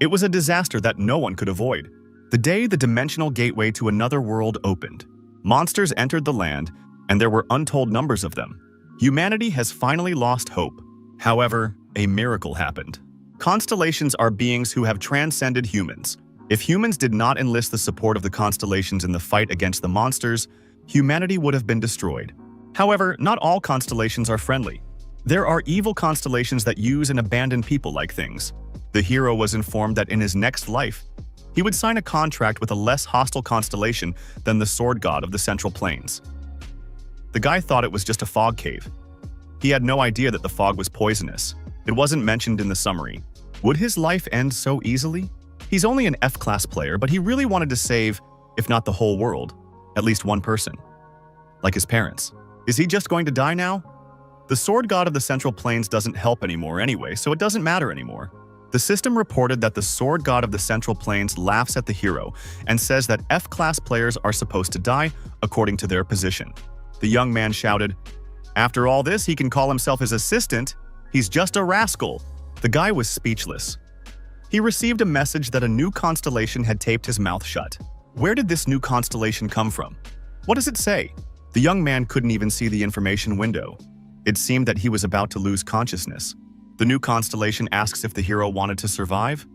It was a disaster that no one could avoid. The day the dimensional gateway to another world opened, monsters entered the land, and there were untold numbers of them. Humanity has finally lost hope. However, a miracle happened. Constellations are beings who have transcended humans. If humans did not enlist the support of the constellations in the fight against the monsters, humanity would have been destroyed. However, not all constellations are friendly. There are evil constellations that use and abandon people-like things. The hero was informed that in his next life, he would sign a contract with a less hostile constellation than the sword god of the Central Plains. The guy thought it was just a fog cave. He had no idea that the fog was poisonous. It wasn't mentioned in the summary. Would his life end so easily? He's only an F-class player, but he really wanted to save, if not the whole world, at least one person. Like his parents. Is he just going to die now? The sword god of the Central Plains doesn't help anymore anyway, so it doesn't matter anymore. The system reported that the sword god of the Central Plains laughs at the hero and says that F-class players are supposed to die according to their position. The young man shouted, "After all this, he can call himself his assistant. He's just a rascal." The guy was speechless. He received a message that a new constellation had taped his mouth shut. Where did this new constellation come from? What does it say? The young man couldn't even see the information window. It seemed that he was about to lose consciousness. The new constellation asks if the hero wanted to survive.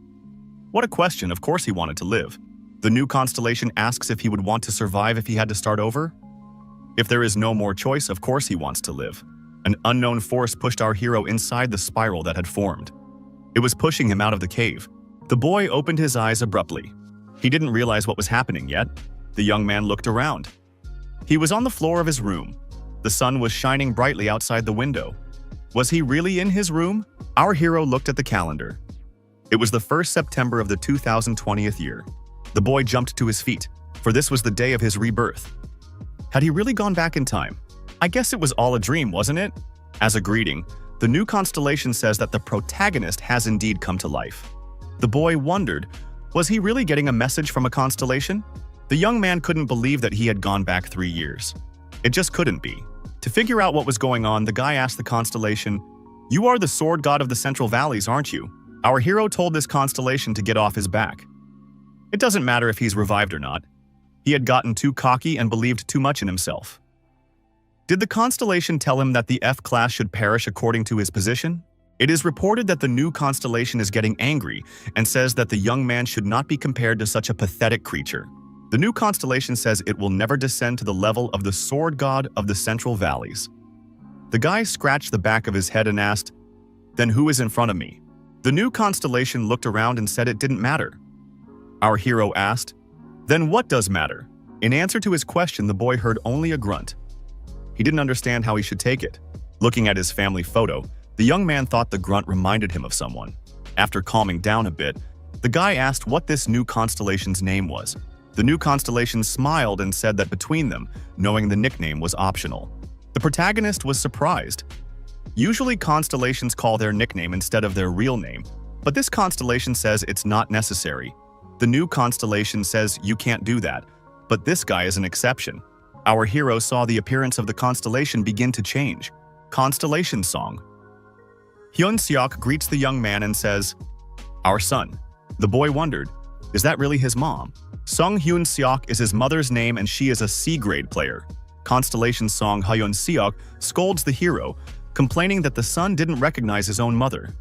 What a question, of course he wanted to live. The new constellation asks if he would want to survive if he had to start over. If there is no more choice, of course he wants to live. An unknown force pushed our hero inside the spiral that had formed. It was pushing him out of the cave. The boy opened his eyes abruptly. He didn't realize what was happening yet. The young man looked around. He was on the floor of his room. The sun was shining brightly outside the window. Was he really in his room? Our hero looked at the calendar. It was the 1st September of the 2020th year. The boy jumped to his feet, for this was the day of his rebirth. Had he really gone back in time? I guess it was all a dream, wasn't it? As a greeting, the new constellation says that the protagonist has indeed come to life. The boy wondered, was he really getting a message from a constellation? The young man couldn't believe that he had gone back 3 years. It just couldn't be. To figure out what was going on, the guy asked the constellation, "You are the sword god of the Central Valleys, aren't you?" Our hero told this constellation to get off his back. It doesn't matter if he's revived or not. He had gotten too cocky and believed too much in himself. Did the constellation tell him that the F-class should perish according to his position? It is reported that the new constellation is getting angry and says that the young man should not be compared to such a pathetic creature. The new constellation says it will never descend to the level of the sword god of the Central Valleys. The guy scratched the back of his head and asked, "Then who is in front of me?" The new constellation looked around and said it didn't matter. Our hero asked, "Then what does matter?" In answer to his question, the boy heard only a grunt. He didn't understand how he should take it. Looking at his family photo, the young man thought the grunt reminded him of someone. After calming down a bit, the guy asked what this new constellation's name was. The new constellation smiled and said that between them, knowing the nickname was optional. The protagonist was surprised. Usually constellations call their nickname instead of their real name, but this constellation says it's not necessary. The new constellation says you can't do that, but this guy is an exception. Our hero saw the appearance of the constellation begin to change. Constellation song. Hyun-seok greets the young man and says, "Our son." The boy wondered, is that really his mom? Sung Hyun-seok is his mother's name and she is a C-grade player. Constellation song Hyun-seok scolds the hero, complaining that the son didn't recognize his own mother.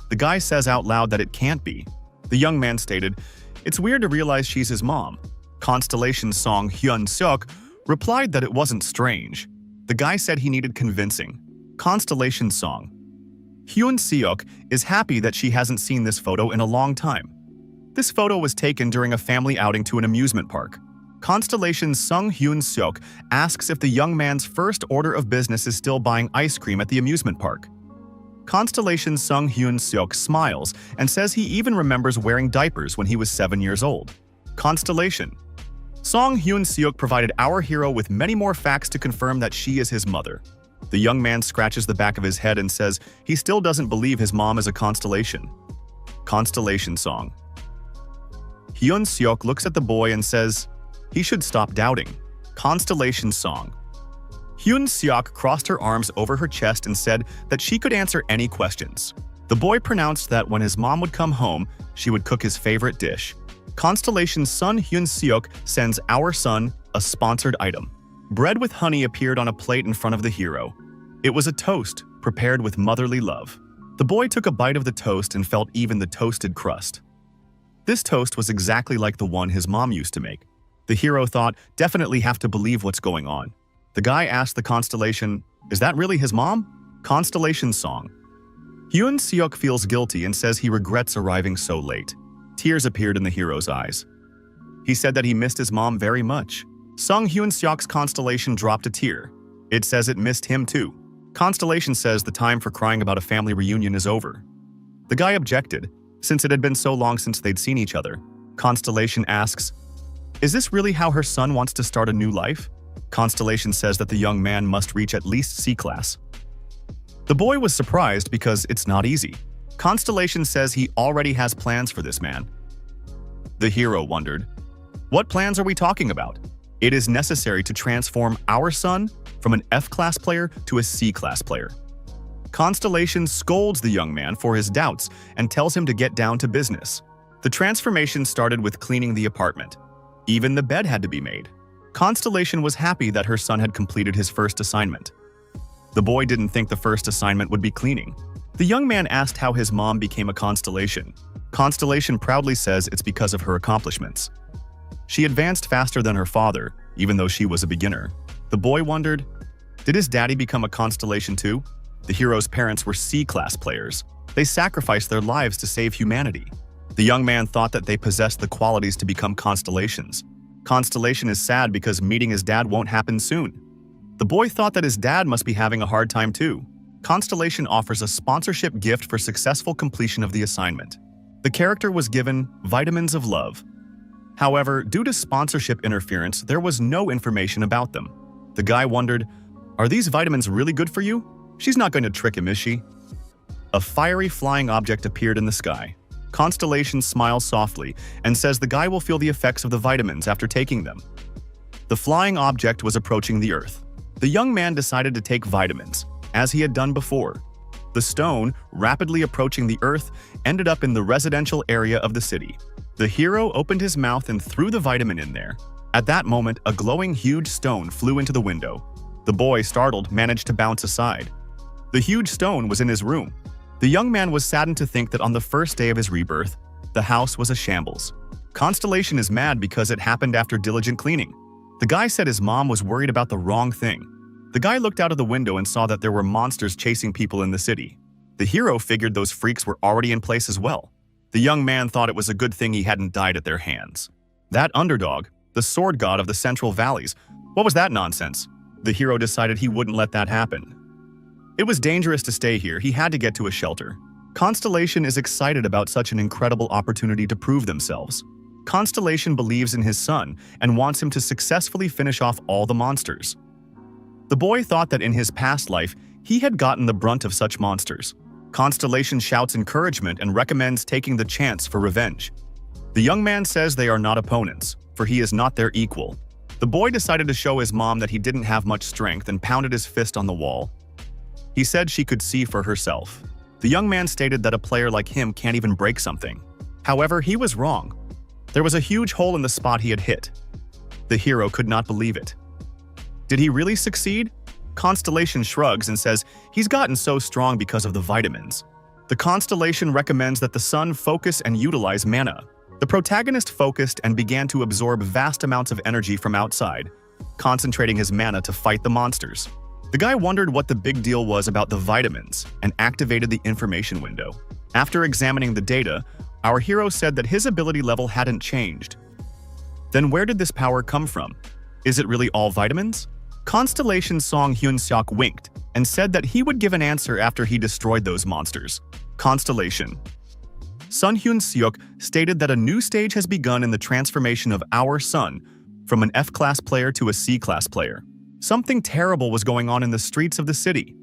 The guy says out loud that it can't be. The young man stated, "It's weird to realize she's his mom." Constellation song Hyun-seok replied that it wasn't strange. The guy said he needed convincing. Constellation song. Hyun-seok is happy that she hasn't seen this photo in a long time. This photo was taken during a family outing to an amusement park. Constellation Sung Hyun-seok asks if the young man's first order of business is still buying ice cream at the amusement park. Constellation Sung Hyun-seok smiles and says he even remembers wearing diapers when he was 7 years old. Constellation. Song Hyun-seok provided our hero with many more facts to confirm that she is his mother. The young man scratches the back of his head and says he still doesn't believe his mom is a constellation. Constellation song. Hyun-seok looks at the boy and says he should stop doubting. Constellation song. Hyun-seok crossed her arms over her chest and said that she could answer any questions. The boy pronounced that when his mom would come home, she would cook his favorite dish. Constellation's Sun Hyun-seok sends Our Sun a sponsored item. Bread with honey appeared on a plate in front of the hero. It was a toast, prepared with motherly love. The boy took a bite of the toast and felt even the toasted crust. This toast was exactly like the one his mom used to make. The hero thought, definitely have to believe what's going on. The guy asked the constellation, is that really his mom? Constellation's song. Hyun-seok feels guilty and says he regrets arriving so late. Tears appeared in the hero's eyes. He said that he missed his mom very much. Sung Hyun-seok's constellation dropped a tear. It says it missed him too. Constellation says the time for crying about a family reunion is over. The guy objected, since it had been so long since they'd seen each other. Constellation asks, is this really how her son wants to start a new life? Constellation says that the young man must reach at least C class. The boy was surprised because it's not easy. Constellation says he already has plans for this man. The hero wondered, what plans are we talking about? It is necessary to transform Our Sun from an F-class player to a C-class player. Constellation scolds the young man for his doubts and tells him to get down to business. The transformation started with cleaning the apartment. Even the bed had to be made. Constellation was happy that her son had completed his first assignment. The boy didn't think the first assignment would be cleaning. The young man asked how his mom became a constellation. Constellation proudly says it's because of her accomplishments. She advanced faster than her father, even though she was a beginner. The boy wondered, did his daddy become a constellation too? The hero's parents were C-class players. They sacrificed their lives to save humanity. The young man thought that they possessed the qualities to become constellations. Constellation is sad because meeting his dad won't happen soon. The boy thought that his dad must be having a hard time too. Constellation offers a sponsorship gift for successful completion of the assignment. The character was given vitamins of love. However, due to sponsorship interference, there was no information about them. The guy wondered, are these vitamins really good for you? She's not going to trick him, is she? A fiery flying object appeared in the sky. Constellation smiles softly and says the guy will feel the effects of the vitamins after taking them. The flying object was approaching the Earth. The young man decided to take vitamins, as he had done before. The stone, rapidly approaching the Earth, ended up in the residential area of the city. The hero opened his mouth and threw the vitamin in there. At that moment, a glowing huge stone flew into the window. The boy, startled, managed to bounce aside. The huge stone was in his room. The young man was saddened to think that on the first day of his rebirth, the house was a shambles. Constellation is mad because it happened after diligent cleaning. The guy said his mom was worried about the wrong thing. The guy looked out of the window and saw that there were monsters chasing people in the city. The hero figured those freaks were already in place as well. The young man thought it was a good thing he hadn't died at their hands. That underdog, the sword god of the Central Valleys, what was that nonsense? The hero decided he wouldn't let that happen. It was dangerous to stay here, he had to get to a shelter. Constellation is excited about such an incredible opportunity to prove themselves. Constellation believes in his son and wants him to successfully finish off all the monsters. The boy thought that in his past life, he had gotten the brunt of such monsters. Constellation shouts encouragement and recommends taking the chance for revenge. The young man says they are not opponents, for he is not their equal. The boy decided to show his mom that he didn't have much strength and pounded his fist on the wall. He said she could see for herself. The young man stated that a player like him can't even break something. However, he was wrong. There was a huge hole in the spot he had hit. The hero could not believe it. Did he really succeed? Constellation shrugs and says he's gotten so strong because of the vitamins. The constellation recommends that the sun focus and utilize mana. The protagonist focused and began to absorb vast amounts of energy from outside, concentrating his mana to fight the monsters. The guy wondered what the big deal was about the vitamins and activated the information window. After examining the data, our hero said that his ability level hadn't changed. Then where did this power come from? Is it really all vitamins? Constellation Song Hyun-seok winked and said that he would give an answer after he destroyed those monsters. Constellation. Sun Hyun-seok stated that a new stage has begun in the transformation of Our Sun from an F-class player to a C-class player. Something terrible was going on in the streets of the city.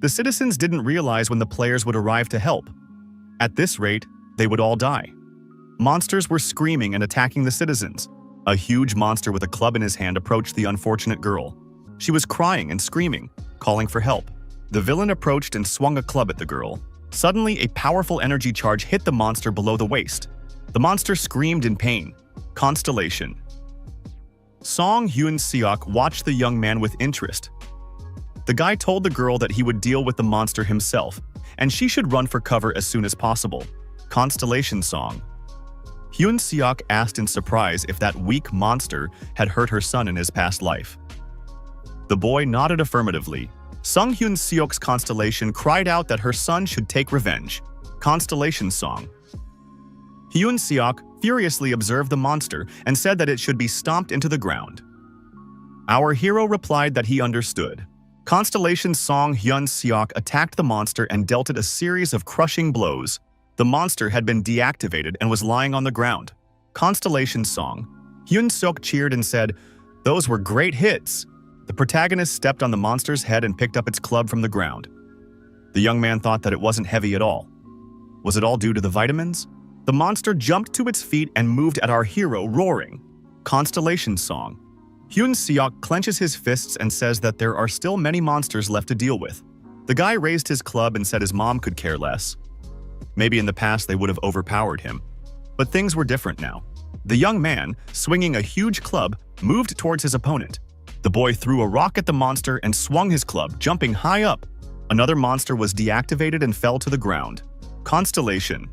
The citizens didn't realize when the players would arrive to help. At this rate, they would all die. Monsters were screaming and attacking the citizens. A huge monster with a club in his hand approached the unfortunate girl. She was crying and screaming, calling for help. The villain approached and swung a club at the girl. Suddenly, a powerful energy charge hit the monster below the waist. The monster screamed in pain. Constellation. Song Hyun-seok watched the young man with interest. The guy told the girl that he would deal with the monster himself, and she should run for cover as soon as possible. Constellation Song. Hyun-seok asked in surprise if that weak monster had hurt her son in his past life. The boy nodded affirmatively. Sung Hyun-seok's constellation cried out that her son should take revenge. Constellation Song. Hyun-seok furiously observed the monster and said that it should be stomped into the ground. Our hero replied that he understood. Constellation Song Hyun-seok attacked the monster and dealt it a series of crushing blows. The monster had been deactivated and was lying on the ground. Constellation Song. Hyun-seok cheered and said, "Those were great hits." The protagonist stepped on the monster's head and picked up its club from the ground. The young man thought that it wasn't heavy at all. Was it all due to the vitamins? The monster jumped to its feet and moved at our hero, roaring. Constellation Song. Hyun-seok clenches his fists and says that there are still many monsters left to deal with. The guy raised his club and said his mom could care less. Maybe in the past they would have overpowered him. But things were different now. The young man, swinging a huge club, moved towards his opponent. The boy threw a rock at the monster and swung his club, jumping high up. Another monster was deactivated and fell to the ground. Constellation.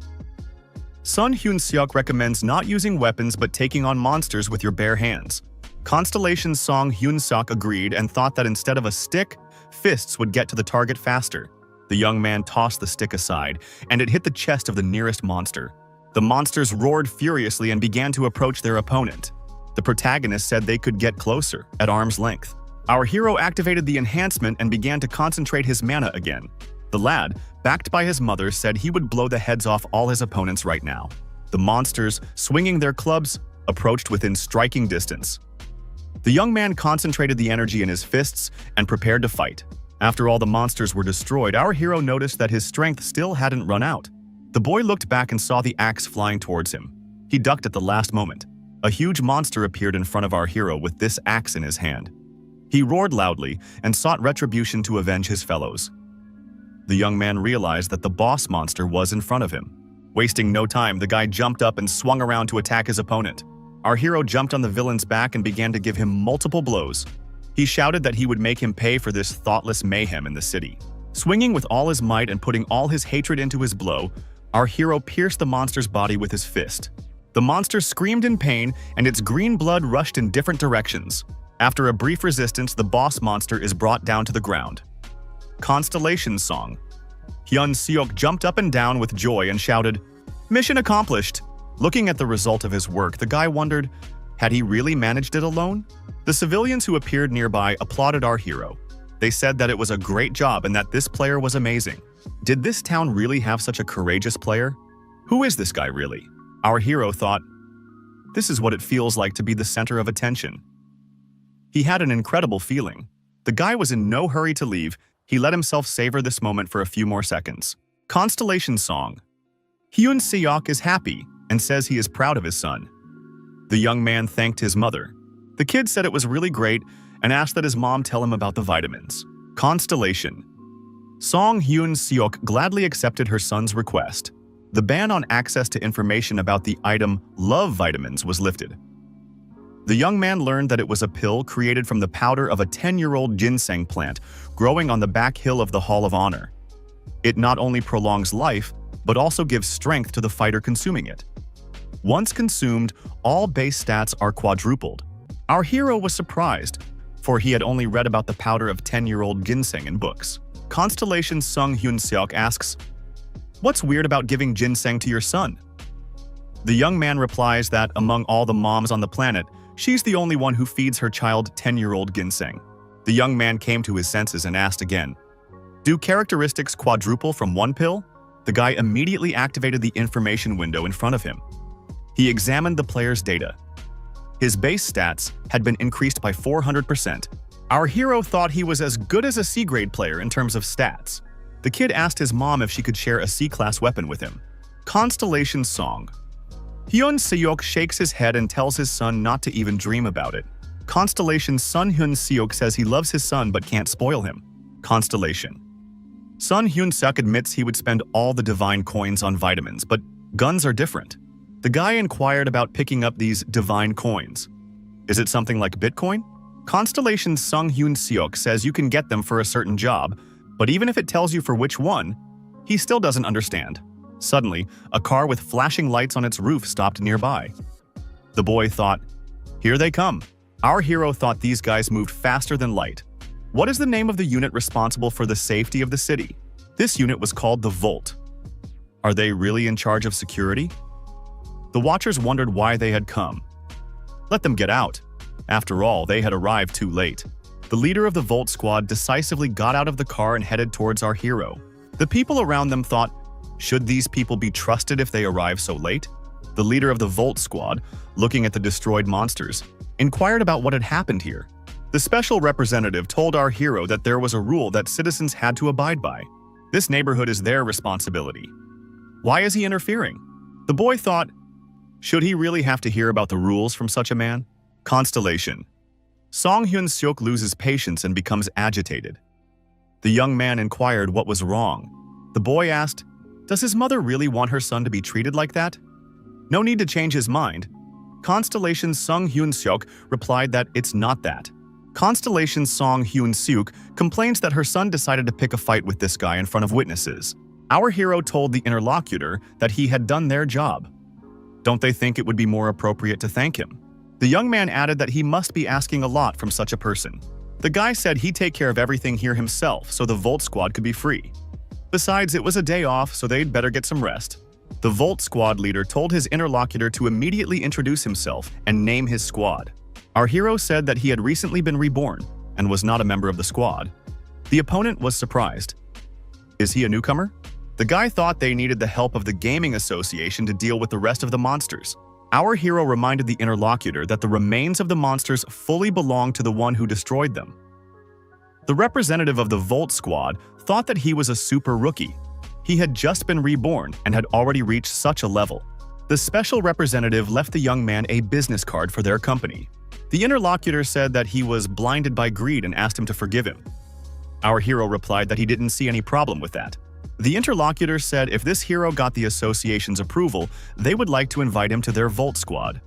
Sun Hyun-seok recommends not using weapons but taking on monsters with your bare hands. Constellation Song Hyun-seok agreed and thought that instead of a stick, fists would get to the target faster. The young man tossed the stick aside, and it hit the chest of the nearest monster. The monsters roared furiously and began to approach their opponent. The protagonist said they could get closer, at arm's length. Our hero activated the enhancement and began to concentrate his mana again. The lad, backed by his mother, said he would blow the heads off all his opponents right now. The monsters, swinging their clubs, approached within striking distance. The young man concentrated the energy in his fists and prepared to fight. After all the monsters were destroyed, our hero noticed that his strength still hadn't run out. The boy looked back and saw the axe flying towards him. He ducked at the last moment. A huge monster appeared in front of our hero with this axe in his hand. He roared loudly and sought retribution to avenge his fellows. The young man realized that the boss monster was in front of him. Wasting no time, the guy jumped up and swung around to attack his opponent. Our hero jumped on the villain's back and began to give him multiple blows. He shouted that he would make him pay for this thoughtless mayhem in the city. Swinging with all his might and putting all his hatred into his blow, our hero pierced the monster's body with his fist. The monster screamed in pain, and its green blood rushed in different directions. After a brief resistance, the boss monster is brought down to the ground. Constellation Song. Hyun-seok jumped up and down with joy and shouted, "Mission accomplished!" Looking at the result of his work, the guy wondered, had he really managed it alone? The civilians who appeared nearby applauded our hero. They said that it was a great job and that this player was amazing. Did this town really have such a courageous player? Who is this guy really? Our hero thought, this is what it feels like to be the center of attention. He had an incredible feeling. The guy was in no hurry to leave. He let himself savor this moment for a few more seconds. Constellation Song. Hyun-seok is happy and says he is proud of his son. The young man thanked his mother. The kid said it was really great and asked that his mom tell him about the vitamins. Constellation. Song Hyun-seok gladly accepted her son's request. The ban on access to information about the item love vitamins was lifted. The young man learned that it was a pill created from the powder of a 10-year-old ginseng plant growing on the back hill of the Hall of Honor. It not only prolongs life, but also gives strength to the fighter consuming it. Once consumed, all base stats are quadrupled. Our hero was surprised, for he had only read about the powder of 10-year-old ginseng in books. Constellation Sung Hyun-seok asks, "What's weird about giving ginseng to your son?" The young man replies that among all the moms on the planet, she's the only one who feeds her child 10-year-old ginseng. The young man came to his senses and asked again, "Do characteristics quadruple from one pill?" The guy immediately activated the information window in front of him. He examined the player's data. His base stats had been increased by 400%. Our hero thought he was as good as a C-grade player in terms of stats. The kid asked his mom if she could share a C-class weapon with him. Constellation Song. Hyun-seok shakes his head and tells his son not to even dream about it. Constellation Sun Hyun-seok says he loves his son but can't spoil him. Constellation. Sun Hyun-suk admits he would spend all the divine coins on vitamins, but guns are different. The guy inquired about picking up these divine coins. Is it something like Bitcoin? Constellation's Sung Hyun-seok says you can get them for a certain job, but even if it tells you for which one, he still doesn't understand. Suddenly, a car with flashing lights on its roof stopped nearby. The boy thought, "Here they come." Our hero thought these guys moved faster than light. What is the name of the unit responsible for the safety of the city? This unit was called the Volt. Are they really in charge of security? The watchers wondered why they had come. Let them get out. After all, they had arrived too late. The leader of the Volt squad decisively got out of the car and headed towards our hero. The people around them thought, should these people be trusted if they arrive so late? The leader of the Volt squad, looking at the destroyed monsters, inquired about what had happened here. The special representative told our hero that there was a rule that citizens had to abide by. This neighborhood is their responsibility. Why is he interfering? The boy thought, should he really have to hear about the rules from such a man? Constellation. Song Hyun-seok loses patience and becomes agitated. The young man inquired what was wrong. The boy asked, does his mother really want her son to be treated like that? No need to change his mind. Constellation's Sung Hyun-seok replied that it's not that. Constellation's Song Hyun-seok complains that her son decided to pick a fight with this guy in front of witnesses. Our hero told the interlocutor that he had done their job. Don't they think it would be more appropriate to thank him? The young man added that he must be asking a lot from such a person. The guy said he'd take care of everything here himself so the Volt squad could be free. Besides, it was a day off, so they'd better get some rest. The Volt squad leader told his interlocutor to immediately introduce himself and name his squad. Our hero said that he had recently been reborn and was not a member of the squad. The opponent was surprised. Is he a newcomer? The guy thought they needed the help of the gaming association to deal with the rest of the monsters. Our hero reminded the interlocutor that the remains of the monsters fully belonged to the one who destroyed them. The representative of the Volt squad thought that he was a super rookie. He had just been reborn and had already reached such a level. The special representative left the young man a business card for their company. The interlocutor said that he was blinded by greed and asked him to forgive him. Our hero replied that he didn't see any problem with that. The interlocutor said if this hero got the association's approval, they would like to invite him to their Volt squad.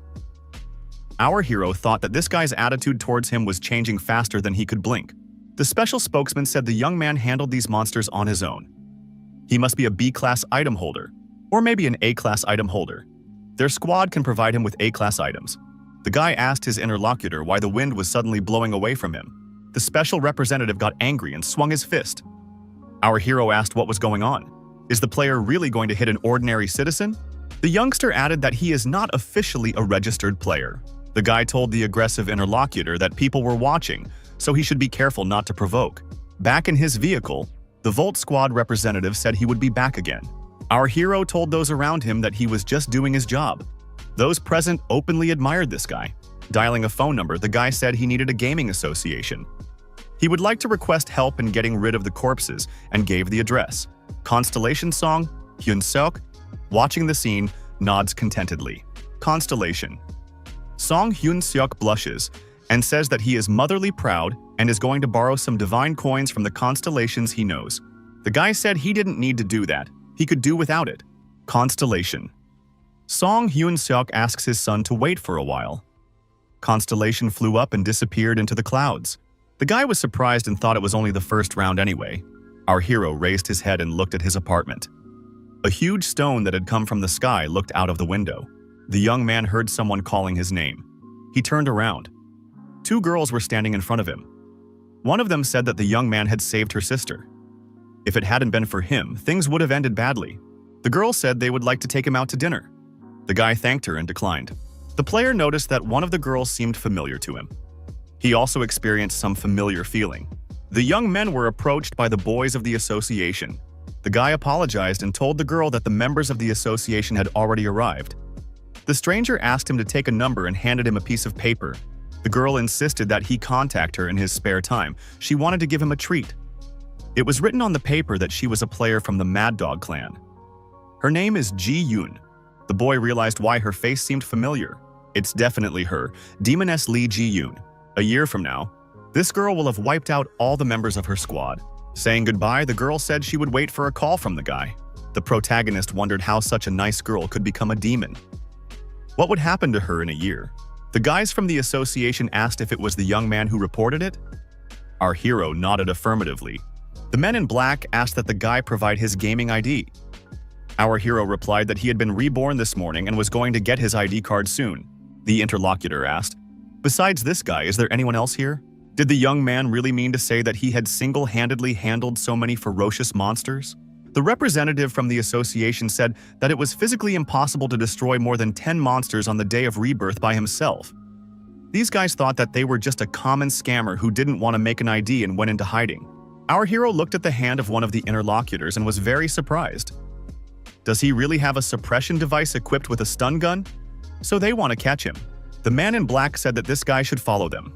Our hero thought that this guy's attitude towards him was changing faster than he could blink. The special spokesman said the young man handled these monsters on his own. He must be a B-class item holder, or maybe an A-class item holder. Their squad can provide him with A-class items. The guy asked his interlocutor why the wind was suddenly blowing away from him. The special representative got angry and swung his fist. Our hero asked what was going on. Is the player really going to hit an ordinary citizen? The youngster added that he is not officially a registered player. The guy told the aggressive interlocutor that people were watching, so he should be careful not to provoke. Back in his vehicle, the Volt squad representative said he would be back again. Our hero told those around him that he was just doing his job. Those present openly admired this guy. Dialing a phone number, the guy said he needed a gaming association. He would like to request help in getting rid of the corpses and gave the address. Constellation Song Hyun-seok, watching the scene, nods contentedly. Constellation. Song Hyun-seok blushes and says that he is motherly proud and is going to borrow some divine coins from the constellations he knows. The guy said he didn't need to do that. He could do without it. Constellation. Song Hyun-seok asks his son to wait for a while. Constellation flew up and disappeared into the clouds. The guy was surprised and thought it was only the first round anyway. Our hero raised his head and looked at his apartment. A huge stone that had come from the sky looked out of the window. The young man heard someone calling his name. He turned around. Two girls were standing in front of him. One of them said that the young man had saved her sister. If it hadn't been for him, things would have ended badly. The girl said they would like to take him out to dinner. The guy thanked her and declined. The player noticed that one of the girls seemed familiar to him. He also experienced some familiar feeling. The young men were approached by the boys of the association. The guy apologized and told the girl that the members of the association had already arrived. The stranger asked him to take a number and handed him a piece of paper. The girl insisted that he contact her in his spare time. She wanted to give him a treat. It was written on the paper that she was a player from the Mad Dog clan. Her name is Ji Yoon. The boy realized why her face seemed familiar. It's definitely her, Demoness Li Jiun. A year from now, this girl will have wiped out all the members of her squad. Saying goodbye, the girl said she would wait for a call from the guy. The protagonist wondered how such a nice girl could become a demon. What would happen to her in a year? The guys from the association asked if it was the young man who reported it. Our hero nodded affirmatively. The men in black asked that the guy provide his gaming ID. Our hero replied that he had been reborn this morning and was going to get his ID card soon. The interlocutor asked, "Besides this guy, is there anyone else here?" Did the young man really mean to say that he had single-handedly handled so many ferocious monsters? The representative from the association said that it was physically impossible to destroy more than 10 monsters on the day of Rebirth by himself. These guys thought that they were just a common scammer who didn't want to make an ID and went into hiding. Our hero looked at the hand of one of the interlocutors and was very surprised. Does he really have a suppression device equipped with a stun gun? So they want to catch him. The man in black said that this guy should follow them.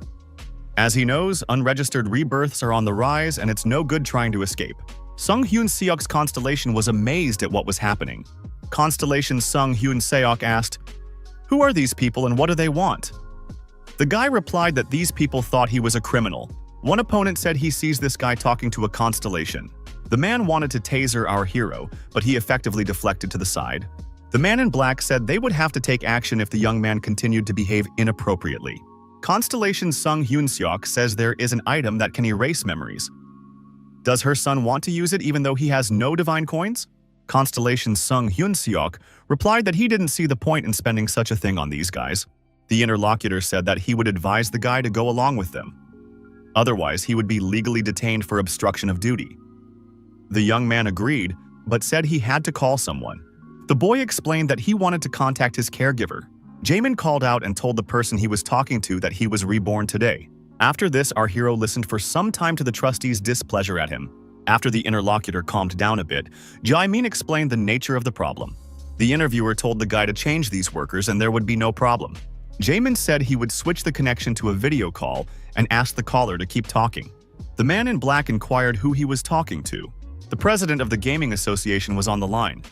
As he knows, unregistered rebirths are on the rise and it's no good trying to escape. Sung Hyun Seok's constellation was amazed at what was happening. Constellation Sung Hyun Seok asked, "Who are these people and what do they want?" The guy replied that these people thought he was a criminal. One opponent said he sees this guy talking to a constellation. The man wanted to taser our hero, but he effectively deflected to the side. The man in black said they would have to take action if the young man continued to behave inappropriately. Constellation Sung Hyun Seok says there is an item that can erase memories. Does her son want to use it even though he has no divine coins? Constellation Sung Hyun Seok replied that he didn't see the point in spending such a thing on these guys. The interlocutor said that he would advise the guy to go along with them. Otherwise, he would be legally detained for obstruction of duty. The young man agreed, but said he had to call someone. The boy explained that he wanted to contact his caregiver. Jamin called out and told the person he was talking to that he was reborn today. After this, our hero listened for some time to the trustee's displeasure at him. After the interlocutor calmed down a bit, Jamin explained the nature of the problem. The interviewer told the guy to change these workers and there would be no problem. Jamin said he would switch the connection to a video call and asked the caller to keep talking. The man in black inquired who he was talking to. The president of the gaming association was on the line.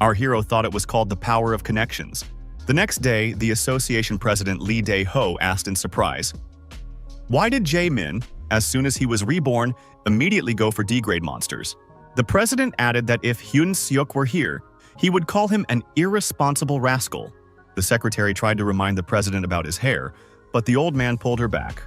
Our hero thought it was called the power of connections. The next day, the association president Lee Dae-ho asked in surprise, "Why did Jae-min, as soon as he was reborn, immediately go for D-grade monsters?" The president added that if Hyun Seok were here, he would call him an irresponsible rascal. The secretary tried to remind the president about his hair, but the old man pulled her back.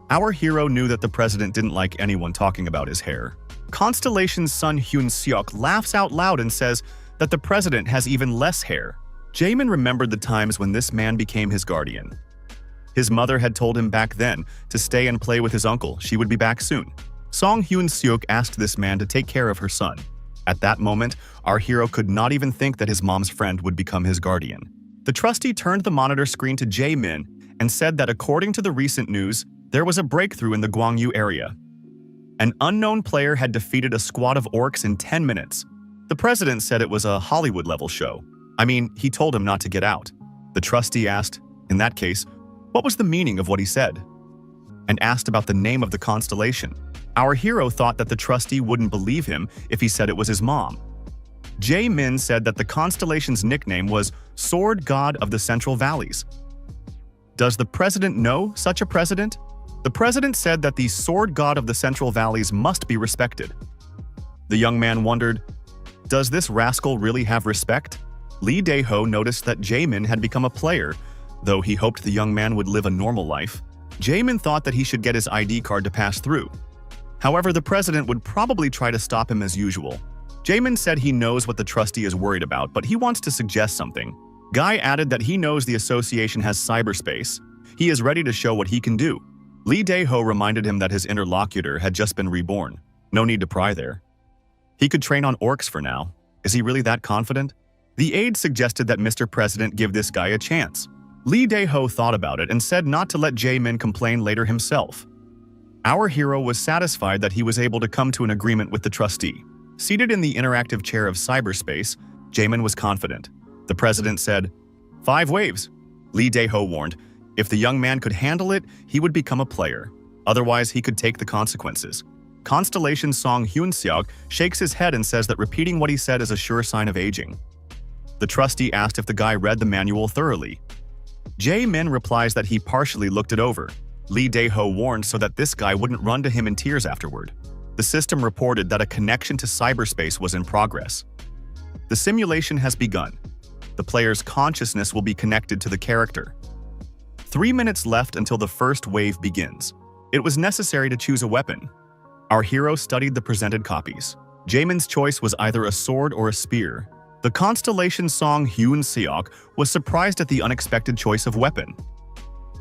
Our hero knew that the president didn't like anyone talking about his hair. Constellation's son Hyun Seok laughs out loud and says that the president has even less hair. Jamin remembered the times when this man became his guardian. His mother had told him back then to stay and play with his uncle. She would be back soon. Song Hyun Seok asked this man to take care of her son. At that moment, our hero could not even think that his mom's friend would become his guardian. The trustee turned the monitor screen to Jae-min and said that according to the recent news, there was a breakthrough in the Gwangju area. An unknown player had defeated a squad of orcs in 10 minutes. The president said it was a Hollywood-level show. I mean, he told him not to get out. The trustee asked, in that case, what was the meaning of what he said? And asked about the name of the constellation. Our hero thought that the trustee wouldn't believe him if he said it was his mom. Jae-min said that the constellation's nickname was Sword God of the Central Valleys. Does the president know such a president? The president said that the Sword God of the Central Valleys must be respected. The young man wondered, does this rascal really have respect? Lee Dae-ho noticed that Jae-min had become a player, though he hoped the young man would live a normal life. Jae-min thought that he should get his ID card to pass through. However, the president would probably try to stop him as usual. Jae-min said he knows what the trustee is worried about, but he wants to suggest something. Guy added that he knows the association has cyberspace. He is ready to show what he can do. Lee Dae-ho reminded him that his interlocutor had just been reborn. No need to pry there. He could train on orcs for now. Is he really that confident? The aide suggested that Mr. President give this guy a chance. Lee Dae-ho thought about it and said not to let Jae-min complain later himself. Our hero was satisfied that he was able to come to an agreement with the trustee. Seated in the interactive chair of cyberspace, Jae-min was confident. The president said, 5 waves. Lee Dae-ho warned, if the young man could handle it, he would become a player. Otherwise, he could take the consequences. Constellation Song Hyun Seok shakes his head and says that repeating what he said is a sure sign of aging. The trustee asked if the guy read the manual thoroughly. Jae-min replies that he partially looked it over. Lee Dae-ho warned so that this guy wouldn't run to him in tears afterward. The system reported that a connection to cyberspace was in progress. The simulation has begun. The player's consciousness will be connected to the character. 3 minutes left until the first wave begins. It was necessary to choose a weapon. Our hero studied the presented copies. Jaemin's choice was either a sword or a spear. The constellation Song Hyun-seok was surprised at the unexpected choice of weapon.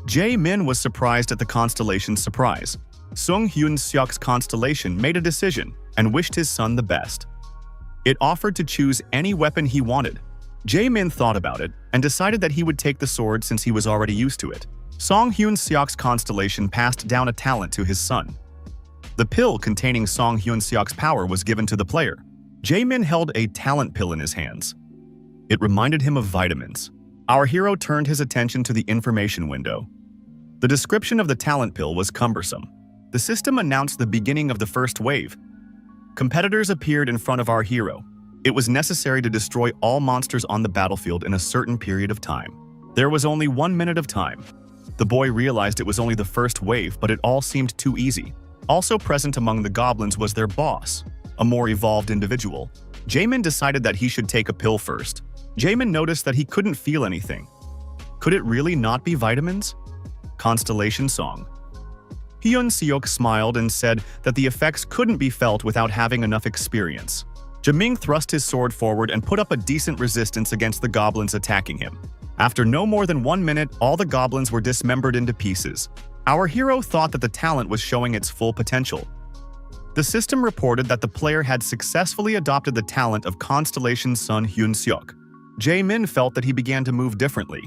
Jaemin was surprised at the constellation's surprise. Song Hyun-seok's constellation made a decision and wished his son the best. It offered to choose any weapon he wanted. Jaemin thought about it and decided that he would take the sword since he was already used to it. Song Hyun-seok's constellation passed down a talent to his son. The pill containing Song Hyun-seok's power was given to the player. Jaemin held a talent pill in his hands. It reminded him of vitamins. Our hero turned his attention to the information window. The description of the talent pill was cumbersome. The system announced the beginning of the first wave. Competitors appeared in front of our hero. It was necessary to destroy all monsters on the battlefield in a certain period of time. There was only 1 minute of time. The boy realized it was only the first wave, but it all seemed too easy. Also present among the goblins was their boss, a more evolved individual. Jaemin decided that he should take a pill first. Jaemin noticed that he couldn't feel anything. Could it really not be vitamins? Constellation Song. Hyun-seok smiled and said that the effects couldn't be felt without having enough experience. Jaeming thrust his sword forward and put up a decent resistance against the goblins attacking him. After no more than 1 minute, all the goblins were dismembered into pieces. Our hero thought that the talent was showing its full potential. The system reported that the player had successfully adopted the talent of Constellation Sun Hyun-seok. Jaemin felt that he began to move differently.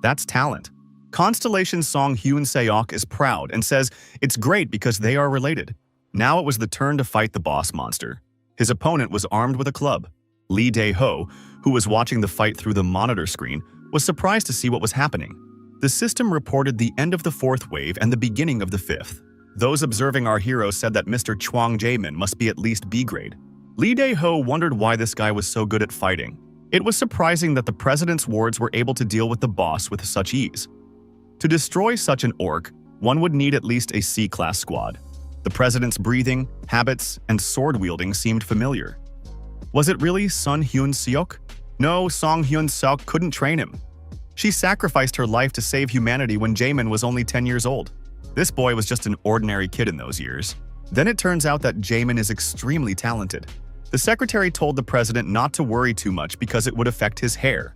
That's talent. Constellation Song Hyun-seok is proud and says it's great because they are related. Now it was the turn to fight the boss monster. His opponent was armed with a club. Lee Dae-ho, who was watching the fight through the monitor screen, was surprised to see what was happening. The system reported the end of the fourth wave and the beginning of the fifth. Those observing our hero said that Mr. Chwang Jaemin must be at least B grade. Lee Dae-ho wondered why this guy was so good at fighting. It was surprising that the president's wards were able to deal with the boss with such ease. To destroy such an orc, one would need at least a C-class squad. The president's breathing, habits, and sword-wielding seemed familiar. Was it really Sun Hyun-seok? No, Song Hyun-seok couldn't train him. She sacrificed her life to save humanity when Jaemin was only 10 years old. This boy was just an ordinary kid in those years. Then it turns out that Jaemin is extremely talented. The secretary told the president not to worry too much because it would affect his hair.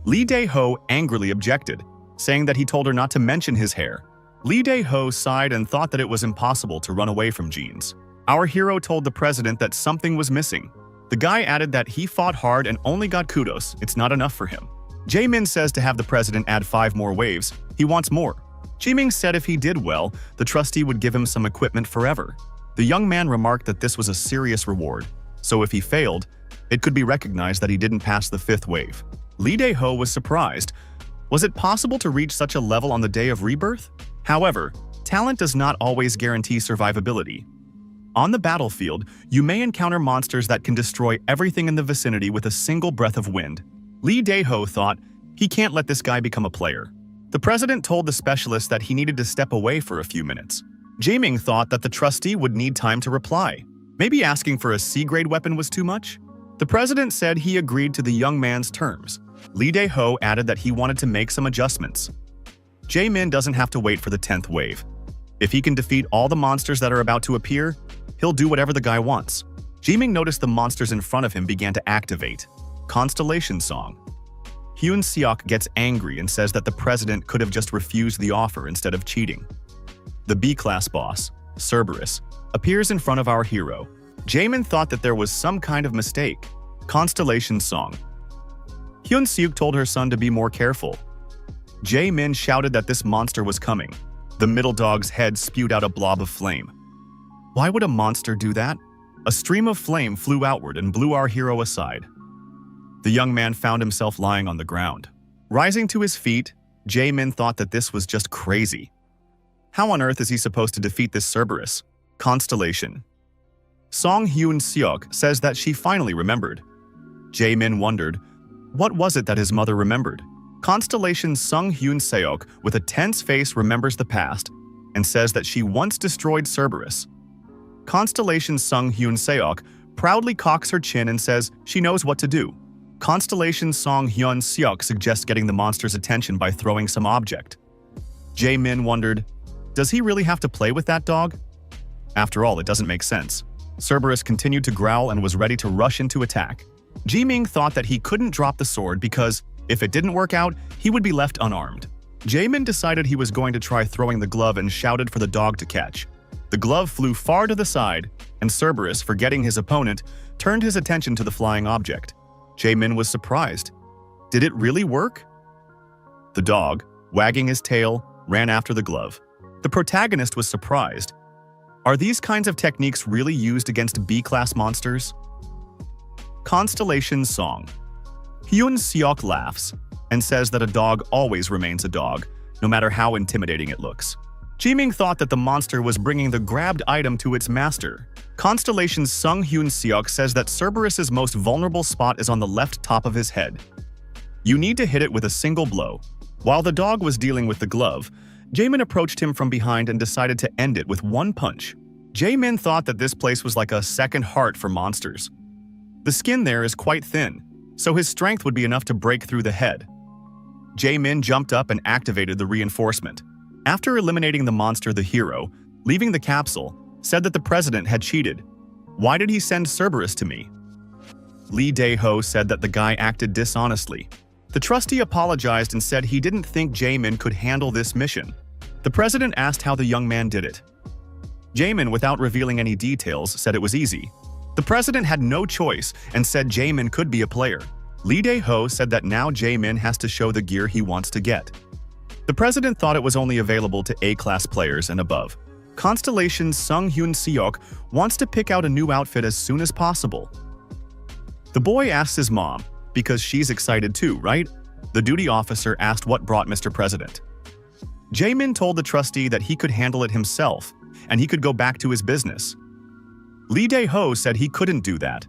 Lee Dae-ho angrily objected, saying that he told her not to mention his hair. Lee Dae-ho sighed and thought that it was impossible to run away from genes. Our hero told the president that something was missing. The guy added that he fought hard and only got kudos. It's not enough for him. Jaemin says to have the president add 5 more waves. He wants more. Jaeming said if he did well, the trustee would give him some equipment forever. The young man remarked that this was a serious reward, so if he failed, it could be recognized that he didn't pass the 5th wave. Lee Dae-ho was surprised. Was it possible to reach such a level on the day of Rebirth? However, talent does not always guarantee survivability. On the battlefield, you may encounter monsters that can destroy everything in the vicinity with a single breath of wind. Lee Dae-ho thought, he can't let this guy become a player. The president told the specialist that he needed to step away for a few minutes. Jaeming thought that the trustee would need time to reply. Maybe asking for a C-grade weapon was too much? The president said he agreed to the young man's terms. Lee Dae-ho added that he wanted to make some adjustments. Jaemin doesn't have to wait for the 10th wave. If he can defeat all the monsters that are about to appear, he'll do whatever the guy wants. Jaeming noticed the monsters in front of him began to activate. Constellation Song. Hyun-seok gets angry and says that the president could have just refused the offer instead of cheating. The B-class boss, Cerberus, appears in front of our hero. Jaemin thought that there was some kind of mistake. Constellation Song. Hyun-seok told her son to be more careful. Jaemin shouted that this monster was coming. The middle dog's head spewed out a blob of flame. Why would a monster do that? A stream of flame flew outward and blew our hero aside. The young man found himself lying on the ground. Rising to his feet, Jaemin thought that this was just crazy. How on earth is he supposed to defeat this Cerberus? Constellation. Song Hyun-seok says that she finally remembered. Jaemin wondered, what was it that his mother remembered? Constellation Sung Hyun-seok, with a tense face, remembers the past and says that she once destroyed Cerberus. Constellation Sung Hyun Seok proudly cocks her chin and says she knows what to do. Constellation Song Hyun Seok suggests getting the monster's attention by throwing some object. Jae-min wondered, does he really have to play with that dog? After all, it doesn't make sense. Cerberus continued to growl and was ready to rush into attack. Ji-ming thought that he couldn't drop the sword because, if it didn't work out, he would be left unarmed. Jae-min decided he was going to try throwing the glove and shouted for the dog to catch. The glove flew far to the side, and Cerberus, forgetting his opponent, turned his attention to the flying object. Jae-min was surprised. Did it really work? The dog, wagging his tail, ran after the glove. The protagonist was surprised. Are these kinds of techniques really used against B-class monsters? Constellation Song. Hyun Seok laughs and says that a dog always remains a dog, no matter how intimidating it looks. Ji-ming thought that the monster was bringing the grabbed item to its master. Constellation Sung Hyun Seok says that Cerberus's most vulnerable spot is on the left top of his head. You need to hit it with a single blow. While the dog was dealing with the glove, Jae-min approached him from behind and decided to end it with one punch. Jae-min thought that this place was like a second heart for monsters. The skin there is quite thin, so his strength would be enough to break through the head. Jae-min jumped up and activated the reinforcement. After eliminating the monster, the hero, leaving the capsule, said that the president had cheated. Why did he send Cerberus to me? Lee Dae-ho said that the guy acted dishonestly. The trustee apologized and said he didn't think Jae-min could handle this mission. The president asked how the young man did it. Jae-min, without revealing any details, said it was easy. The president had no choice and said Jae-min could be a player. Lee Dae-ho said that now Jae-min has to show the gear he wants to get. The president thought it was only available to A-class players and above. Constellation Sung Hyun Seok wants to pick out a new outfit as soon as possible. The boy asks his mom, because she's excited too, right? The duty officer asked what brought Mr. President. Jae-min told the trustee that he could handle it himself, and he could go back to his business. Lee Dae-ho said he couldn't do that.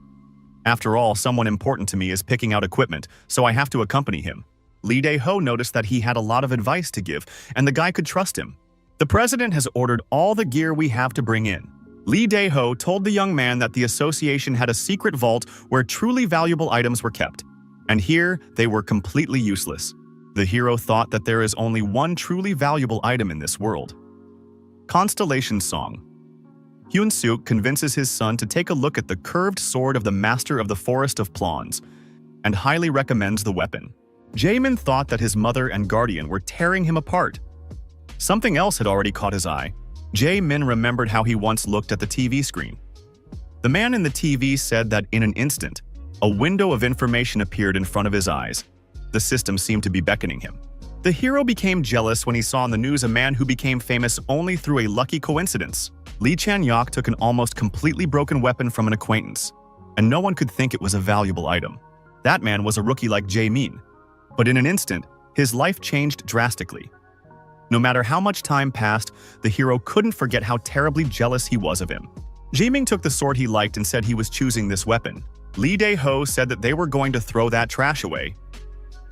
After all, someone important to me is picking out equipment, so I have to accompany him. Lee Dae-ho noticed that he had a lot of advice to give, and the guy could trust him. The president has ordered all the gear we have to bring in. Lee Dae-ho told the young man that the association had a secret vault where truly valuable items were kept. And here, they were completely useless. The hero thought that there is only one truly valuable item in this world. Constellation Song. Hyun-suk convinces his son to take a look at the curved sword of the Master of the Forest of Plans, and highly recommends the weapon. Jae-min thought that his mother and guardian were tearing him apart. Something else had already caught his eye. Jae-min remembered how he once looked at the TV screen. The man in the TV said that in an instant, a window of information appeared in front of his eyes. The system seemed to be beckoning him. The hero became jealous when he saw in the news a man who became famous only through a lucky coincidence. Lee Chan-yok took an almost completely broken weapon from an acquaintance, and no one could think it was a valuable item. That man was a rookie like Jae-min. But in an instant, his life changed drastically. No matter how much time passed, the hero couldn't forget how terribly jealous he was of him. Jae-min took the sword he liked and said he was choosing this weapon. Lee Dae-ho said that they were going to throw that trash away.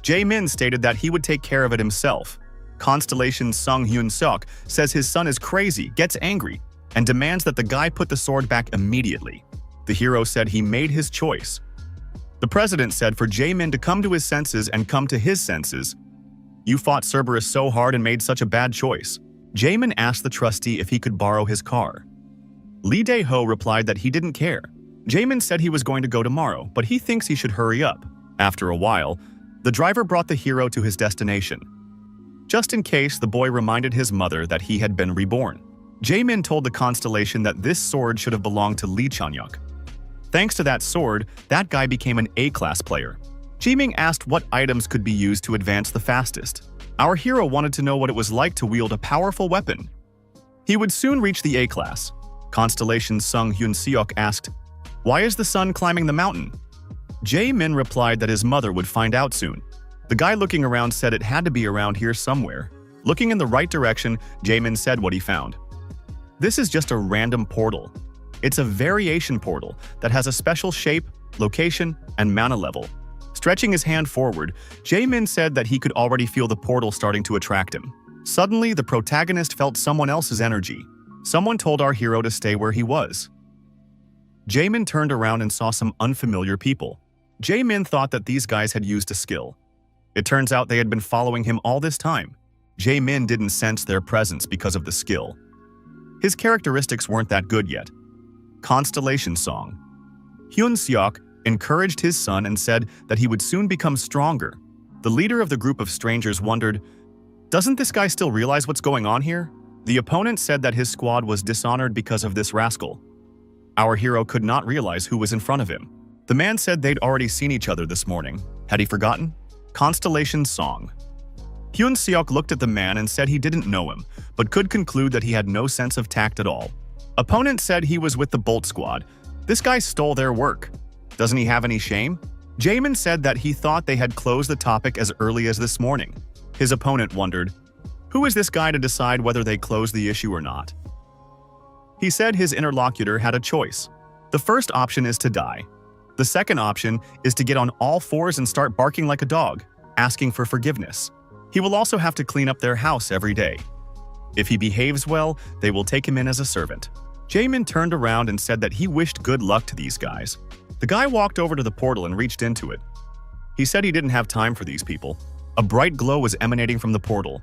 Jae-min stated that he would take care of it himself. Constellation Sung Hyun Seok says his son is crazy, gets angry, and demands that the guy put the sword back immediately. The hero said he made his choice. The president said for Jae-min to come to his senses and come to his senses. You fought Cerberus so hard and made such a bad choice. Jae-min asked the trustee if he could borrow his car. Lee Dae-ho replied that he didn't care. Jae-min said he was going to go tomorrow, but he thinks he should hurry up. After a while, the driver brought the hero to his destination. Just in case, the boy reminded his mother that he had been reborn. Jae-min told the constellation that this sword should have belonged to Lee Chan-yok. Thanks to that sword, that guy became an A-class player. Ji-ming asked what items could be used to advance the fastest. Our hero wanted to know what it was like to wield a powerful weapon. He would soon reach the A-class. Constellation Sung Hyun Seok asked, "Why is the sun climbing the mountain?" Jae-min replied that his mother would find out soon. The guy looking around said it had to be around here somewhere. Looking in the right direction, Jae-min said what he found. This is just a random portal. It's a variation portal that has a special shape, location, and mana level. Stretching his hand forward, Jae-min said that he could already feel the portal starting to attract him. Suddenly, the protagonist felt someone else's energy. Someone told our hero to stay where he was. Jaemin turned around and saw some unfamiliar people. Jaemin thought that these guys had used a skill. It turns out they had been following him all this time. Jaemin didn't sense their presence because of the skill. His characteristics weren't that good yet. Constellation Song. Hyun-seok encouraged his son and said that he would soon become stronger. The leader of the group of strangers wondered, "Doesn't this guy still realize what's going on here?" The opponent said that his squad was dishonored because of this rascal. Our hero could not realize who was in front of him. The man said they'd already seen each other this morning. Had he forgotten? Constellation Song. Hyun-seok looked at the man and said he didn't know him, but could conclude that he had no sense of tact at all. Opponent said he was with the Bolt Squad. This guy stole their work. Doesn't he have any shame? Jaemin said that he thought they had closed the topic as early as this morning. His opponent wondered, who is this guy to decide whether they closed the issue or not? He said his interlocutor had a choice. The first option is to die. The second option is to get on all fours and start barking like a dog, asking for forgiveness. He will also have to clean up their house every day. If he behaves well, they will take him in as a servant. Jaemin turned around and said that he wished good luck to these guys. The guy walked over to the portal and reached into it. He said he didn't have time for these people. A bright glow was emanating from the portal.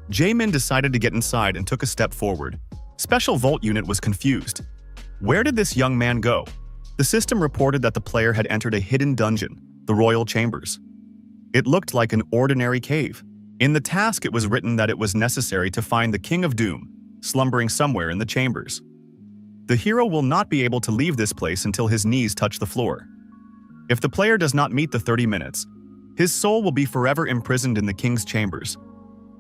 Jaemin decided to get inside and took a step forward. Special Volt Unit was confused. Where did this young man go? The system reported that the player had entered a hidden dungeon, the Royal Chambers. It looked like an ordinary cave. In the task, it was written that it was necessary to find the King of Doom, slumbering somewhere in the chambers. The hero will not be able to leave this place until his knees touch the floor. If the player does not meet the 30 minutes, his soul will be forever imprisoned in the King's chambers.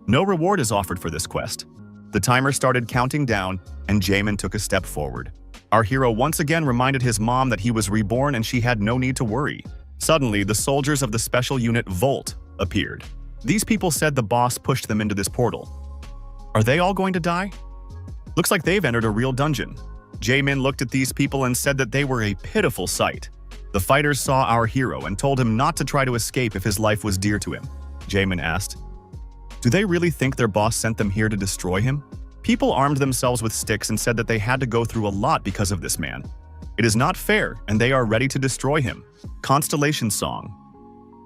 No reward is offered for this quest. The timer started counting down, and Jaemin took a step forward. Our hero once again reminded his mom that he was reborn and she had no need to worry. Suddenly, the soldiers of the special unit Volt appeared. These people said the boss pushed them into this portal. Are they all going to die? Looks like they've entered a real dungeon. Jaemin looked at these people and said that they were a pitiful sight. The fighters saw our hero and told him not to try to escape if his life was dear to him. Jaemin asked, "Do they really think their boss sent them here to destroy him?" People armed themselves with sticks and said that they had to go through a lot because of this man. It is not fair, and they are ready to destroy him. Constellation Song.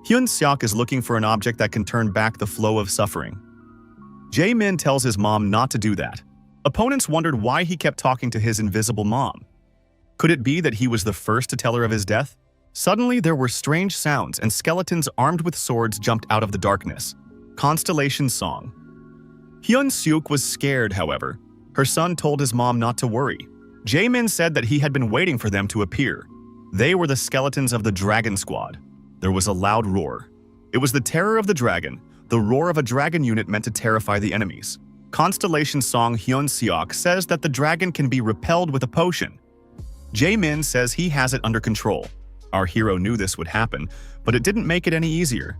Hyun-seok is looking for an object that can turn back the flow of suffering. Jaemin tells his mom not to do that. Opponents wondered why he kept talking to his invisible mom. Could it be that he was the first to tell her of his death? Suddenly, there were strange sounds and skeletons armed with swords jumped out of the darkness. Constellation Song. Hyun-seok was scared, however. Her son told his mom not to worry. Jaemin said that he had been waiting for them to appear. They were the skeletons of the Dragon Squad. There was a loud roar. It was the terror of the dragon, the roar of a dragon unit meant to terrify the enemies. Constellation Song Hyun-seok says that the dragon can be repelled with a potion. Jaemin says he has it under control. Our hero knew this would happen, but it didn't make it any easier.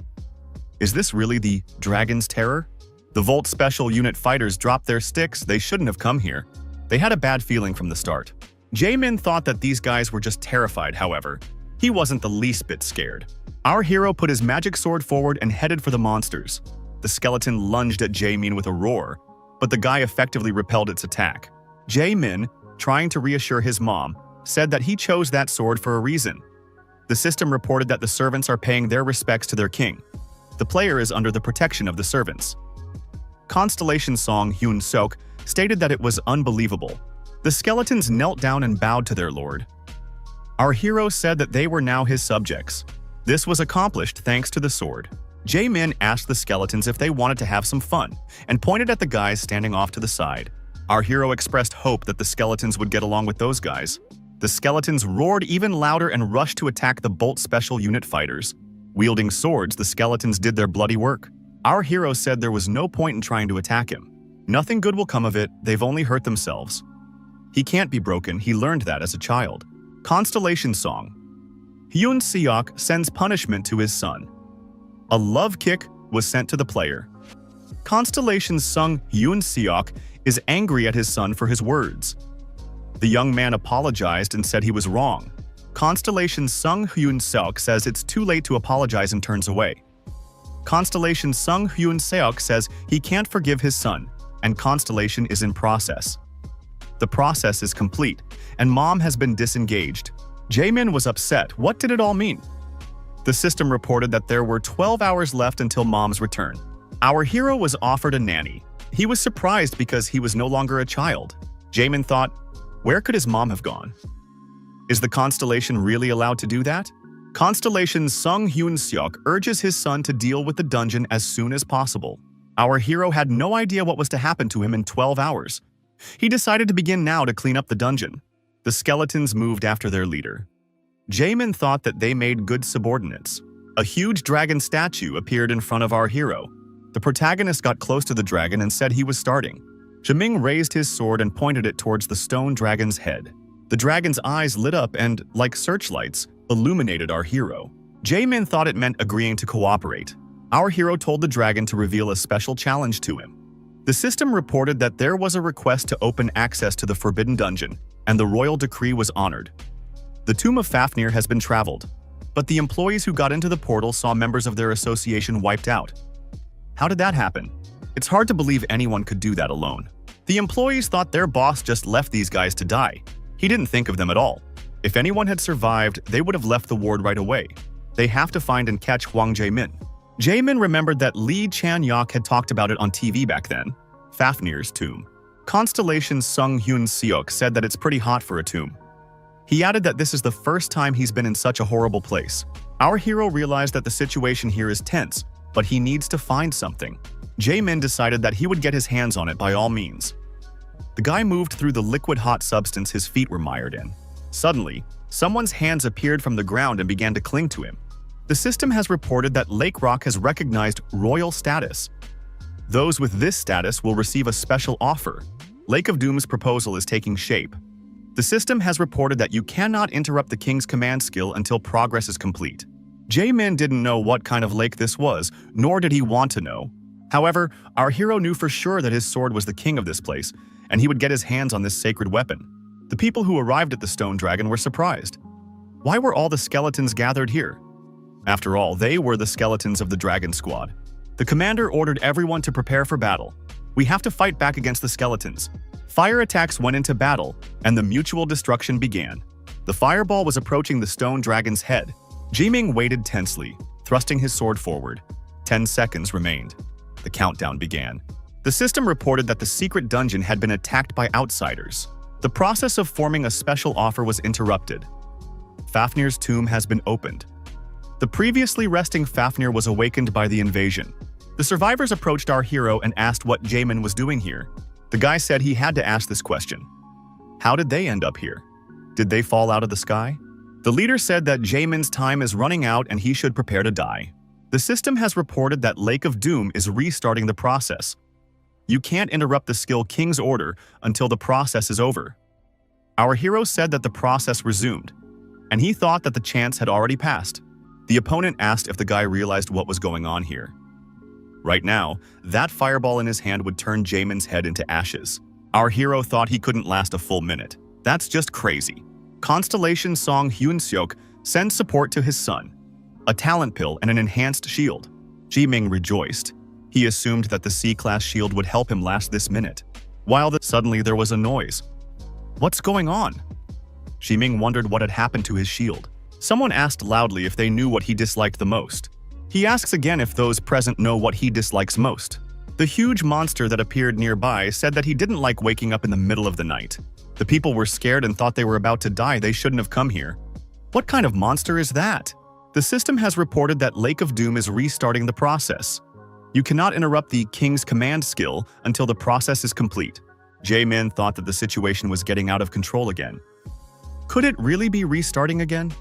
Is this really the dragon's terror? The Volt Special Unit fighters dropped their sticks. They shouldn't have come here. They had a bad feeling from the start. Jaemin thought that these guys were just terrified, however. He wasn't the least bit scared. Our hero put his magic sword forward and headed for the monsters. The skeleton lunged at Jaemin with a roar, but the guy effectively repelled its attack. Jaemin, trying to reassure his mom, said that he chose that sword for a reason. The system reported that the servants are paying their respects to their king. The player is under the protection of the servants. Constellation Song Hyun-seok stated that it was unbelievable. The skeletons knelt down and bowed to their lord. Our hero said that they were now his subjects. This was accomplished thanks to the sword. Jaemin asked the skeletons if they wanted to have some fun and pointed at the guys standing off to the side. Our hero expressed hope that the skeletons would get along with those guys. The skeletons roared even louder and rushed to attack the Bolt Special Unit fighters. Wielding swords, the skeletons did their bloody work. Our hero said there was no point in trying to attack him. Nothing good will come of it, they've only hurt themselves. He can't be broken, he learned that as a child. Constellation Song. Hyun-seok sends punishment to his son. A love kick was sent to the player. Constellation Song Hyun-seok is angry at his son for his words. The young man apologized and said he was wrong. Constellation Sung Hyun-seok says it's too late to apologize and turns away. Constellation Sung Hyun-seok says he can't forgive his son, and Constellation is in process. The process is complete, and Mom has been disengaged. Jaemin was upset. What did it all mean? The system reported that there were 12 hours left until Mom's return. Our hero was offered a nanny. He was surprised because he was no longer a child. Jaemin thought, where could his mom have gone? Is the constellation really allowed to do that? Constellation Sung Hyun Seok urges his son to deal with the dungeon as soon as possible. Our hero had no idea what was to happen to him in 12 hours. He decided to begin now to clean up the dungeon. The skeletons moved after their leader. Jaemin thought that they made good subordinates. A huge dragon statue appeared in front of our hero. The protagonist got close to the dragon and said he was starting. Jaeming raised his sword and pointed it towards the stone dragon's head. The dragon's eyes lit up and, like searchlights, illuminated our hero. Jaemin thought it meant agreeing to cooperate. Our hero told the dragon to reveal a special challenge to him. The system reported that there was a request to open access to the Forbidden Dungeon, and the royal decree was honored. The tomb of Fafnir has been traveled, but the employees who got into the portal saw members of their association wiped out. How did that happen? It's hard to believe anyone could do that alone. The employees thought their boss just left these guys to die. He didn't think of them at all. If anyone had survived, they would have left the ward right away. They have to find and catch Hwang Jaemin. Jaemin remembered that Lee Chan-yok had talked about it on TV back then. Fafnir's tomb. Constellation Sung Hyun Seok said that it's pretty hot for a tomb. He added that this is the first time he's been in such a horrible place. Our hero realized that the situation here is tense, but he needs to find something. Jaemin decided that he would get his hands on it by all means. The guy moved through the liquid hot substance his feet were mired in. Suddenly, someone's hands appeared from the ground and began to cling to him. The system has reported that Lake Rock has recognized royal status. Those with this status will receive a special offer. Lake of Doom's proposal is taking shape. The system has reported that you cannot interrupt the king's command skill until progress is complete. Jaemin didn't know what kind of lake this was, nor did he want to know. However, our hero knew for sure that his sword was the king of this place, and he would get his hands on this sacred weapon. The people who arrived at the stone dragon were surprised. Why were all the skeletons gathered here? After all, they were the skeletons of the dragon squad. The commander ordered everyone to prepare for battle. We have to fight back against the skeletons. Fire attacks went into battle, and the mutual destruction began. The fireball was approaching the stone dragon's head. Jaeming waited tensely, thrusting his sword forward. 10 seconds remained. The countdown began. The system reported that the secret dungeon had been attacked by outsiders. The process of forming a special offer was interrupted. Fafnir's tomb has been opened. The previously resting Fafnir was awakened by the invasion. The survivors approached our hero and asked what Jaemin was doing here. The guy said he had to ask this question. How did they end up here? Did they fall out of the sky? The leader said that Jaemin's time is running out and he should prepare to die. The system has reported that Lake of Doom is restarting the process. You can't interrupt the skill King's Order until the process is over. Our hero said that the process resumed, and he thought that the chance had already passed. The opponent asked if the guy realized what was going on here. Right now, that fireball in his hand would turn Jaemin's head into ashes. Our hero thought he couldn't last a full minute. That's just crazy. Constellation Song Hyun Seok sends support to his son. A talent pill and an enhanced shield. Jaeming rejoiced. He assumed that the C-class shield would help him last this minute. Suddenly there was a noise. What's going on? Jaeming wondered what had happened to his shield. Someone asked loudly if they knew what he disliked the most. He asks again if those present know what he dislikes most. The huge monster that appeared nearby said that he didn't like waking up in the middle of the night. The people were scared and thought they were about to die. They shouldn't have come here. What kind of monster is that? The system has reported that Lake of Doom is restarting the process. You cannot interrupt the King's command skill until the process is complete. Jaemin thought that the situation was getting out of control again. Could it really be restarting again?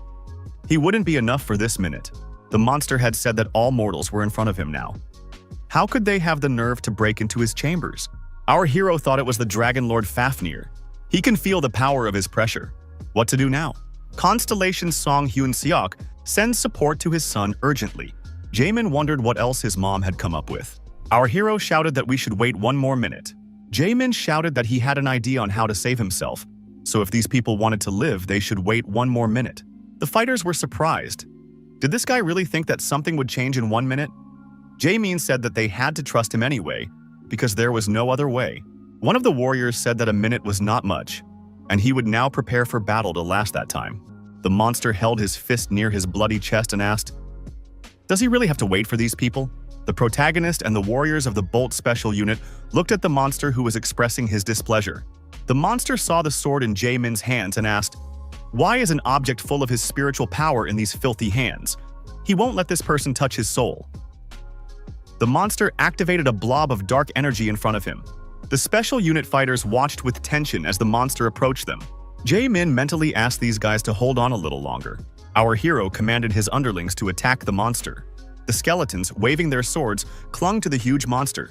He wouldn't be enough for this minute. The monster had said that all mortals were in front of him now. How could they have the nerve to break into his chambers? Our hero thought it was the Dragon Lord Fafnir. He can feel the power of his pressure. What to do now? Constellation Song Hyun Seok sends support to his son urgently. Jaemin wondered what else his mom had come up with. Our hero shouted that we should wait one more minute. Jaemin shouted that he had an idea on how to save himself, so if these people wanted to live, they should wait one more minute. The fighters were surprised. Did this guy really think that something would change in 1 minute? Jaemin said that they had to trust him anyway, because there was no other way. One of the warriors said that a minute was not much, and he would now prepare for battle to last that time. The monster held his fist near his bloody chest and asked, "Does he really have to wait for these people?" The protagonist and the warriors of the Bolt Special Unit looked at the monster who was expressing his displeasure. The monster saw the sword in Jae-min's hands and asked, "Why is an object full of his spiritual power in these filthy hands? He won't let this person touch his soul." The monster activated a blob of dark energy in front of him. The Special Unit fighters watched with tension as the monster approached them. Jae-min mentally asked these guys to hold on a little longer. Our hero commanded his underlings to attack the monster. The skeletons, waving their swords, clung to the huge monster.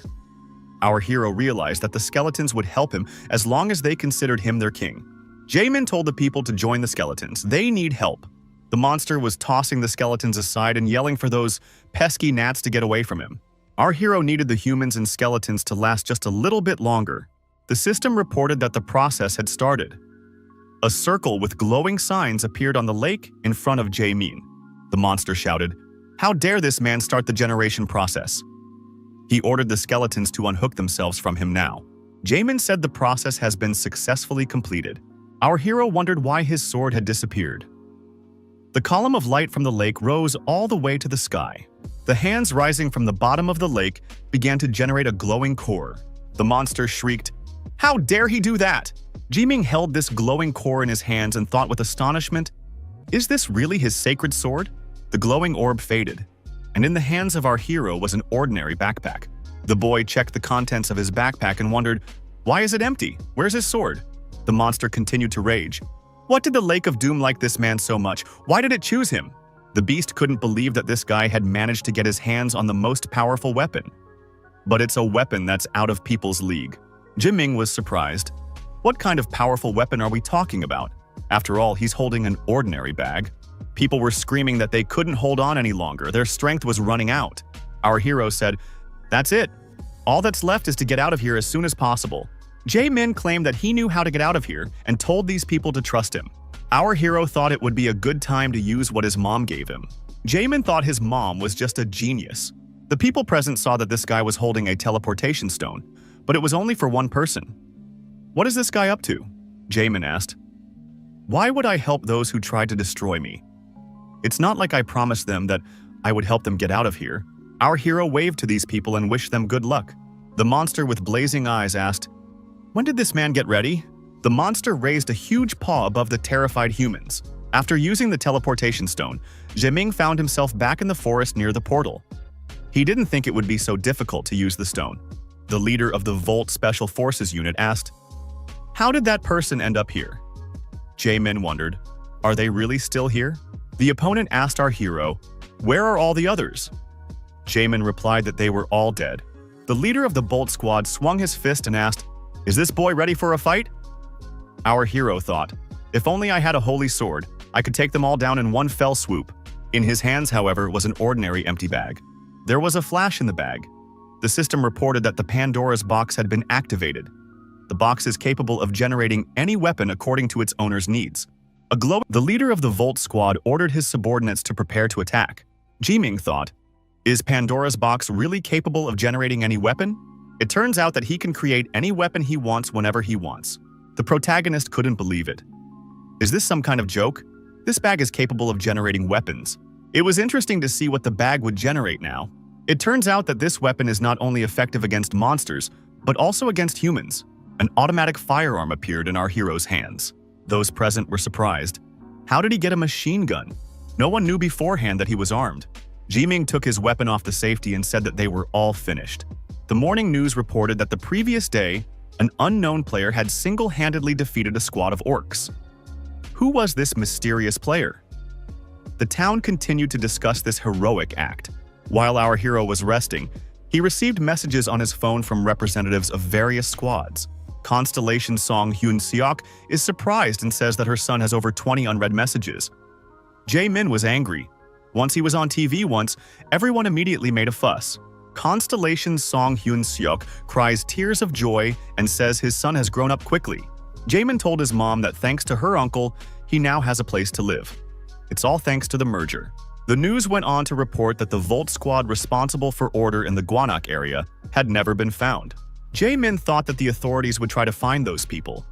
Our hero realized that the skeletons would help him as long as they considered him their king. Jae-min told the people to join the skeletons. They need help. The monster was tossing the skeletons aside and yelling for those pesky gnats to get away from him. Our hero needed the humans and skeletons to last just a little bit longer. The system reported that the process had started. A circle with glowing signs appeared on the lake in front of Jae-min. The monster shouted, "How dare this man start the generation process?" He ordered the skeletons to unhook themselves from him now. Jae-min said the process has been successfully completed. Our hero wondered why his sword had disappeared. The column of light from the lake rose all the way to the sky. The hands rising from the bottom of the lake began to generate a glowing core. The monster shrieked, "How dare he do that?" Jae-min held this glowing core in his hands and thought with astonishment, "Is this really his sacred sword?" The glowing orb faded, and in the hands of our hero was an ordinary backpack. The boy checked the contents of his backpack and wondered, "Why is it empty? Where's his sword?" The monster continued to rage. "What did the Lake of Doom like this man so much? Why did it choose him?" The beast couldn't believe that this guy had managed to get his hands on the most powerful weapon. But it's a weapon that's out of people's league. Jae-min was surprised. What kind of powerful weapon are we talking about? After all, he's holding an ordinary bag. People were screaming that they couldn't hold on any longer. Their strength was running out. Our hero said, "That's it. All that's left is to get out of here as soon as possible." Jae-min claimed that he knew how to get out of here and told these people to trust him. Our hero thought it would be a good time to use what his mom gave him. Jae-min thought his mom was just a genius. The people present saw that this guy was holding a teleportation stone, but it was only for one person. "What is this guy up to?" Jae-min asked. "Why would I help those who tried to destroy me? It's not like I promised them that I would help them get out of here." Our hero waved to these people and wished them good luck. The monster with blazing eyes asked, "When did this man get ready?" The monster raised a huge paw above the terrified humans. After using the teleportation stone, Jae-min found himself back in the forest near the portal. He didn't think it would be so difficult to use the stone. The leader of the Volt Special Forces unit asked, "How did that person end up here?" Jae-min wondered, "Are they really still here?" The opponent asked our hero, "Where are all the others?" Jae-min replied that they were all dead. The leader of the Bolt Squad swung his fist and asked, "Is this boy ready for a fight?" Our hero thought, "If only I had a holy sword, I could take them all down in one fell swoop." In his hands, however, was an ordinary empty bag. There was a flash in the bag. The system reported that the Pandora's box had been activated. The box is capable of generating any weapon according to its owner's needs. The leader of the Volt Squad ordered his subordinates to prepare to attack. Jae-min thought, "Is Pandora's box really capable of generating any weapon?" It turns out that he can create any weapon he wants whenever he wants. The protagonist couldn't believe it. "Is this some kind of joke? This bag is capable of generating weapons." It was interesting to see what the bag would generate now. It turns out that this weapon is not only effective against monsters, but also against humans. An automatic firearm appeared in our hero's hands. Those present were surprised. How did he get a machine gun? No one knew beforehand that he was armed. Jae-min took his weapon off the safety and said that they were all finished. The morning news reported that the previous day, an unknown player had single-handedly defeated a squad of orcs. Who was this mysterious player? The town continued to discuss this heroic act. While our hero was resting, he received messages on his phone from representatives of various squads. Constellation Song Hyun-seok is surprised and says that her son has over 20 unread messages. Jae-min was angry. Once he was on TV once, everyone immediately made a fuss. Constellation Song Hyun-seok cries tears of joy and says his son has grown up quickly. Jae-min told his mom that thanks to her uncle, he now has a place to live. It's all thanks to the merger. The news went on to report that the Volt Squad responsible for order in the Gwanak area had never been found. Jae-min thought that the authorities would try to find those people.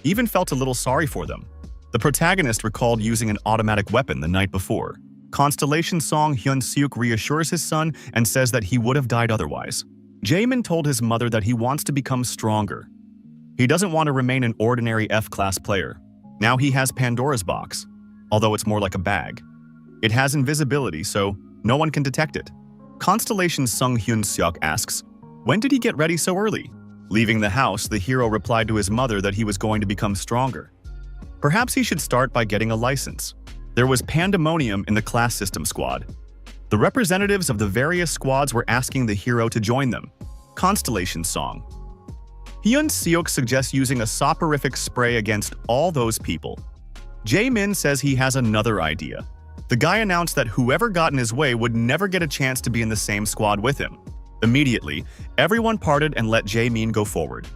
He even felt a little sorry for them. The protagonist recalled using an automatic weapon the night before. Constellation Song Hyun-seok reassures his son and says that he would have died otherwise. Jae-min told his mother that he wants to become stronger. He doesn't want to remain an ordinary F-class player. Now he has Pandora's box, although it's more like a bag. It has invisibility, so no one can detect it. Constellation Sung Hyun-seok asks, when did he get ready so early? Leaving the house, the hero replied to his mother that he was going to become stronger. Perhaps he should start by getting a license. There was pandemonium in the class system squad. The representatives of the various squads were asking the hero to join them. Constellation Song. Hyun-seok suggests using a soporific spray against all those people. Jae-min says he has another idea. The guy announced that whoever got in his way would never get a chance to be in the same squad with him. Immediately, everyone parted and let Jae-min go forward.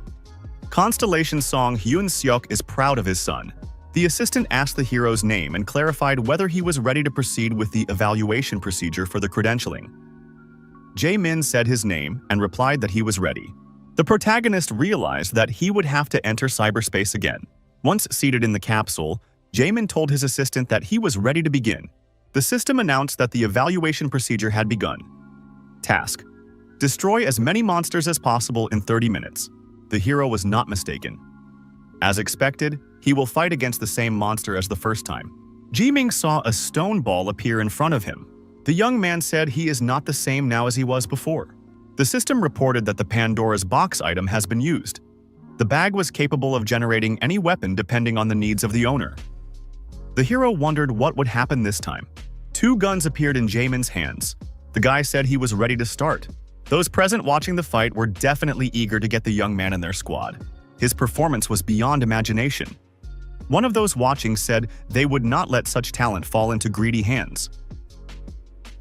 Constellation Song Hyun-seok is proud of his son. The assistant asked the hero's name and clarified whether he was ready to proceed with the evaluation procedure for the credentialing. Jae-min said his name and replied that he was ready. The protagonist realized that he would have to enter cyberspace again. Once seated in the capsule, Jae-min told his assistant that he was ready to begin. The system announced that the evaluation procedure had begun. Task: destroy as many monsters as possible in 30 minutes. The hero was not mistaken. As expected, he will fight against the same monster as the first time. Ji-ming saw a stone ball appear in front of him. The young man said he is not the same now as he was before. The system reported that the Pandora's box item has been used. The bag was capable of generating any weapon depending on the needs of the owner. The hero wondered what would happen this time. 2 guns appeared in Jaemin's hands. The guy said he was ready to start. Those present watching the fight were definitely eager to get the young man in their squad. His performance was beyond imagination. One of those watching said they would not let such talent fall into greedy hands.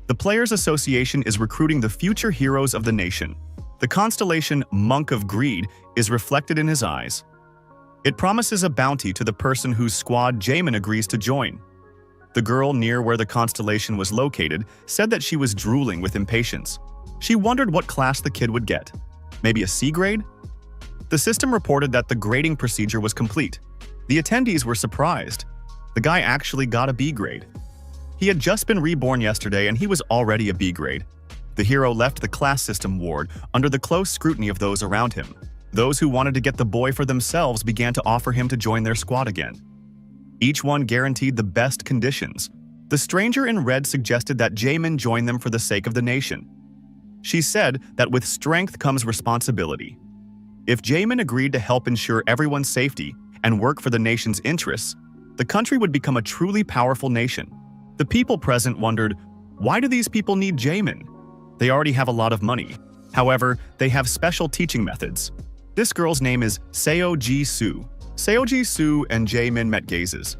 The Players Association is recruiting the future heroes of the nation. The constellation Monk of Greed is reflected in his eyes. It promises a bounty to the person whose squad Jaemin agrees to join. The girl near where the constellation was located said that she was drooling with impatience. She wondered what class the kid would get. Maybe a C grade? The system reported that the grading procedure was complete. The attendees were surprised. The guy actually got a B grade. He had just been reborn yesterday and he was already a B grade. The hero left the class system ward under the close scrutiny of those around him. Those who wanted to get the boy for themselves began to offer him to join their squad again. Each one guaranteed the best conditions. The stranger in red suggested that Jaemin join them for the sake of the nation. She said that with strength comes responsibility. If Jaemin agreed to help ensure everyone's safety and work for the nation's interests, the country would become a truly powerful nation. The people present wondered, why do these people need Jaemin? They already have a lot of money. However, they have special teaching methods. This girl's name is Seo Ji-soo. Seo Ji-soo and Jaemin met gazes.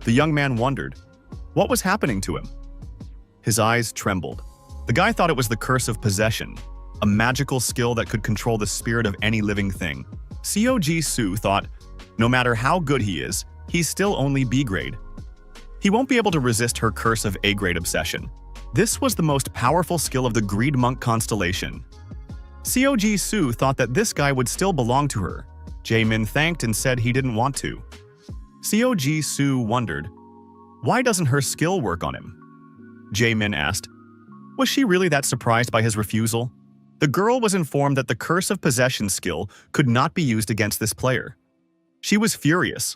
The young man wondered, what was happening to him? His eyes trembled. The guy thought it was the curse of possession, a magical skill that could control the spirit of any living thing. Seo Ji-soo thought, no matter how good he is, he's still only B grade. He won't be able to resist her curse of A grade obsession. This was the most powerful skill of the Greed Monk constellation. Seo Ji-soo thought that this guy would still belong to her. Jaemin thanked and said he didn't want to. Seo Ji-soo wondered, why doesn't her skill work on him? Jaemin asked, was she really that surprised by his refusal? The girl was informed that the Curse of Possession skill could not be used against this player. She was furious.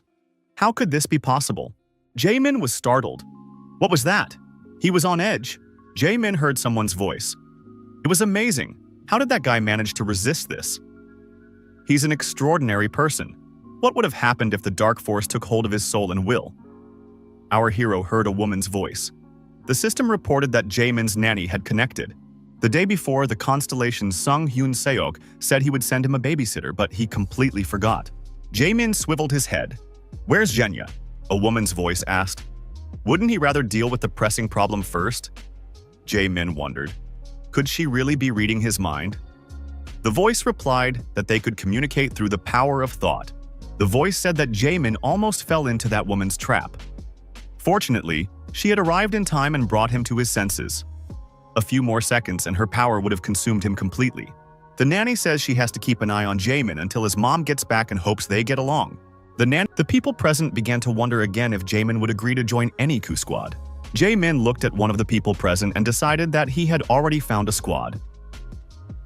How could this be possible? Jaemin was startled. What was that? He was on edge. Jaemin heard someone's voice. It was amazing. How did that guy manage to resist this? He's an extraordinary person. What would have happened if the dark force took hold of his soul and will? Our hero heard a woman's voice. The system reported that Jaemin's nanny had connected. The day before, the constellation Sung Hyun-seok said he would send him a babysitter, but he completely forgot. Jaemin swiveled his head. Where's Jenya? A woman's voice asked. Wouldn't he rather deal with the pressing problem first? Jaemin wondered. Could she really be reading his mind? The voice replied that they could communicate through the power of thought. The voice said that Jaemin almost fell into that woman's trap. Fortunately, she had arrived in time and brought him to his senses. A few more seconds and her power would have consumed him completely. The nanny says she has to keep an eye on Jaemin until his mom gets back and hopes they get along. The people present began to wonder again if Jaemin would agree to join any coup squad. Jaemin looked at one of the people present and decided that he had already found a squad.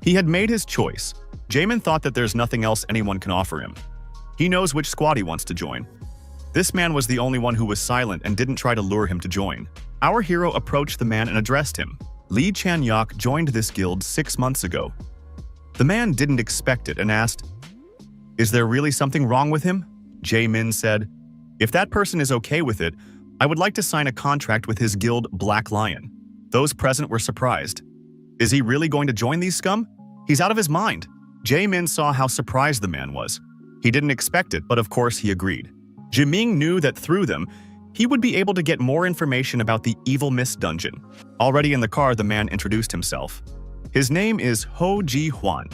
He had made his choice. Jaemin thought that there's nothing else anyone can offer him. He knows which squad he wants to join. This man was the only one who was silent and didn't try to lure him to join. Our hero approached the man and addressed him. Li Jiun joined this guild 6 months ago. The man didn't expect it and asked, "Is there really something wrong with him?" Jaemin said, "If that person is okay with it, I would like to sign a contract with his guild Black Lion." Those present were surprised. Is he really going to join these scum? He's out of his mind. Jaemin saw how surprised the man was. He didn't expect it, but of course he agreed. Jiming knew that through them, he would be able to get more information about the Evil Mist dungeon. Already in the car, the man introduced himself. His name is Ho Ji-hwan.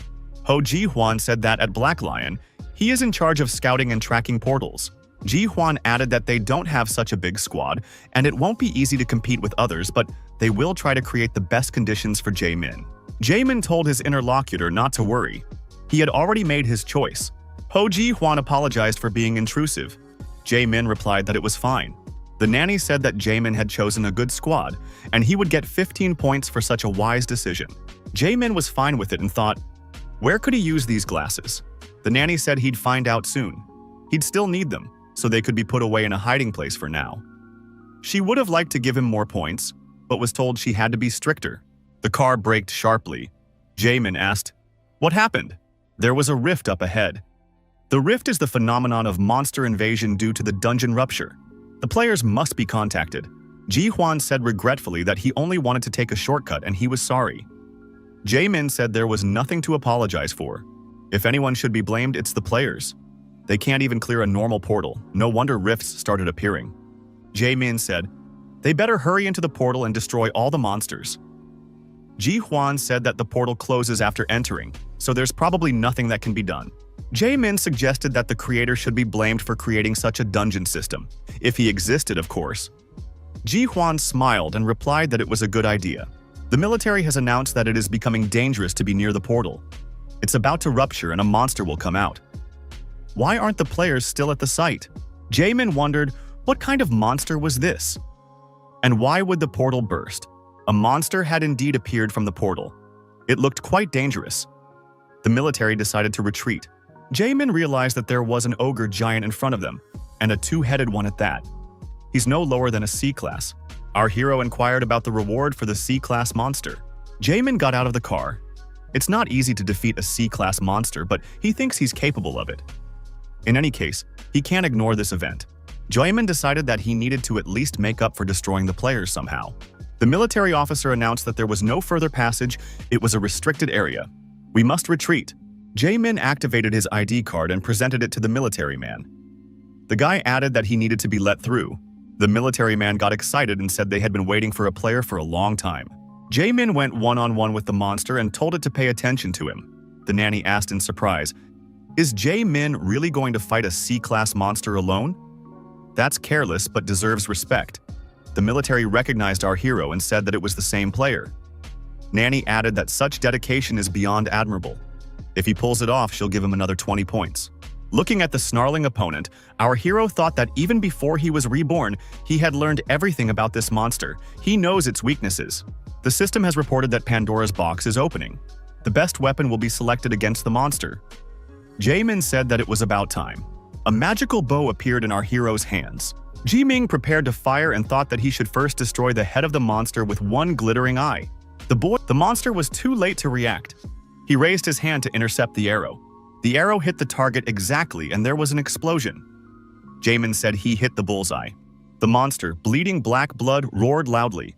Ho Ji-hwan said that at Black Lion, he is in charge of scouting and tracking portals. Ji-hwan added that they don't have such a big squad, and it won't be easy to compete with others, but they will try to create the best conditions for Jaemin. Jaemin told his interlocutor not to worry. He had already made his choice. Ho Ji-hwan apologized for being intrusive. Jaemin replied that it was fine. The nanny said that Jaemin had chosen a good squad, and he would get 15 points for such a wise decision. Jaemin was fine with it and thought, where could he use these glasses? The nanny said he'd find out soon. He'd still need them, so they could be put away in a hiding place for now. She would have liked to give him more points, but was told she had to be stricter. The car braked sharply. Jaemin asked, "What happened?" There was a rift up ahead. The rift is the phenomenon of monster invasion due to the dungeon rupture. The players must be contacted. Ji-hwan said regretfully that he only wanted to take a shortcut and he was sorry. Jaemin said there was nothing to apologize for. If anyone should be blamed, it's the players. They can't even clear a normal portal. No wonder rifts started appearing. Jaemin said, they better hurry into the portal and destroy all the monsters. Ji-hwan said that the portal closes after entering, so there's probably nothing that can be done. Jaemin suggested that the creator should be blamed for creating such a dungeon system, if he existed, of course. Ji-hwan smiled and replied that it was a good idea. The military has announced that it is becoming dangerous to be near the portal. It's about to rupture and a monster will come out. Why aren't the players still at the site? Jaemin wondered, what kind of monster was this? And why would the portal burst? A monster had indeed appeared from the portal. It looked quite dangerous. The military decided to retreat. Jaemin realized that there was an ogre giant in front of them, and a two-headed one at that. He's no lower than a C-class. Our hero inquired about the reward for the C-class monster. Jaemin got out of the car. It's not easy to defeat a C-class monster, but he thinks he's capable of it. In any case, he can't ignore this event. Jaemin decided that he needed to at least make up for destroying the players somehow. The military officer announced that there was no further passage, it was a restricted area. We must retreat. Jaemin activated his ID card and presented it to the military man. The guy added that he needed to be let through. The military man got excited and said they had been waiting for a player for a long time. Jaemin went one-on-one with the monster and told it to pay attention to him. The nanny asked in surprise, is Jaemin really going to fight a C-class monster alone? That's careless but deserves respect. The military recognized our hero and said that it was the same player. Nanny added that such dedication is beyond admirable. If he pulls it off, she'll give him another 20 points. Looking at the snarling opponent, our hero thought that even before he was reborn, he had learned everything about this monster. He knows its weaknesses. The system has reported that Pandora's box is opening. The best weapon will be selected against the monster. Jaemin said that it was about time. A magical bow appeared in our hero's hands. Jiming prepared to fire and thought that he should first destroy the head of the monster with one glittering eye. The monster was too late to react. He raised his hand to intercept the arrow. The arrow hit the target exactly and there was an explosion. Jaemin said he hit the bullseye. The monster, bleeding black blood, roared loudly.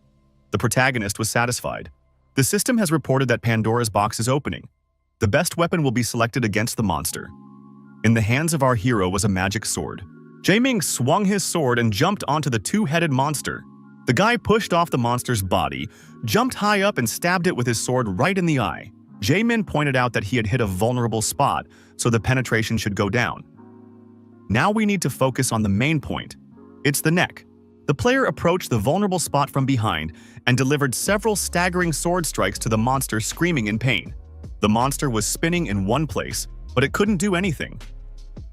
The protagonist was satisfied. The system has reported that Pandora's box is opening. The best weapon will be selected against the monster. In the hands of our hero was a magic sword. Jaemin swung his sword and jumped onto the two-headed monster. The guy pushed off the monster's body, jumped high up and stabbed it with his sword right in the eye. Jaemin pointed out that he had hit a vulnerable spot, so the penetration should go down. Now we need to focus on the main point. It's the neck. The player approached the vulnerable spot from behind and delivered several staggering sword strikes to the monster screaming in pain. The monster was spinning in one place, but it couldn't do anything.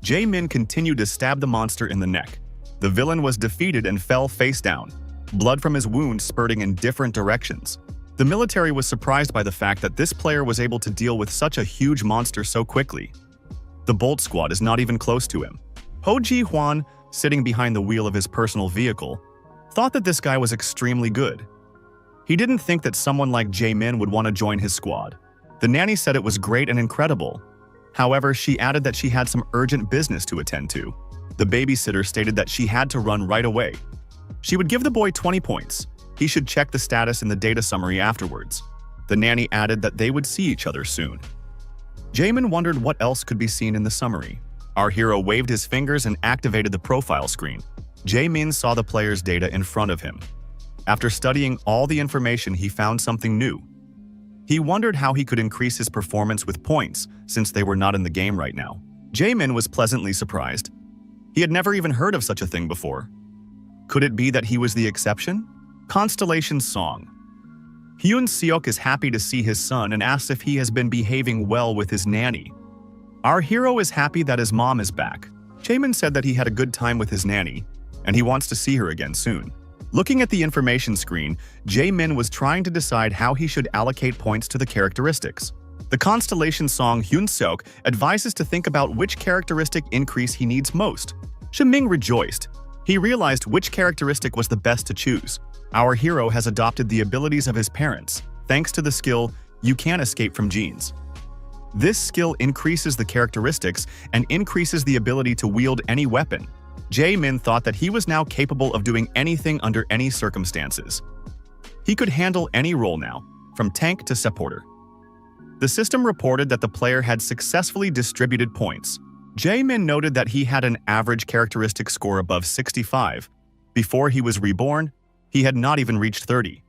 Jae-min continued to stab the monster in the neck. The villain was defeated and fell face down, blood from his wound spurting in different directions. The military was surprised by the fact that this player was able to deal with such a huge monster so quickly. The Bolt Squad is not even close to him. Ho Ji-hwan, sitting behind the wheel of his personal vehicle, thought that this guy was extremely good. He didn't think that someone like Jae-min would want to join his squad. The nanny said it was great and incredible. However, she added that she had some urgent business to attend to. The babysitter stated that she had to run right away. She would give the boy 20 points. He should check the status in the data summary afterwards. The nanny added that they would see each other soon. Jae-min wondered what else could be seen in the summary. Our hero waved his fingers and activated the profile screen. Jae-min saw the player's data in front of him. After studying all the information, he found something new. He wondered how he could increase his performance with points since they were not in the game right now. Jae-min was pleasantly surprised. He had never even heard of such a thing before. Could it be that he was the exception? Constellation Song. Hyun-seok is happy to see his son and asks if he has been behaving well with his nanny. Our hero is happy that his mom is back. Jae-min said that he had a good time with his nanny, and he wants to see her again soon. Looking at the information screen, Jae-min was trying to decide how he should allocate points to the characteristics. The Constellation Song Hyun-seok advises to think about which characteristic increase he needs most. Shiming rejoiced. He realized which characteristic was the best to choose. Our hero has adopted the abilities of his parents, thanks to the skill, You Can't Escape from Genes. This skill increases the characteristics and increases the ability to wield any weapon. Jae-min thought that he was now capable of doing anything under any circumstances. He could handle any role now, from tank to supporter. The system reported that the player had successfully distributed points. Jae-min noted that he had an average characteristic score above 65. Before he was reborn, he had not even reached 30.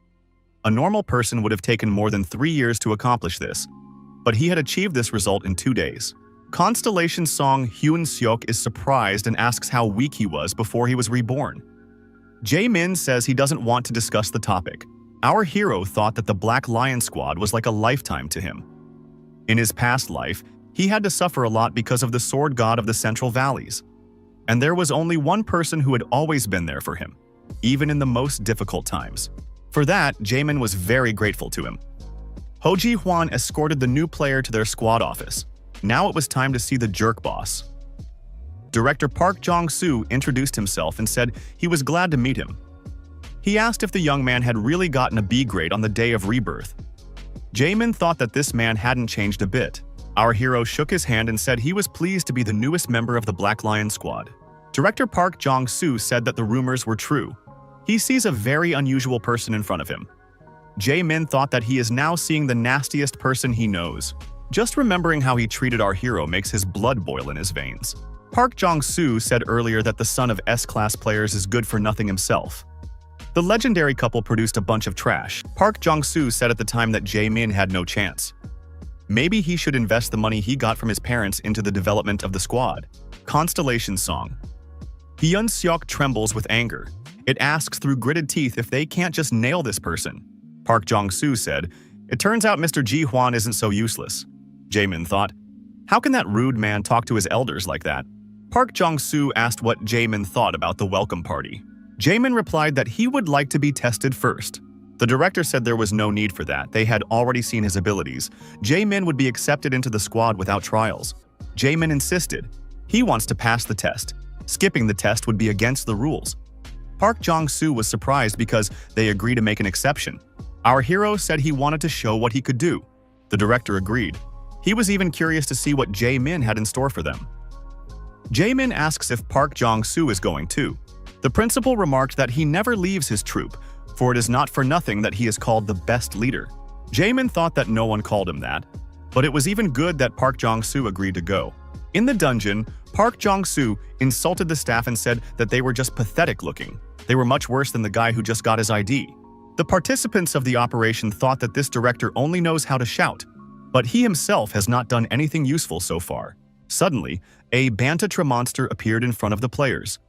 A normal person would have taken more than 3 years to accomplish this, but he had achieved this result in 2 days. Constellation Song Hyun-seok is surprised and asks how weak he was before he was reborn. Jae-min says he doesn't want to discuss the topic. Our hero thought that the Black Lion Squad was like a lifetime to him. In his past life, he had to suffer a lot because of the sword god of the Central Valleys. And there was only one person who had always been there for him, even in the most difficult times. For that, Jae-min was very grateful to him. Ho Ji-hwan escorted the new player to their squad office. Now it was time to see the jerk boss. Director Park Jong-soo introduced himself and said he was glad to meet him. He asked if the young man had really gotten a B grade on the day of Rebirth. Jae-min thought that this man hadn't changed a bit. Our hero shook his hand and said he was pleased to be the newest member of the Black Lion Squad. Director Park Jong-soo said that the rumors were true. He sees a very unusual person in front of him. Jae-min thought that he is now seeing the nastiest person he knows. Just remembering how he treated our hero makes his blood boil in his veins. Park Jong-soo said earlier that the son of S-class players is good for nothing himself. The legendary couple produced a bunch of trash. Park Jong-soo said at the time that Jae-min had no chance. Maybe he should invest the money he got from his parents into the development of the squad. Constellation Song. Hyun-seok trembles with anger. It asks through gritted teeth if they can't just nail this person. Park Jong-soo said, "It turns out Mr. Ji-hwan isn't so useless." Jae-min thought, "How can that rude man talk to his elders like that?" Park Jong-soo asked what Jae-min thought about the welcome party. Jae-min replied that he would like to be tested first. The director said there was no need for that. They had already seen his abilities. Jae-min would be accepted into the squad without trials. Jae-min insisted. He wants to pass the test. Skipping the test would be against the rules. Park Jong-soo was surprised because they agreed to make an exception. Our hero said he wanted to show what he could do. The director agreed. He was even curious to see what Jae-min had in store for them. Jae-min asks if Park Jong-soo is going too. The principal remarked that he never leaves his troop, for it is not for nothing that he is called the best leader. Jae-min thought that no one called him that, but it was even good that Park Jong-soo agreed to go. In the dungeon, Park Jong-soo insulted the staff and said that they were just pathetic looking. They were much worse than the guy who just got his ID. The participants of the operation thought that this director only knows how to shout, but he himself has not done anything useful so far. Suddenly, a Bantatra monster appeared in front of the players.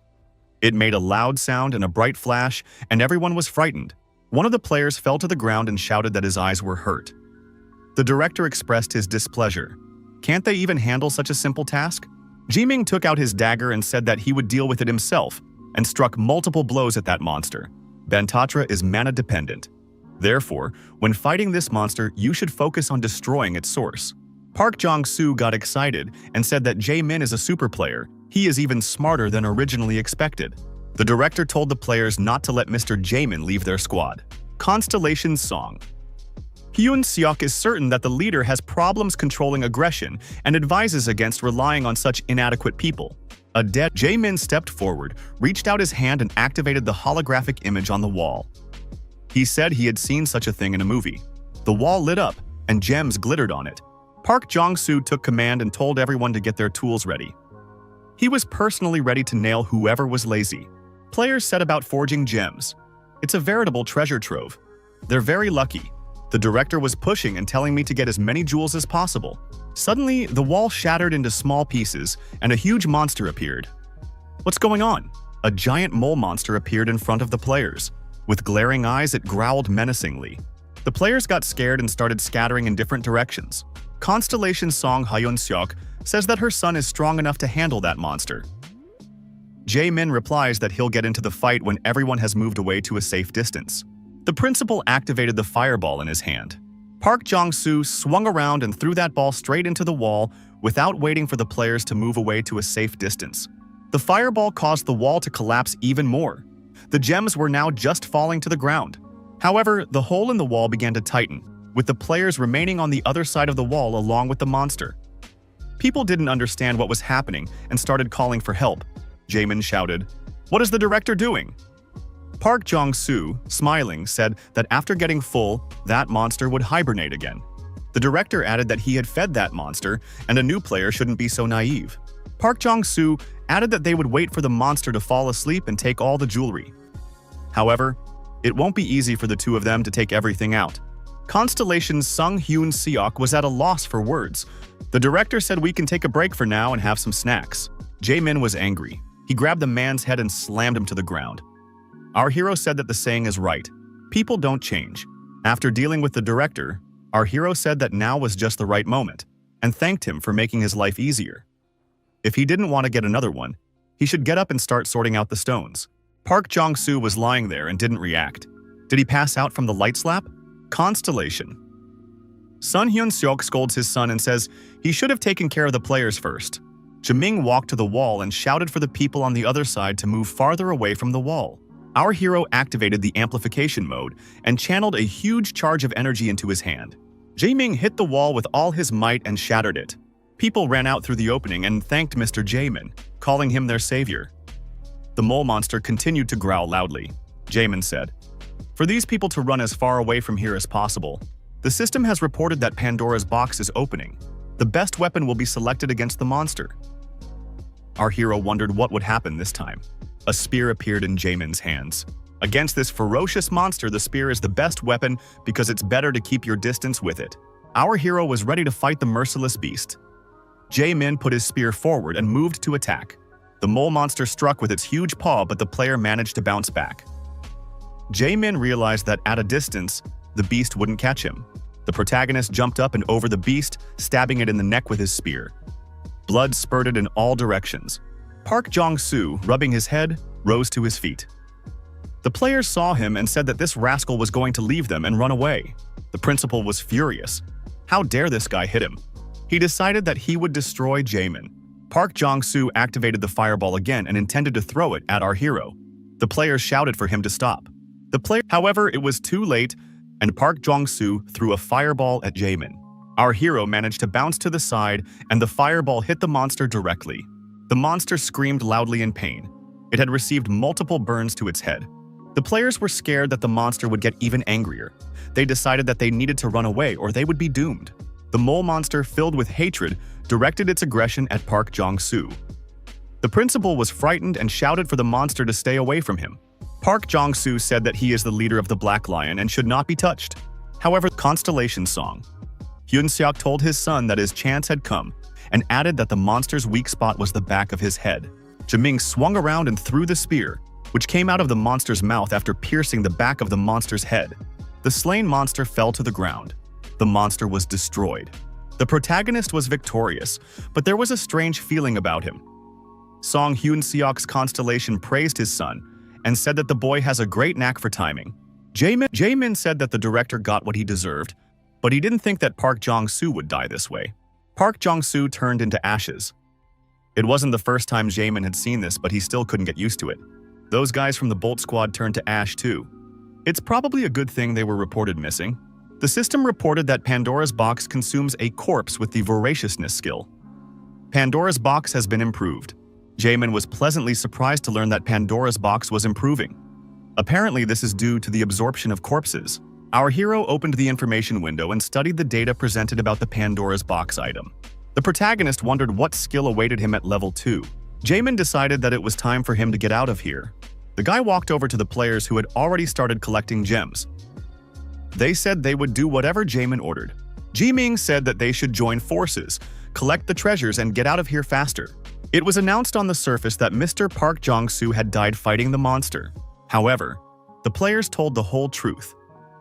It made a loud sound and a bright flash, and everyone was frightened. One of the players fell to the ground and shouted that his eyes were hurt. The director expressed his displeasure. Can't they even handle such a simple task? Jiming took out his dagger and said that he would deal with it himself and struck multiple blows at that monster. Bantatra is mana-dependent. Therefore, when fighting this monster, you should focus on destroying its source. Park Jong-soo got excited and said that Jae-min is a super player. He is even smarter than originally expected. The director told the players not to let Mr. Jae-min leave their squad. Constellation's song. Hyun Seok is certain that the leader has problems controlling aggression and advises against relying on such inadequate people. A dead Jae-min stepped forward, reached out his hand and activated the holographic image on the wall. He said he had seen such a thing in a movie. The wall lit up, and gems glittered on it. Park Jong-soo took command and told everyone to get their tools ready. He was personally ready to nail whoever was lazy. Players set about forging gems. It's a veritable treasure trove. They're very lucky. The director was pushing and telling me to get as many jewels as possible. Suddenly, the wall shattered into small pieces, and a huge monster appeared. What's going on? A giant mole monster appeared in front of the players. With glaring eyes, it growled menacingly. The players got scared and started scattering in different directions. Constellation song Hyun Seok says that her son is strong enough to handle that monster. Jae-min replies that he'll get into the fight when everyone has moved away to a safe distance. The principal activated the fireball in his hand. Park Jong-soo swung around and threw that ball straight into the wall without waiting for the players to move away to a safe distance. The fireball caused the wall to collapse even more. The gems were now just falling to the ground. However, the hole in the wall began to tighten, with the players remaining on the other side of the wall along with the monster. People didn't understand what was happening and started calling for help. Jae-min shouted, "What is the director doing?" Park Jong-soo, smiling, said that after getting full, that monster would hibernate again. The director added that he had fed that monster, and a new player shouldn't be so naive. Park Jong-soo added that they would wait for the monster to fall asleep and take all the jewelry. However, it won't be easy for the two of them to take everything out. Constellation's Sung Hyun Seok was at a loss for words. The director said we can take a break for now and have some snacks. Jae-min was angry. He grabbed the man's head and slammed him to the ground. Our hero said that the saying is right. People don't change. After dealing with the director, our hero said that now was just the right moment, and thanked him for making his life easier. If he didn't want to get another one, he should get up and start sorting out the stones. Park Jong-soo was lying there and didn't react. Did he pass out from the light slap? Constellation. Sun Hyun-seok scolds his son and says he should have taken care of the players first. Jae-min walked to the wall and shouted for the people on the other side to move farther away from the wall. Our hero activated the amplification mode and channeled a huge charge of energy into his hand. Jae-min hit the wall with all his might and shattered it. People ran out through the opening and thanked Mr. Jae-min, calling him their savior. The mole monster continued to growl loudly. Jae-min said, "For these people to run as far away from here as possible. The system has reported that Pandora's box is opening. The best weapon will be selected against the monster." Our hero wondered what would happen this time. A spear appeared in Jae-min's hands. Against this ferocious monster, the spear is the best weapon because it's better to keep your distance with it. Our hero was ready to fight the merciless beast. Jae-min put his spear forward and moved to attack. The mole monster struck with its huge paw, but the player managed to bounce back. Jae-min realized that at a distance, the beast wouldn't catch him. The protagonist jumped up and over the beast, stabbing it in the neck with his spear. Blood spurted in all directions. Park Jong-soo, rubbing his head, rose to his feet. The players saw him and said that this rascal was going to leave them and run away. The principal was furious. How dare this guy hit him? He decided that he would destroy Jae-min. Park Jong-soo activated the fireball again and intended to throw it at our hero. The players shouted for him to stop. However, it was too late, and Park Jong-soo threw a fireball at Jae-min. Our hero managed to bounce to the side, and the fireball hit the monster directly. The monster screamed loudly in pain. It had received multiple burns to its head. The players were scared that the monster would get even angrier. They decided that they needed to run away or they would be doomed. The mole monster, filled with hatred, directed its aggression at Park Jong-soo. The principal was frightened and shouted for the monster to stay away from him. Park Jong-soo said that he is the leader of the Black Lion and should not be touched. However, Constellation song. Hyun Seok told his son that his chance had come, and added that the monster's weak spot was the back of his head. Jae-min swung around and threw the spear, which came out of the monster's mouth after piercing the back of the monster's head. The slain monster fell to the ground. The monster was destroyed. The protagonist was victorious, but there was a strange feeling about him. Song Hyun-seok's constellation praised his son and said that the boy has a great knack for timing. Jae-min said that the director got what he deserved, but he didn't think that Park Jong-soo would die this way. Park Jong-soo turned into ashes. It wasn't the first time Jae-min had seen this, but he still couldn't get used to it. Those guys from the Bolt Squad turned to ash too. It's probably a good thing they were reported missing. The system reported that Pandora's box consumes a corpse with the voraciousness skill. Pandora's box has been improved. Jae-min was pleasantly surprised to learn that Pandora's box was improving. Apparently, this is due to the absorption of corpses. Our hero opened the information window and studied the data presented about the Pandora's box item. The protagonist wondered what skill awaited him at level 2. Jae-min decided that it was time for him to get out of here. The guy walked over to the players who had already started collecting gems. They said they would do whatever Jae-min ordered. Ji-ming said that they should join forces, collect the treasures, and get out of here faster. It was announced on the surface that Mr. Park Jong-soo had died fighting the monster. However, the players told the whole truth.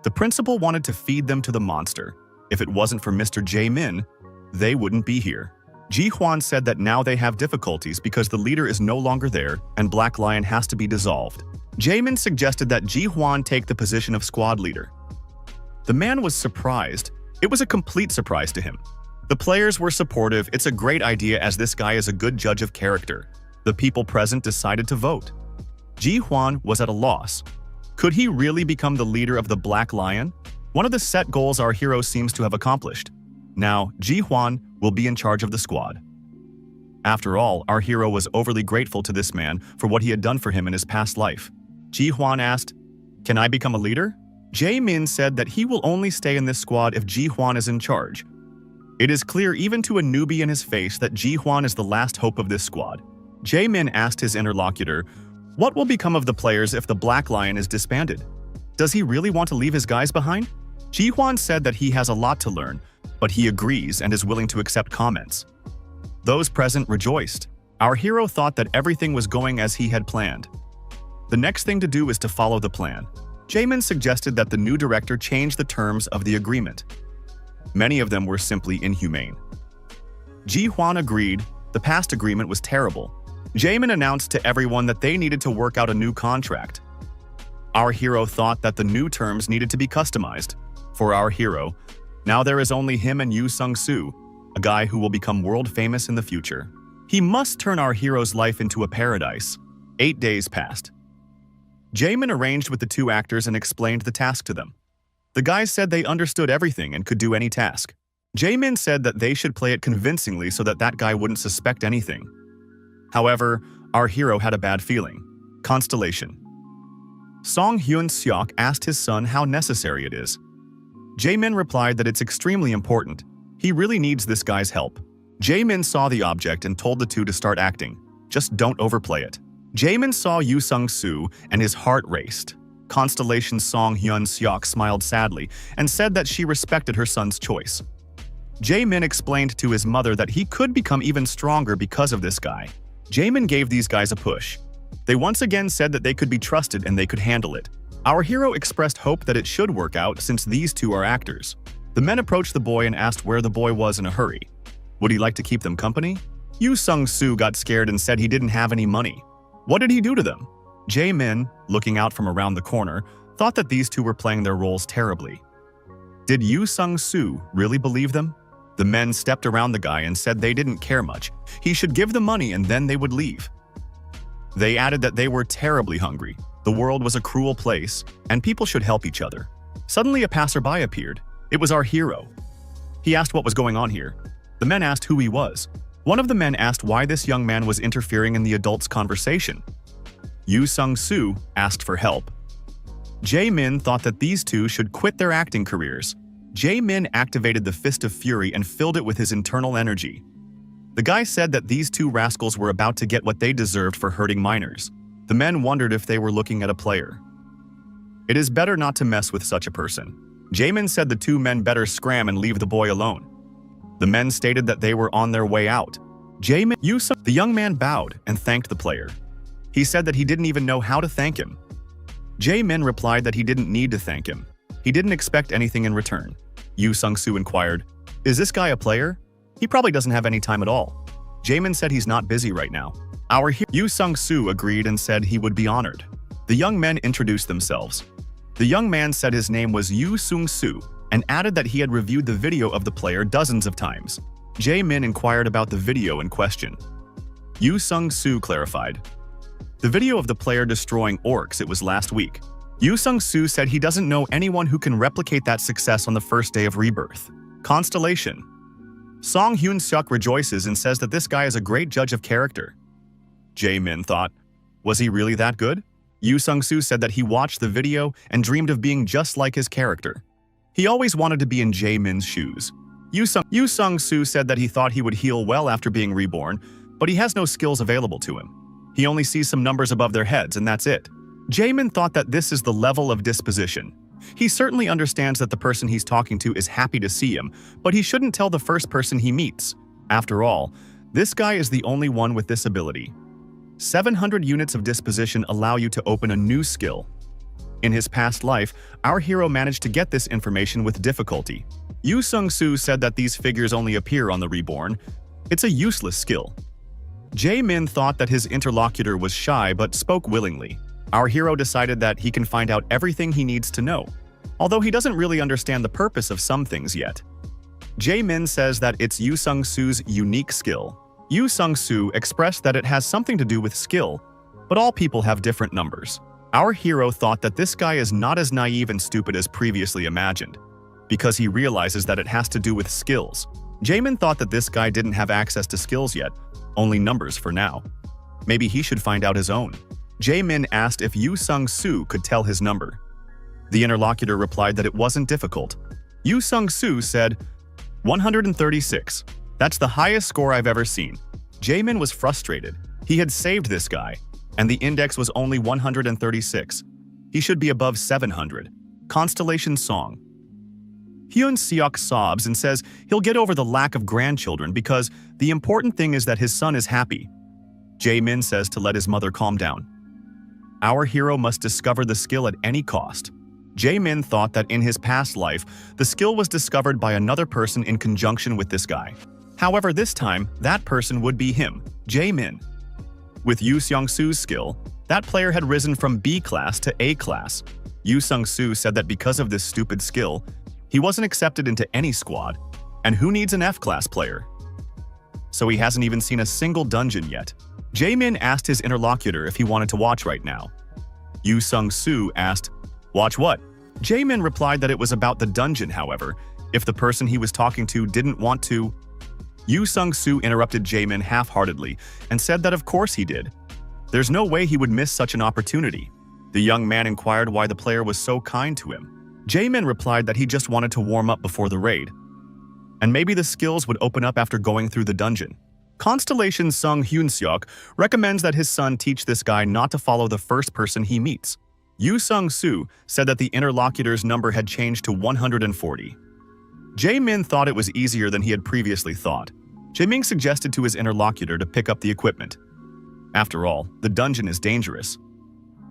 The principal wanted to feed them to the monster. If it wasn't for Mr. Jae-min, they wouldn't be here. Ji-hwan said that now they have difficulties because the leader is no longer there and Black Lion has to be dissolved. Jae-min suggested that Ji-hwan take the position of squad leader. The man was surprised. It was a complete surprise to him. The players were supportive. It's a great idea as this guy is a good judge of character. The people present decided to vote. Ji-hwan was at a loss. Could he really become the leader of the Black Lion? One of the set goals our hero seems to have accomplished. Now, Ji-hwan will be in charge of the squad. After all, our hero was overly grateful to this man for what he had done for him in his past life. Ji-hwan asked, "Can I become a leader?" Jae-min said that he will only stay in this squad if Ji-hwan is in charge. It is clear even to a newbie in his face that Ji-hwan is the last hope of this squad. Jae-min asked his interlocutor, what will become of the players if the Black Lion is disbanded? Does he really want to leave his guys behind? Ji-hwan said that he has a lot to learn, but he agrees and is willing to accept comments. Those present rejoiced. Our hero thought that everything was going as he had planned. The next thing to do is to follow the plan. Jae-min suggested that the new director change the terms of the agreement. Many of them were simply inhumane. Ji-hwan agreed. The past agreement was terrible. Jae-min announced to everyone that they needed to work out a new contract. Our hero thought that the new terms needed to be customized. For our hero, now there is only him and Yu Sung-soo, a guy who will become world famous in the future. He must turn our hero's life into a paradise. 8 days passed. Jae-min arranged with the two actors and explained the task to them. The guys said they understood everything and could do any task. Jae-min said that they should play it convincingly so that that guy wouldn't suspect anything. However, our hero had a bad feeling. Constellation. Song Hyun-seok asked his son how necessary it is. Jae-min replied that it's extremely important. He really needs this guy's help. Jae-min saw the object and told the two to start acting. Just don't overplay it. Jae-min saw Yu Sung-soo and his heart raced. Constellation Song Hyun-seok smiled sadly and said that she respected her son's choice. Jae-min explained to his mother that he could become even stronger because of this guy. Jae-min gave these guys a push. They once again said that they could be trusted and they could handle it. Our hero expressed hope that it should work out since these two are actors. The men approached the boy and asked where the boy was in a hurry. Would he like to keep them company? Yu Sung-soo got scared and said he didn't have any money. What did he do to them? Jae-min, looking out from around the corner, thought that these two were playing their roles terribly. Did Yu Sung-soo really believe them? The men stepped around the guy and said they didn't care much. He should give the money and then they would leave. They added that they were terribly hungry. The world was a cruel place, and people should help each other. Suddenly a passerby appeared. It was our hero. He asked what was going on here. The men asked who he was. One of the men asked why this young man was interfering in the adults' conversation. Yu Sung-soo asked for help. Jae-min thought that these two should quit their acting careers. Jae-min activated the Fist of Fury and filled it with his internal energy. The guy said that these two rascals were about to get what they deserved for hurting minors. The men wondered if they were looking at a player. It is better not to mess with such a person. Jae-min said the two men better scram and leave the boy alone. The men stated that they were on their way out. Jae-min, the young man bowed and thanked the player. He said that he didn't even know how to thank him. Jae-min replied that he didn't need to thank him. He didn't expect anything in return. Yu Sung-soo inquired, "Is this guy a player? He probably doesn't have any time at all." Jaemin said he's not busy right now. Yu Sung-soo agreed and said he would be honored. The young men introduced themselves. The young man said his name was Yu Sung-soo and added that he had reviewed the video of the player dozens of times. Jaemin inquired about the video in question. Yu Sung-soo clarified, "The video of the player destroying orcs, it was last week." Yu Sung-soo said he doesn't know anyone who can replicate that success on the first day of Rebirth. Constellation. Song Hyun-seok rejoices and says that this guy is a great judge of character. Jaemin thought, was he really that good? Yu Sung-soo said that he watched the video and dreamed of being just like his character. He always wanted to be in Jaemin's shoes. Yu Sung-soo said that he thought he would heal well after being reborn, but he has no skills available to him. He only sees some numbers above their heads, and that's it. Jaemin thought that this is the level of disposition. He certainly understands that the person he's talking to is happy to see him, but he shouldn't tell the first person he meets. After all, this guy is the only one with this ability. 700 units of disposition allow you to open a new skill. In his past life, our hero managed to get this information with difficulty. Yu Sung-soo said that these figures only appear on the reborn. It's a useless skill. Jaemin thought that his interlocutor was shy but spoke willingly. Our hero decided that he can find out everything he needs to know, although he doesn't really understand the purpose of some things yet. Jaemin says that it's Yu Sung-soo's unique skill. Yu Sung-soo expressed that it has something to do with skill, but all people have different numbers. Our hero thought that this guy is not as naive and stupid as previously imagined, because he realizes that it has to do with skills. Jaemin thought that this guy didn't have access to skills yet, only numbers for now. Maybe he should find out his own. Jaemin asked if Yu Sung-soo could tell his number. The interlocutor replied that it wasn't difficult. Yu Sung-soo said, 136. That's the highest score I've ever seen. Jaemin was frustrated. He had saved this guy, and the index was only 136. He should be above 700. Constellation song. Hyun-seok sobs and says he'll get over the lack of grandchildren because the important thing is that his son is happy. Jaemin says to let his mother calm down. Our hero must discover the skill at any cost. Jaemin thought that in his past life, the skill was discovered by another person in conjunction with this guy. However, this time, that person would be him, Jaemin. With Yu Sung-soo's skill, that player had risen from B class to A class. Yu Sung-soo said that because of this stupid skill, he wasn't accepted into any squad, and who needs an F-class player? So he hasn't even seen a single dungeon yet. Jaemin asked his interlocutor if he wanted to watch right now. Yu Sung-soo asked, "Watch what?" Jaemin replied that it was about the dungeon, however, if the person he was talking to didn't want to. Yu Sung-soo interrupted Jaemin half-heartedly and said that of course he did. There's no way he would miss such an opportunity. The young man inquired why the player was so kind to him. Jaemin replied that he just wanted to warm up before the raid, and maybe the skills would open up after going through the dungeon. Constellation Sung Hyun-seok recommends that his son teach this guy not to follow the first person he meets. Yu Sung-soo said that the interlocutor's number had changed to 140. Jaemin thought it was easier than he had previously thought. Jaemin suggested to his interlocutor to pick up the equipment. After all, the dungeon is dangerous.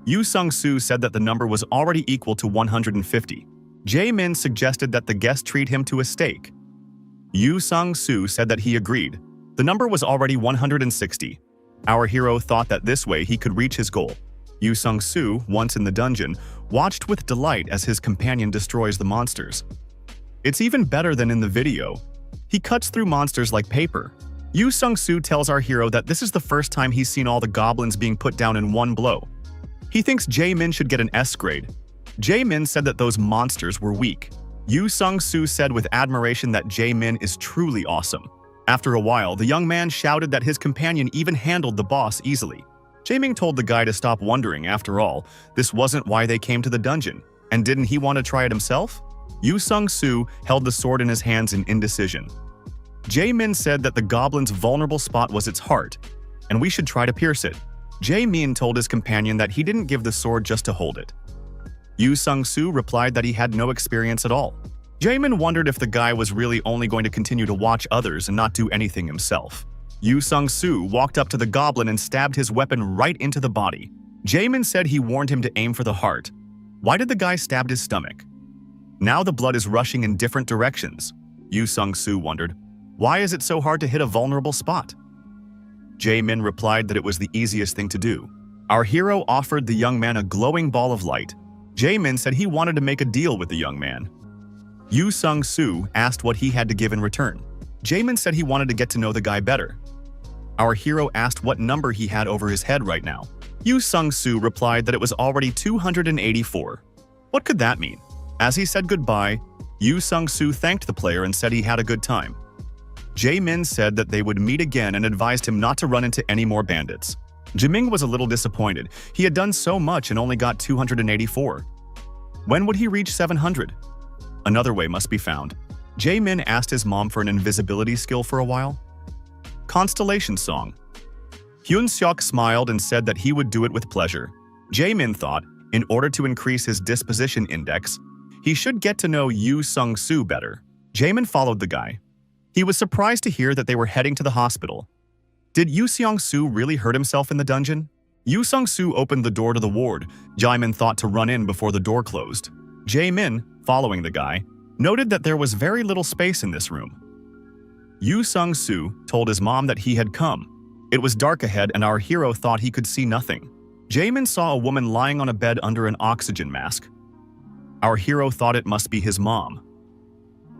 Yu Sung-soo said that the number was already equal to 150. Jaemin suggested that the guest treat him to a steak. Yu Sung-soo said that he agreed. The number was already 160. Our hero thought that this way he could reach his goal. Yu Sung-soo, once in the dungeon, watched with delight as his companion destroys the monsters. It's even better than in the video. He cuts through monsters like paper. Yu Sung-soo tells our hero that this is the first time he's seen all the goblins being put down in one blow. He thinks Jaemin should get an S grade. Jaemin said that those monsters were weak. Yu Sung-soo said with admiration that Jaemin is truly awesome. After a while, the young man shouted that his companion even handled the boss easily. Jaemin told the guy to stop wondering. After all, this wasn't why they came to the dungeon, and didn't he want to try it himself? Yu Sung-soo held the sword in his hands in indecision. Jaemin said that the goblin's vulnerable spot was its heart, and we should try to pierce it. Jaemin told his companion that he didn't give the sword just to hold it. Yu Sung-soo replied that he had no experience at all. Jaemin wondered if the guy was really only going to continue to watch others and not do anything himself. Yu Sung-soo walked up to the goblin and stabbed his weapon right into the body. Jaemin said he warned him to aim for the heart. Why did the guy stab his stomach? Now the blood is rushing in different directions. Yu Sung-soo wondered, why is it so hard to hit a vulnerable spot? Jae-min replied that it was the easiest thing to do. Our hero offered the young man a glowing ball of light. Jae-min said he wanted to make a deal with the young man. Yu Sung-soo asked what he had to give in return. Jae-min said he wanted to get to know the guy better. Our hero asked what number he had over his head right now. Yu Sung-soo replied that it was already 284. What could that mean? As he said goodbye, Yu Sung-soo thanked the player and said he had a good time. Jae-min said that they would meet again and advised him not to run into any more bandits. Jimin was a little disappointed. He had done so much and only got 284. When would he reach 700? Another way must be found. Jae-min asked his mom for an invisibility skill for a while. Constellation song. Hyun-seok smiled and said that he would do it with pleasure. Jae-min thought, in order to increase his disposition index, he should get to know Yu Sung-soo better. Jae-min followed the guy. He was surprised to hear that they were heading to the hospital. Did Yu Sung-soo really hurt himself in the dungeon? Yu Sung-soo opened the door to the ward. Jae-min thought to run in before the door closed. Jae-min, following the guy, noted that there was very little space in this room. Yu Sung-soo told his mom that he had come. It was dark ahead and our hero thought he could see nothing. Jae-min saw a woman lying on a bed under an oxygen mask. Our hero thought it must be his mom.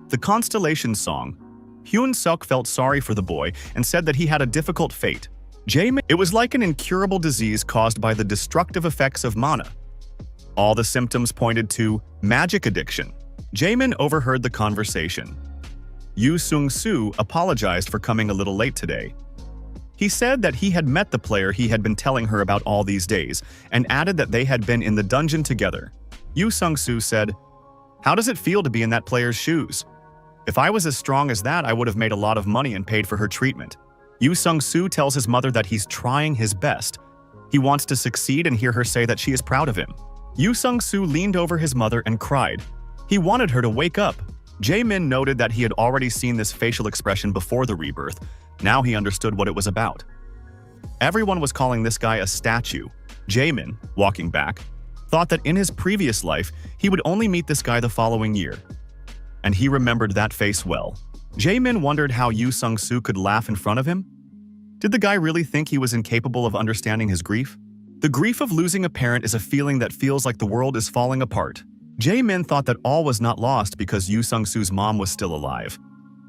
The constellation song. Hyun-seok felt sorry for the boy and said that he had a difficult fate. It was like an incurable disease caused by the destructive effects of mana. All the symptoms pointed to magic addiction. Jae-min overheard the conversation. Yu Sung-soo apologized for coming a little late today. He said that he had met the player he had been telling her about all these days and added that they had been in the dungeon together. Yu Sung-soo said, "How does it feel to be in that player's shoes? If I was as strong as that, I would have made a lot of money and paid for her treatment." Yu Sung-soo tells his mother that he's trying his best. He wants to succeed and hear her say that she is proud of him. Yu Sung-soo leaned over his mother and cried. He wanted her to wake up. Jae-min noted that he had already seen this facial expression before the rebirth. Now he understood what it was about. Everyone was calling this guy a statue. Jae-min, walking back, thought that in his previous life, he would only meet this guy the following year. And he remembered that face well. Jae-min wondered how Yu Sung-soo could laugh in front of him. Did the guy really think he was incapable of understanding his grief? The grief of losing a parent is a feeling that feels like the world is falling apart. Jae-min thought that all was not lost because Yu Sung-soo's mom was still alive.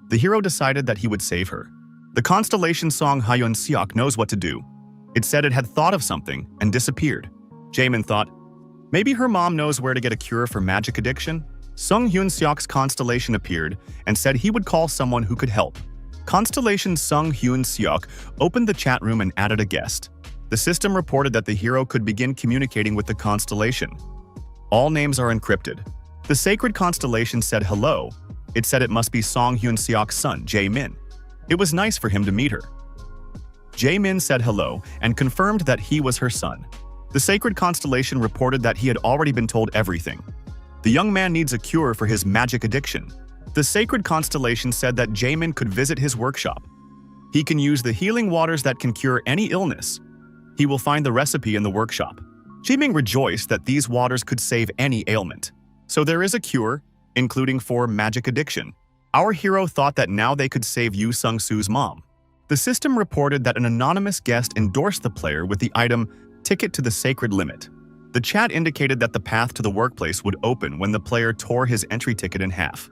The hero decided that he would save her. The constellation song Hyun-seok knows what to do. It said it had thought of something and disappeared. Jae-min thought, maybe her mom knows where to get a cure for magic addiction? Sung Hyun-seok's constellation appeared and said he would call someone who could help. Constellation Sung Hyun-seok opened the chat room and added a guest. The system reported that the hero could begin communicating with the constellation. All names are encrypted. The sacred constellation said hello. It said it must be Song Hyun-seok's son, Jae-min. It was nice for him to meet her. Jae-min said hello and confirmed that he was her son. The sacred constellation reported that he had already been told everything. The young man needs a cure for his magic addiction. The sacred constellation said that Jae-min could visit his workshop. He can use the healing waters that can cure any illness. He will find the recipe in the workshop. Jae-min rejoiced that these waters could save any ailment. So there is a cure, including for magic addiction. Our hero thought that now they could save Yu Sung-soo's mom. The system reported that an anonymous guest endorsed the player with the item Ticket to the Sacred Limit. The chat indicated that the path to the workplace would open when the player tore his entry ticket in half.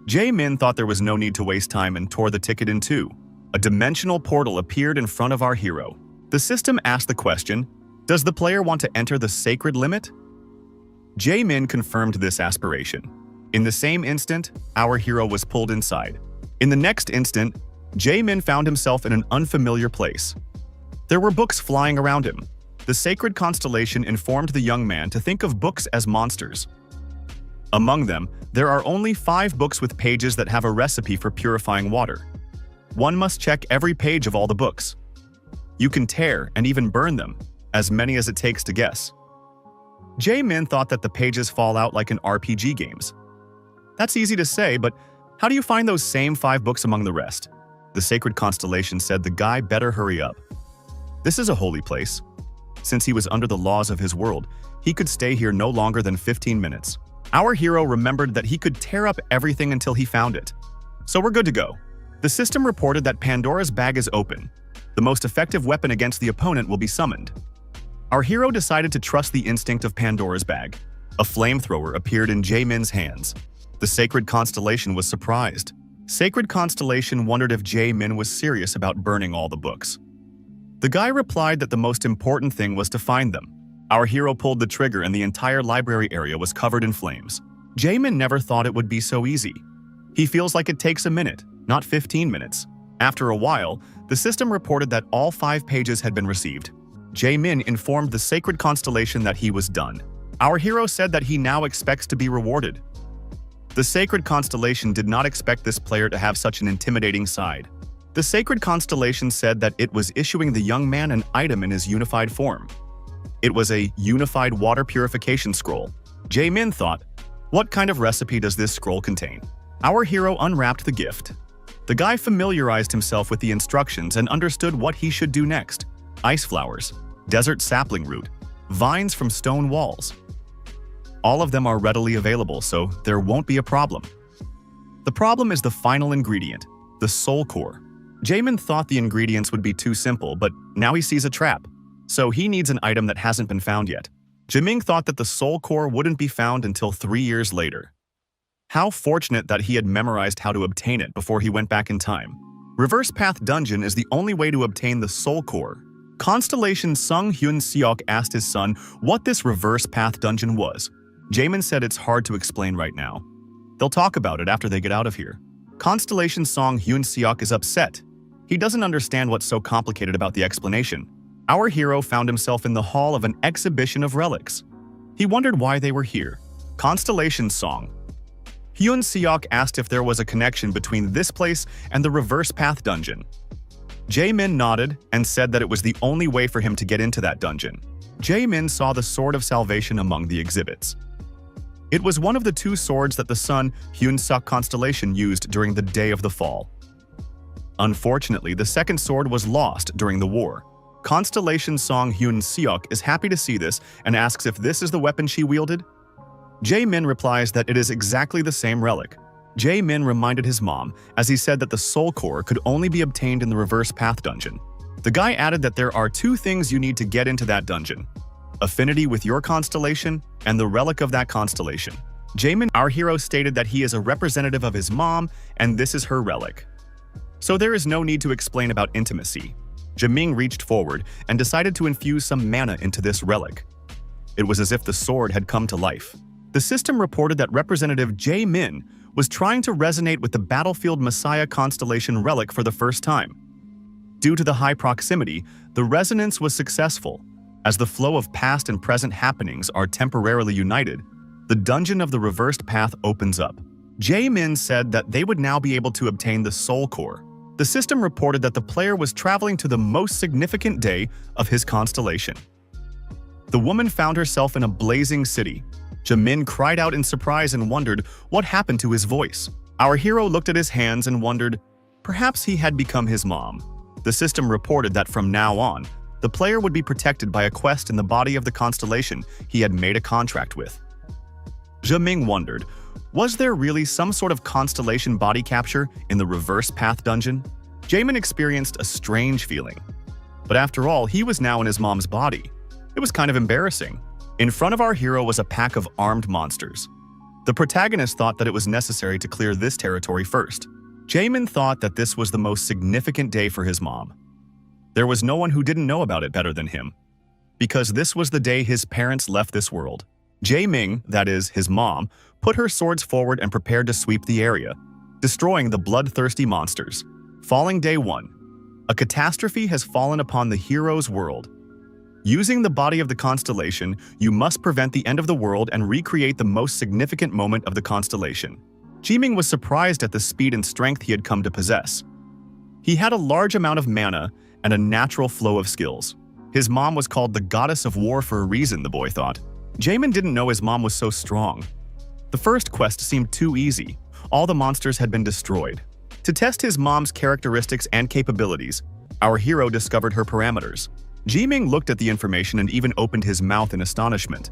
Jae-min thought there was no need to waste time and tore the ticket in two. A dimensional portal appeared in front of our hero. The system asked the question, does the player want to enter the sacred limit? Jae-min confirmed this aspiration. In the same instant, our hero was pulled inside. In the next instant, Jae-min found himself in an unfamiliar place. There were books flying around him. The sacred constellation informed the young man to think of books as monsters. Among them, there are only 5 books with pages that have a recipe for purifying water. One must check every page of all the books. You can tear and even burn them, as many as it takes to guess. Jae-min thought that the pages fall out like in RPG games. That's easy to say, but how do you find those same 5 books among the rest? The sacred constellation said the guy better hurry up. This is a holy place. Since he was under the laws of his world, he could stay here no longer than 15 minutes. Our hero remembered that he could tear up everything until he found it. So we're good to go. The system reported that Pandora's bag is open. The most effective weapon against the opponent will be summoned. Our hero decided to trust the instinct of Pandora's bag. A flamethrower appeared in Jae-min's hands. The Sacred Constellation was surprised. Sacred Constellation wondered if Jae-min was serious about burning all the books. The guy replied that the most important thing was to find them. Our hero pulled the trigger and the entire library area was covered in flames. Jae-min never thought it would be so easy. He feels like it takes a minute, not 15 minutes. After a while, the system reported that all 5 pages had been received. Jae-min informed the Sacred Constellation that he was done. Our hero said that he now expects to be rewarded. The Sacred Constellation did not expect this player to have such an intimidating side. The Sacred Constellation said that it was issuing the young man an item in his unified form. It was a unified water purification scroll. Jae-min thought, what kind of recipe does this scroll contain? Our hero unwrapped the gift. The guy familiarized himself with the instructions and understood what he should do next. Ice flowers, desert sapling root, vines from stone walls. All of them are readily available, so there won't be a problem. The problem is the final ingredient, the soul core. Jae-min thought the ingredients would be too simple, but now he sees a trap. So he needs an item that hasn't been found yet. Jae-min thought that the soul core wouldn't be found until 3 years later. How fortunate that he had memorized how to obtain it before he went back in time. Reverse Path Dungeon is the only way to obtain the soul core. Constellation Sung Hyun Seok asked his son what this Reverse Path Dungeon was. Jae-min said it's hard to explain right now. They'll talk about it after they get out of here. Constellation Song Hyun Seok is upset. He doesn't understand what's so complicated about the explanation. Our hero found himself in the hall of an exhibition of relics. He wondered why they were here. Constellation Song. Hyun Seok asked if there was a connection between this place and the Reverse Path Dungeon. Jae-min nodded and said that it was the only way for him to get into that dungeon. Jae-min saw the Sword of Salvation among the exhibits. It was one of the 2 swords that the Sun Hyun Suk constellation used during the Day of the Fall. Unfortunately, the second sword was lost during the war. Constellation Song Hyun Seok is happy to see this and asks if this is the weapon she wielded. Jae-min replies that it is exactly the same relic. Jae-min reminded his mom, as he said that the soul core could only be obtained in the Reverse Path Dungeon. The guy added that there are 2 things you need to get into that dungeon: affinity with your constellation and the relic of that constellation. Jae-min, our hero, stated that he is a representative of his mom and this is her relic. So there is no need to explain about intimacy. Jae-min reached forward and decided to infuse some mana into this relic. It was as if the sword had come to life. The system reported that Representative Jae-min was trying to resonate with the Battlefield Messiah constellation relic for the first time. Due to the high proximity, the resonance was successful. As the flow of past and present happenings are temporarily united, the dungeon of the reversed path opens up. Jae-min said that they would now be able to obtain the soul core. The system reported that the player was traveling to the most significant day of his constellation. The woman found herself in a blazing city. Jae-min cried out in surprise and wondered what happened to his voice. Our hero looked at his hands and wondered, perhaps he had become his mom. The system reported that from now on, the player would be protected by a quest in the body of the constellation he had made a contract with. Jae-min wondered, was there really some sort of constellation body capture in the Reverse Path Dungeon? Jae-min experienced a strange feeling. But after all, he was now in his mom's body. It was kind of embarrassing. In front of our hero was a pack of armed monsters. The protagonist thought that it was necessary to clear this territory first. Jae-min thought that this was the most significant day for his mom. There was no one who didn't know about it better than him, because this was the day his parents left this world. Jae-min, that is, his mom, put her swords forward and prepared to sweep the area, destroying the bloodthirsty monsters. Falling Day 1. A catastrophe has fallen upon the hero's world. Using the body of the constellation, you must prevent the end of the world and recreate the most significant moment of the constellation. Jae-min was surprised at the speed and strength he had come to possess. He had a large amount of mana and a natural flow of skills. His mom was called the Goddess of War for a reason, the boy thought. Jae-min didn't know his mom was so strong. The first quest seemed too easy. All the monsters had been destroyed. To test his mom's characteristics and capabilities, our hero discovered her parameters. Jae-min looked at the information and even opened his mouth in astonishment.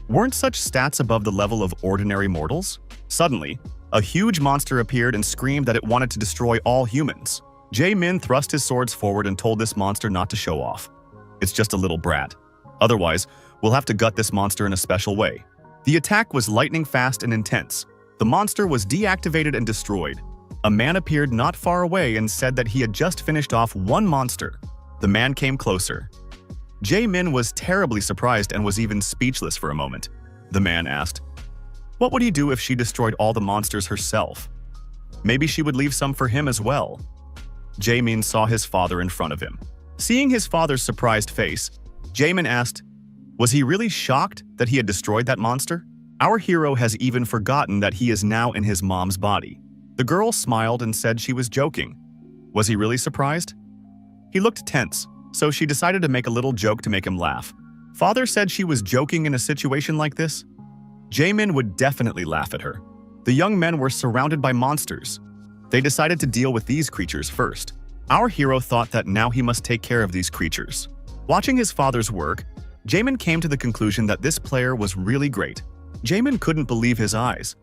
Weren't such stats above the level of ordinary mortals? Suddenly, a huge monster appeared and screamed that it wanted to destroy all humans. Jae-min thrust his swords forward and told this monster not to show off. It's just a little brat. Otherwise, we'll have to gut this monster in a special way. The attack was lightning fast and intense. The monster was deactivated and destroyed. A man appeared not far away and said that he had just finished off one monster. The man came closer. Jae-min was terribly surprised and was even speechless for a moment. The man asked, what would he do if she destroyed all the monsters herself? Maybe she would leave some for him as well. Jae-min saw his father in front of him. Seeing his father's surprised face, Jae-min asked, was he really shocked that he had destroyed that monster? Our hero has even forgotten that he is now in his mom's body. The girl smiled and said she was joking. Was he really surprised? He looked tense, so she decided to make a little joke to make him laugh. Father said she was joking in a situation like this? Jae-min would definitely laugh at her. The young men were surrounded by monsters. They decided to deal with these creatures first. Our hero thought that now he must take care of these creatures. Watching his father's work, Jae-min came to the conclusion that this player was really great. Jae-min couldn't believe his eyes.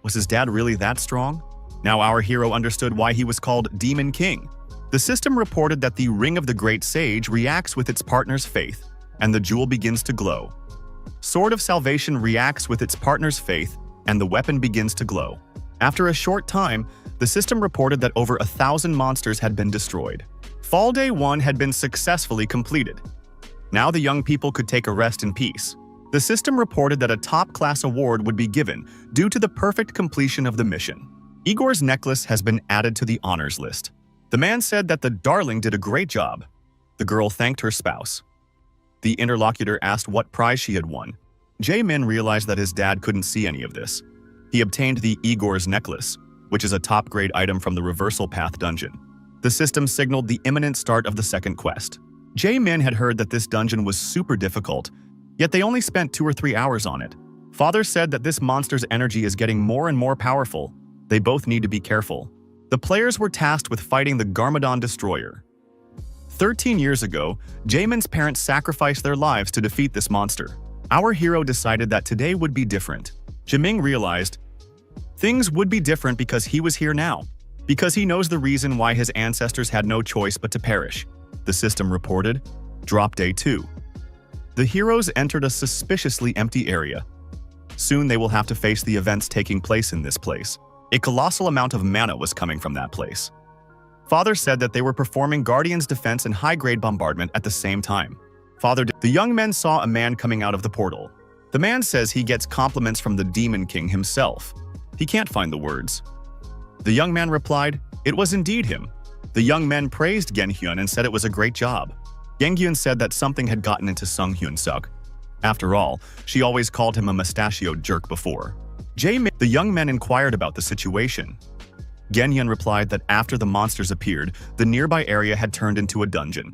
Was his dad really that strong? Now our hero understood why he was called Demon King. The system reported that the Ring of the Great Sage reacts with its partner's faith, and the jewel begins to glow. Sword of Salvation reacts with its partner's faith, and the weapon begins to glow. After a short time, the system reported that over 1,000 monsters had been destroyed. Fall Day 1 had been successfully completed. Now the young people could take a rest in peace. The system reported that a top-class award would be given due to the perfect completion of the mission. Igor's necklace has been added to the honors list. The man said that the darling did a great job. The girl thanked her spouse. The interlocutor asked what prize she had won. Jae-min realized that his dad couldn't see any of this. He obtained the Igor's necklace, which is a top-grade item from the Reversal Path dungeon. The system signaled the imminent start of the second quest. Jae-min had heard that this dungeon was super difficult, yet they only spent 2 or 3 hours on it. Father said that this monster's energy is getting more and more powerful. They both need to be careful. The players were tasked with fighting the Garmadon Destroyer. 13 years ago, Jae-min's parents sacrificed their lives to defeat this monster. Our hero decided that today would be different. Jae-min realized things would be different because he was here now, because he knows the reason why his ancestors had no choice but to perish. The system reported, Drop Day 2. The heroes entered a suspiciously empty area. Soon they will have to face the events taking place in this place. A colossal amount of mana was coming from that place. Father said that they were performing Guardian's defense and high-grade bombardment at the same time. The young men saw a man coming out of the portal. The man says he gets compliments from the Demon King himself. He can't find the words. The young man replied, it was indeed him. The young men praised Gen-hyun and said it was a great job. Gen-hyun said that something had gotten into Sung Hyun-suk. After all, she always called him a mustachioed jerk before. The young men inquired about the situation. Gen-hyun replied that after the monsters appeared, the nearby area had turned into a dungeon.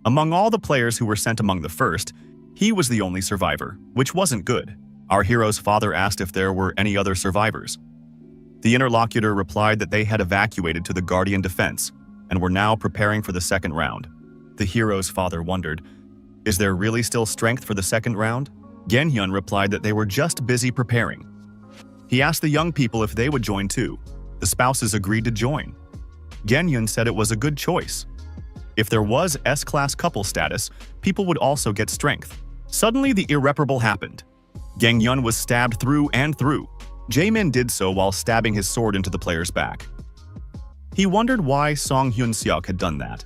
Among all the players who were sent among the first, he was the only survivor, which wasn't good. Our hero's father asked if there were any other survivors. The interlocutor replied that they had evacuated to the Guardian defense and were now preparing for the second round. The hero's father wondered, is there really still strength for the second round? Gen-hyun replied that they were just busy preparing. He asked the young people if they would join too. The spouses agreed to join. Gen-hyun said it was a good choice. If there was S-class couple status, people would also get strength. Suddenly, the irreparable happened. Gen-hyun was stabbed through and through. Jae-min did so while stabbing his sword into the player's back. He wondered why Song Hyun-seok had done that.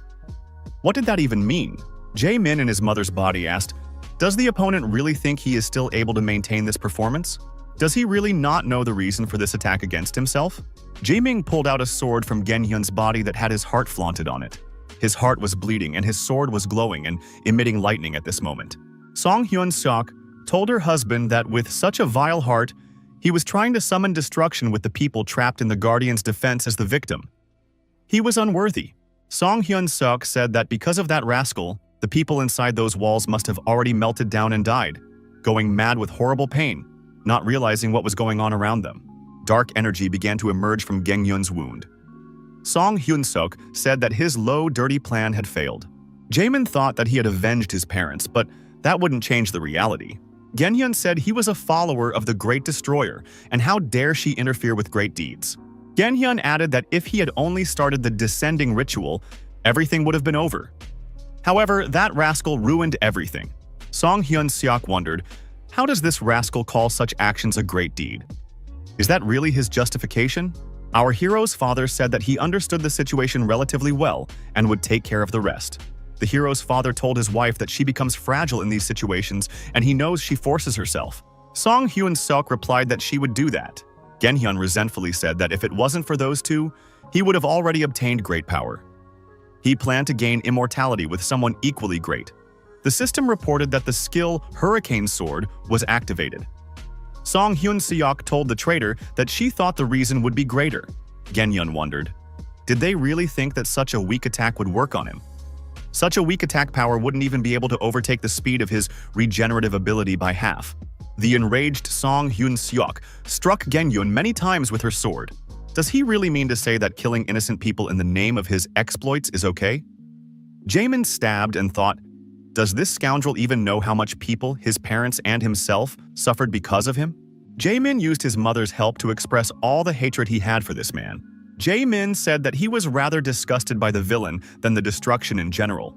What did that even mean? Jae-min in his mother's body asked, does the opponent really think he is still able to maintain this performance? Does he really not know the reason for this attack against himself? Jae-min pulled out a sword from Gen-hyun's body that had his heart flaunted on it. His heart was bleeding and his sword was glowing and emitting lightning at this moment. Song Hyun-seok told her husband that with such a vile heart, he was trying to summon destruction with the people trapped in the Guardian's defense as the victim. He was unworthy. Song Hyun-seok said that because of that rascal, the people inside those walls must have already melted down and died, going mad with horrible pain, not realizing what was going on around them. Dark energy began to emerge from Gen-hyun's wound. Song Hyun-seok said that his low, dirty plan had failed. Jae-min thought that he had avenged his parents, but that wouldn't change the reality. Genhyun said he was a follower of the Great Destroyer, and how dare she interfere with great deeds. Genhyun added that if he had only started the descending ritual, everything would have been over. However, that rascal ruined everything. Song Hyun-seok wondered, how does this rascal call such actions a great deed? Is that really his justification? Our hero's father said that he understood the situation relatively well and would take care of the rest. The hero's father told his wife that she becomes fragile in these situations and he knows she forces herself. Song Hyun-seok replied that she would do that. Genhyun resentfully said that if it wasn't for those two, he would have already obtained great power. He planned to gain immortality with someone equally great. The system reported that the skill Hurricane Sword was activated. Song Hyun-seok told the traitor that she thought the reason would be greater. Genhyun wondered, did they really think that such a weak attack would work on him? Such a weak attack power wouldn't even be able to overtake the speed of his regenerative ability by half. The enraged Song Hyun-seok struck Genhyun many times with her sword. Does he really mean to say that killing innocent people in the name of his exploits is okay? Jaemin stabbed and thought, does this scoundrel even know how much people, his parents and himself, suffered because of him? Jaemin used his mother's help to express all the hatred he had for this man. Jaemin said that he was rather disgusted by the villain than the destruction in general.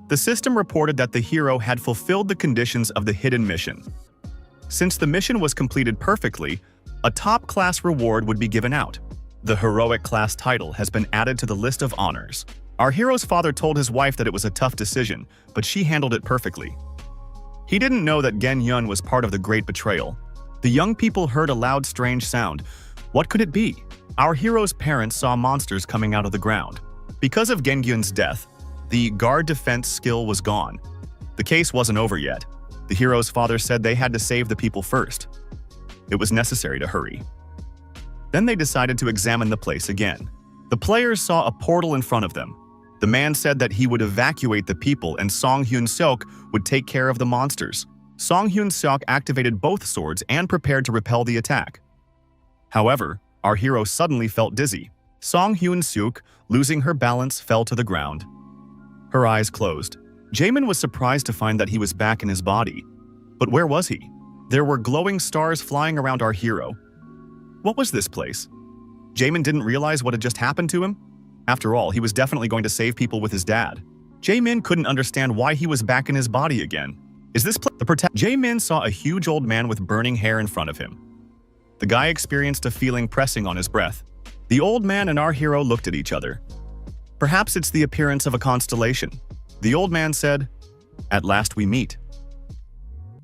The system reported that the hero had fulfilled the conditions of the hidden mission. Since the mission was completed perfectly, a top-class reward would be given out. The heroic class title has been added to the list of honors. Our hero's father told his wife that it was a tough decision, but she handled it perfectly. He didn't know that Genhyun was part of the great betrayal. The young people heard a loud, strange sound. What could it be? Our hero's parents saw monsters coming out of the ground. Because of Genhyun's death, the guard defense skill was gone. The case wasn't over yet. The hero's father said they had to save the people first. It was necessary to hurry. Then they decided to examine the place again. The players saw a portal in front of them. The man said that he would evacuate the people and Song Hyun-seok would take care of the monsters. Song Hyun-seok activated both swords and prepared to repel the attack. However, our hero suddenly felt dizzy. Song Hyun-seok, losing her balance, fell to the ground. Her eyes closed. Jaemin was surprised to find that he was back in his body. But where was he? There were glowing stars flying around our hero. What was this place? Jaemin didn't realize what had just happened to him. After all, he was definitely going to save people with his dad. Jaemin couldn't understand why he was back in his body again. Is this the Jaemin saw a huge old man with burning hair in front of him. The guy experienced a feeling pressing on his breath. The old man and our hero looked at each other. Perhaps it's the appearance of a constellation. The old man said, "At last we meet."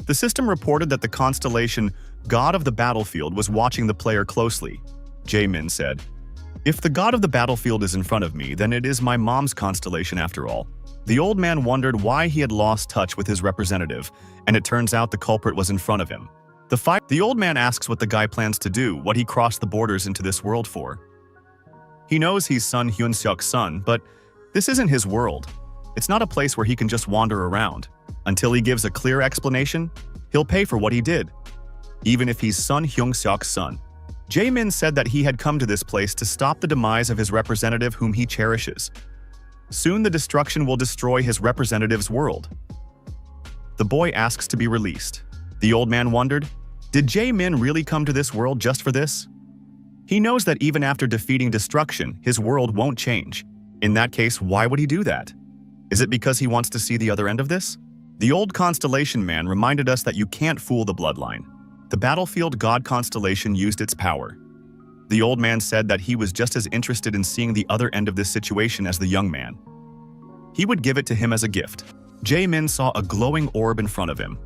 The system reported that the constellation God of the Battlefield was watching the player closely. Jaemin said, "If the God of the Battlefield is in front of me, then it is my mom's constellation after all." The old man wondered why he had lost touch with his representative, and it turns out the culprit was in front of him. The old man asks what the guy plans to do, what he crossed the borders into this world for. He knows he's Sun Hyun-seok's son, but this isn't his world. It's not a place where he can just wander around. Until he gives a clear explanation, he'll pay for what he did, even if he's Sun Hyun-seok's son. Jaemin said that he had come to this place to stop the demise of his representative whom he cherishes. Soon the destruction will destroy his representative's world. The boy asks to be released. The old man wondered, did Jaemin really come to this world just for this? He knows that even after defeating destruction, his world won't change. In that case, why would he do that? Is it because he wants to see the other end of this? The old constellation man reminded us that you can't fool the bloodline. The battlefield god constellation used its power. The old man said that he was just as interested in seeing the other end of this situation as the young man. He would give it to him as a gift. Jaemin saw a glowing orb in front of him.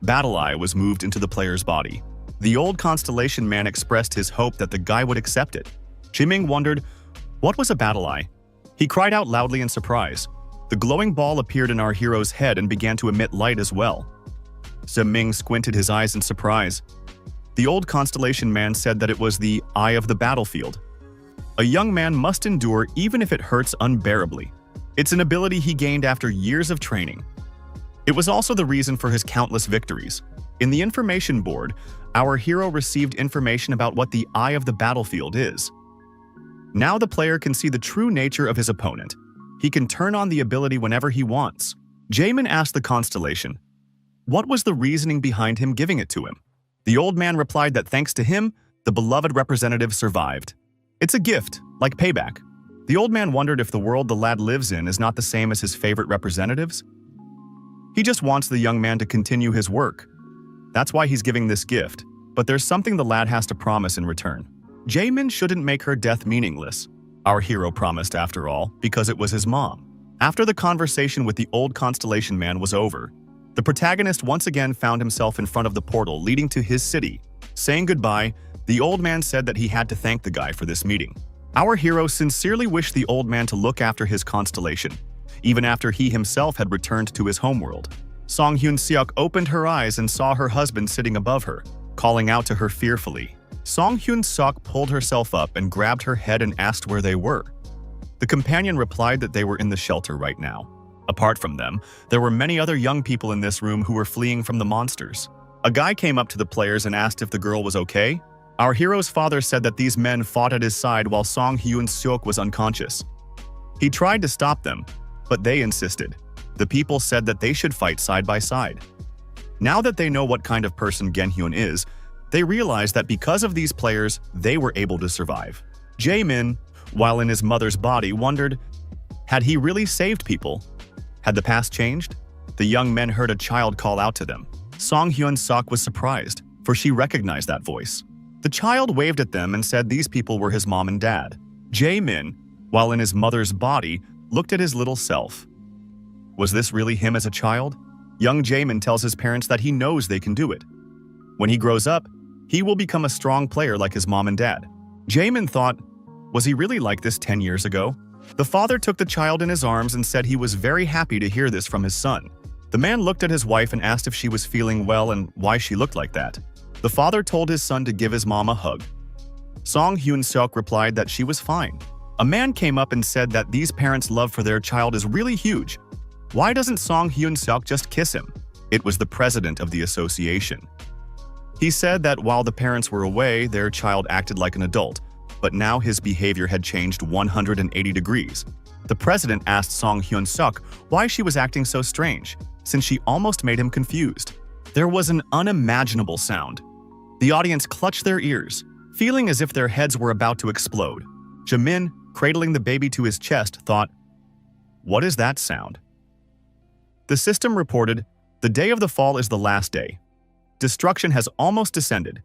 Battle Eye was moved into the player's body. The old constellation man expressed his hope that the guy would accept it. Jiming wondered, what was a Battle Eye? He cried out loudly in surprise. The glowing ball appeared in our hero's head and began to emit light as well. Zeming squinted his eyes in surprise. The old constellation man said that it was the eye of the battlefield. A young man must endure even if it hurts unbearably. It's an ability he gained after years of training. It was also the reason for his countless victories. In the information board, our hero received information about what the eye of the battlefield is. Now the player can see the true nature of his opponent. He can turn on the ability whenever he wants. Jaemin asked the constellation, What was the reasoning behind him giving it to him? The old man replied that thanks to him, the beloved representative survived. It's a gift, like payback. The old man wondered if the world the lad lives in is not the same as his favorite representatives. He just wants the young man to continue his work. That's why he's giving this gift, but there's something the lad has to promise in return. Jaemin shouldn't make her death meaningless. Our hero promised, after all, because it was his mom. After the conversation with the old constellation man was over, the protagonist once again found himself in front of the portal leading to his city. Saying goodbye, the old man said that he had to thank the guy for this meeting. Our hero sincerely wished the old man to look after his constellation, even after he himself had returned to his homeworld. Song Hyun-seok opened her eyes and saw her husband sitting above her, calling out to her fearfully. Song Hyun-seok pulled herself up and grabbed her head and asked where they were. The companion replied that they were in the shelter right now. Apart from them, there were many other young people in this room who were fleeing from the monsters. A guy came up to the players and asked if the girl was okay. Our hero's father said that these men fought at his side while Song Hyun-seok was unconscious. He tried to stop them, but they insisted. The people said that they should fight side by side. Now that they know what kind of person Gen-hyun is, they realize that because of these players, they were able to survive. Jaemin, while in his mother's body, wondered, had he really saved people? Had the past changed? The young men heard a child call out to them. Song Hyun-seok was surprised, for she recognized that voice. The child waved at them and said these people were his mom and dad. Jaemin, while in his mother's body, looked at his little self. Was this really him as a child? Young Jaemin tells his parents that he knows they can do it. When he grows up, he will become a strong player like his mom and dad. Jaemin thought, was he really like this 10 years ago? The father took the child in his arms and said he was very happy to hear this from his son. The man looked at his wife and asked if she was feeling well and why she looked like that. The father told his son to give his mom a hug. Song Hyun-seok replied that she was fine. A man came up and said that these parents' love for their child is really huge. Why doesn't Song Hyun-seok just kiss him? It was the president of the association. He said that while the parents were away, their child acted like an adult, but now his behavior had changed 180 degrees. The president asked Song Hyun-seok why she was acting so strange, since she almost made him confused. There was an unimaginable sound. The audience clutched their ears, feeling as if their heads were about to explode. Jaemin, cradling the baby to his chest, thought, "What is that sound?" The system reported, "The day of the fall is the last day. Destruction has almost descended.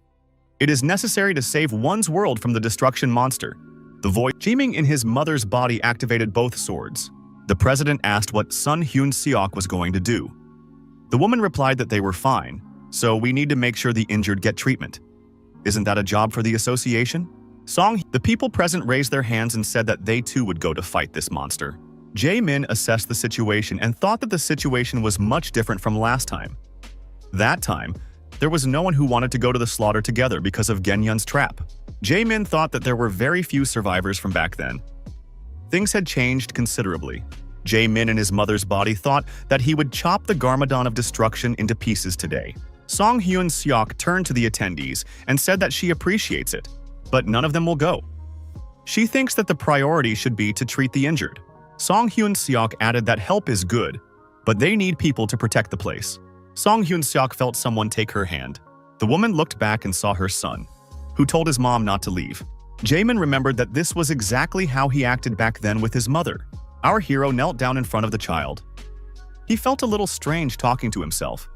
It is necessary to save one's world from the destruction monster." The voice screaming in his mother's body activated both swords. The president asked what Sun Hyun-seok was going to do. The woman replied that they were fine, so we need to make sure the injured get treatment. Isn't that a job for the association? The people present raised their hands and said that they too would go to fight this monster. Jaemin assessed the situation and thought that the situation was much different from last time. That time, there was no one who wanted to go to the slaughter together because of Gen-hyun's trap. Jaemin thought that there were very few survivors from back then. Things had changed considerably. Jaemin in his mother's body thought that he would chop the Garmadon of destruction into pieces today. Song Hyun-seok turned to the attendees and said that she appreciates it, but none of them will go. She thinks that the priority should be to treat the injured. Song Hyun-seok added that help is good, but they need people to protect the place. Song Hyun-seok felt someone take her hand. The woman looked back and saw her son, who told his mom not to leave. Jaemin remembered that this was exactly how he acted back then with his mother. Our hero knelt down in front of the child. He felt a little strange talking to himself.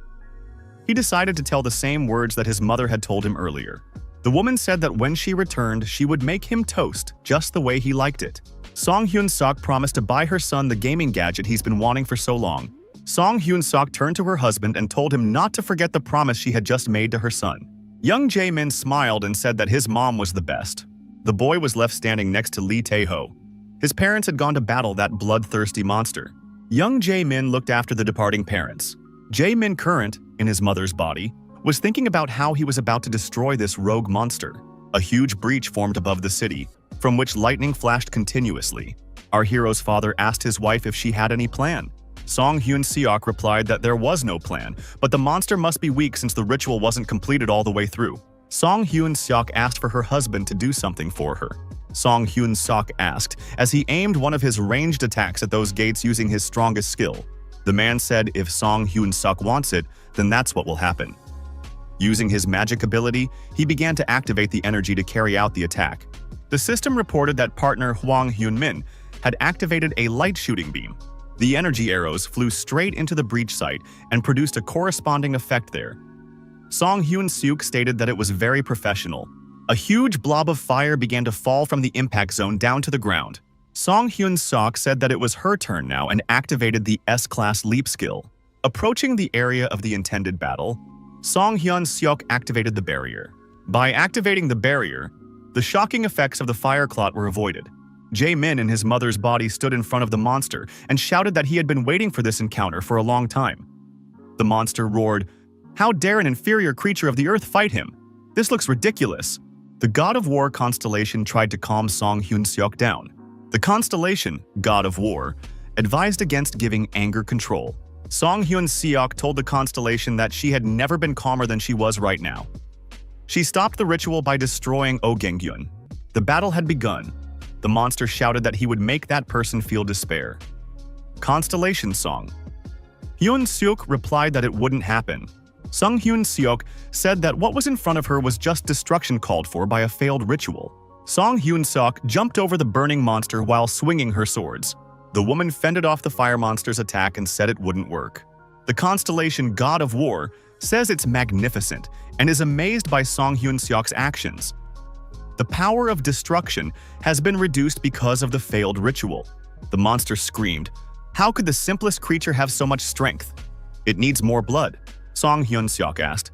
He decided to tell the same words that his mother had told him earlier. The woman said that when she returned, she would make him toast just the way he liked it. Song Hyun-seok promised to buy her son the gaming gadget he's been wanting for so long. Song Hyun-seok turned to her husband and told him not to forget the promise she had just made to her son. Young Jaemin smiled and said that his mom was the best. The boy was left standing next to Lee Tae-ho. His parents had gone to battle that bloodthirsty monster. Young Jaemin looked after the departing parents. Jaemin current, in his mother's body, was thinking about how he was about to destroy this rogue monster. A huge breach formed above the city, from which lightning flashed continuously. Our hero's father asked his wife if she had any plan. Song Hyun-seok replied that there was no plan, but the monster must be weak since the ritual wasn't completed all the way through. Song Hyun-seok asked for her husband to do something for her. Song Hyun-seok asked, as he aimed one of his ranged attacks at those gates using his strongest skill. The man said if Song Hyun-suk wants it, then that's what will happen. Using his magic ability, he began to activate the energy to carry out the attack. The system reported that partner Hwang Hyun-min had activated a light shooting beam. The energy arrows flew straight into the breach site and produced a corresponding effect there. Song Hyun-suk stated that it was very professional. A huge blob of fire began to fall from the impact zone down to the ground. Song Hyun-suk said that it was her turn now and activated the S-class leap skill. Approaching the area of the intended battle, Song Hyun-suk activated the barrier. By activating the barrier, the shocking effects of the fire clot were avoided. Jae-min in his mother's body stood in front of the monster and shouted that he had been waiting for this encounter for a long time. The monster roared, "How dare an inferior creature of the earth fight him? This looks ridiculous." The God of War constellation tried to calm Song Hyun-suk down. The constellation, God of War, advised against giving anger control. Song Hyun-suk told the constellation that she had never been calmer than she was right now. She stopped the ritual by destroying Oh Gengyun. The battle had begun. The monster shouted that he would make that person feel despair. Constellation Song. Hyun-suk replied that it wouldn't happen. Song Hyun-suk said that what was in front of her was just destruction called for by a failed ritual. Song Hyun-suk jumped over the burning monster while swinging her swords. The woman fended off the fire monster's attack and said it wouldn't work. The constellation God of War says it's magnificent and is amazed by Song Hyun-suk's actions. The power of destruction has been reduced because of the failed ritual. The monster screamed, "How could the simplest creature have so much strength? It needs more blood." Song Hyun-suk asked,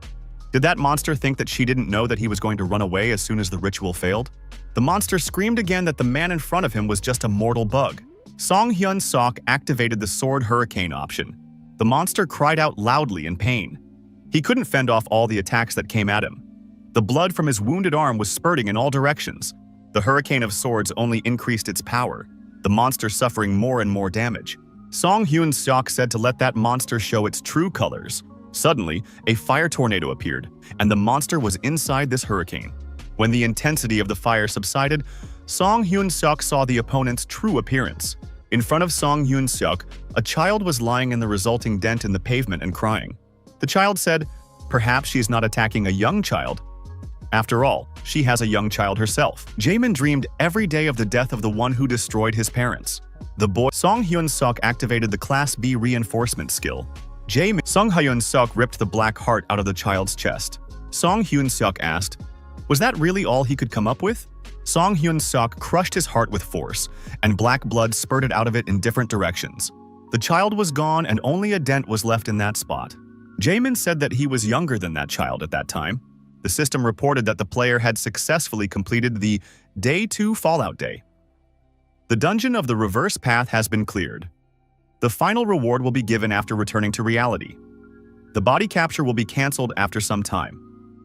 "Did that monster think that she didn't know that he was going to run away as soon as the ritual failed?" The monster screamed again that the man in front of him was just a mortal bug. Song Hyun-suk activated the sword hurricane option. The monster cried out loudly in pain. He couldn't fend off all the attacks that came at him. The blood from his wounded arm was spurting in all directions. The hurricane of swords only increased its power, the monster suffering more and more damage. Song Hyun-suk said to let that monster show its true colors. Suddenly, a fire tornado appeared, and the monster was inside this hurricane. When the intensity of the fire subsided, Song Hyun-suk saw the opponent's true appearance. In front of Song Hyun-suk, a child was lying in the resulting dent in the pavement and crying. The child said, "Perhaps she's not attacking a young child. After all, she has a young child herself." Jae-min dreamed every day of the death of the one who destroyed his parents. The boy Song Hyun-suk activated the Class B reinforcement skill. Song Hyun-suk ripped the black heart out of the child's chest. Song Hyun-suk asked, "Was that really all he could come up with?" Song Hyun-suk crushed his heart with force, and black blood spurted out of it in different directions. The child was gone and only a dent was left in that spot. Jae-min said that he was younger than that child at that time. The system reported that the player had successfully completed the Day 2 Fallout Day. The dungeon of the reverse path has been cleared. The final reward will be given after returning to reality. The body capture will be cancelled after some time.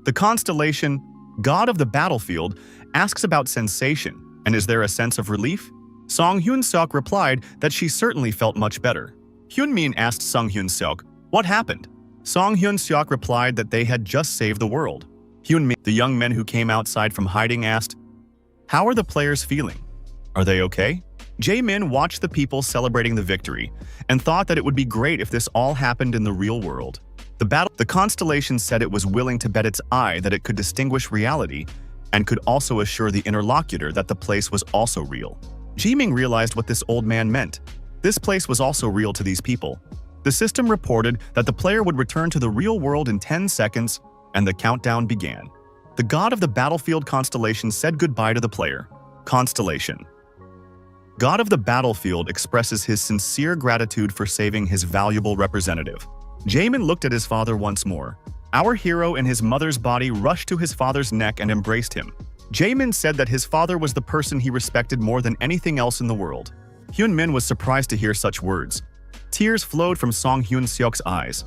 The constellation, God of the Battlefield, asks about sensation, and is there a sense of relief? Song Hyun-suk replied that she certainly felt much better. Hyun-min asked Song Hyun-suk, "What happened?" Song Hyun-suk replied that they had just saved the world. Hyun-min, the young men who came outside from hiding, asked, "How are the players feeling? Are they okay?" Jae-min watched the people celebrating the victory and thought that it would be great if this all happened in the real world. The constellation said it was willing to bet its eye that it could distinguish reality and could also assure the interlocutor that the place was also real. Ji-ming realized what this old man meant. This place was also real to these people. The system reported that the player would return to the real world in 10 seconds, and the countdown began. The God of the Battlefield constellation said goodbye to the player. Constellation. God of the Battlefield expresses his sincere gratitude for saving his valuable representative. Jae-min looked at his father once more. Our hero in his mother's body rushed to his father's neck and embraced him. Jae-min said that his father was the person he respected more than anything else in the world. Hyun-min was surprised to hear such words. Tears flowed from Song Hyun-suk's eyes,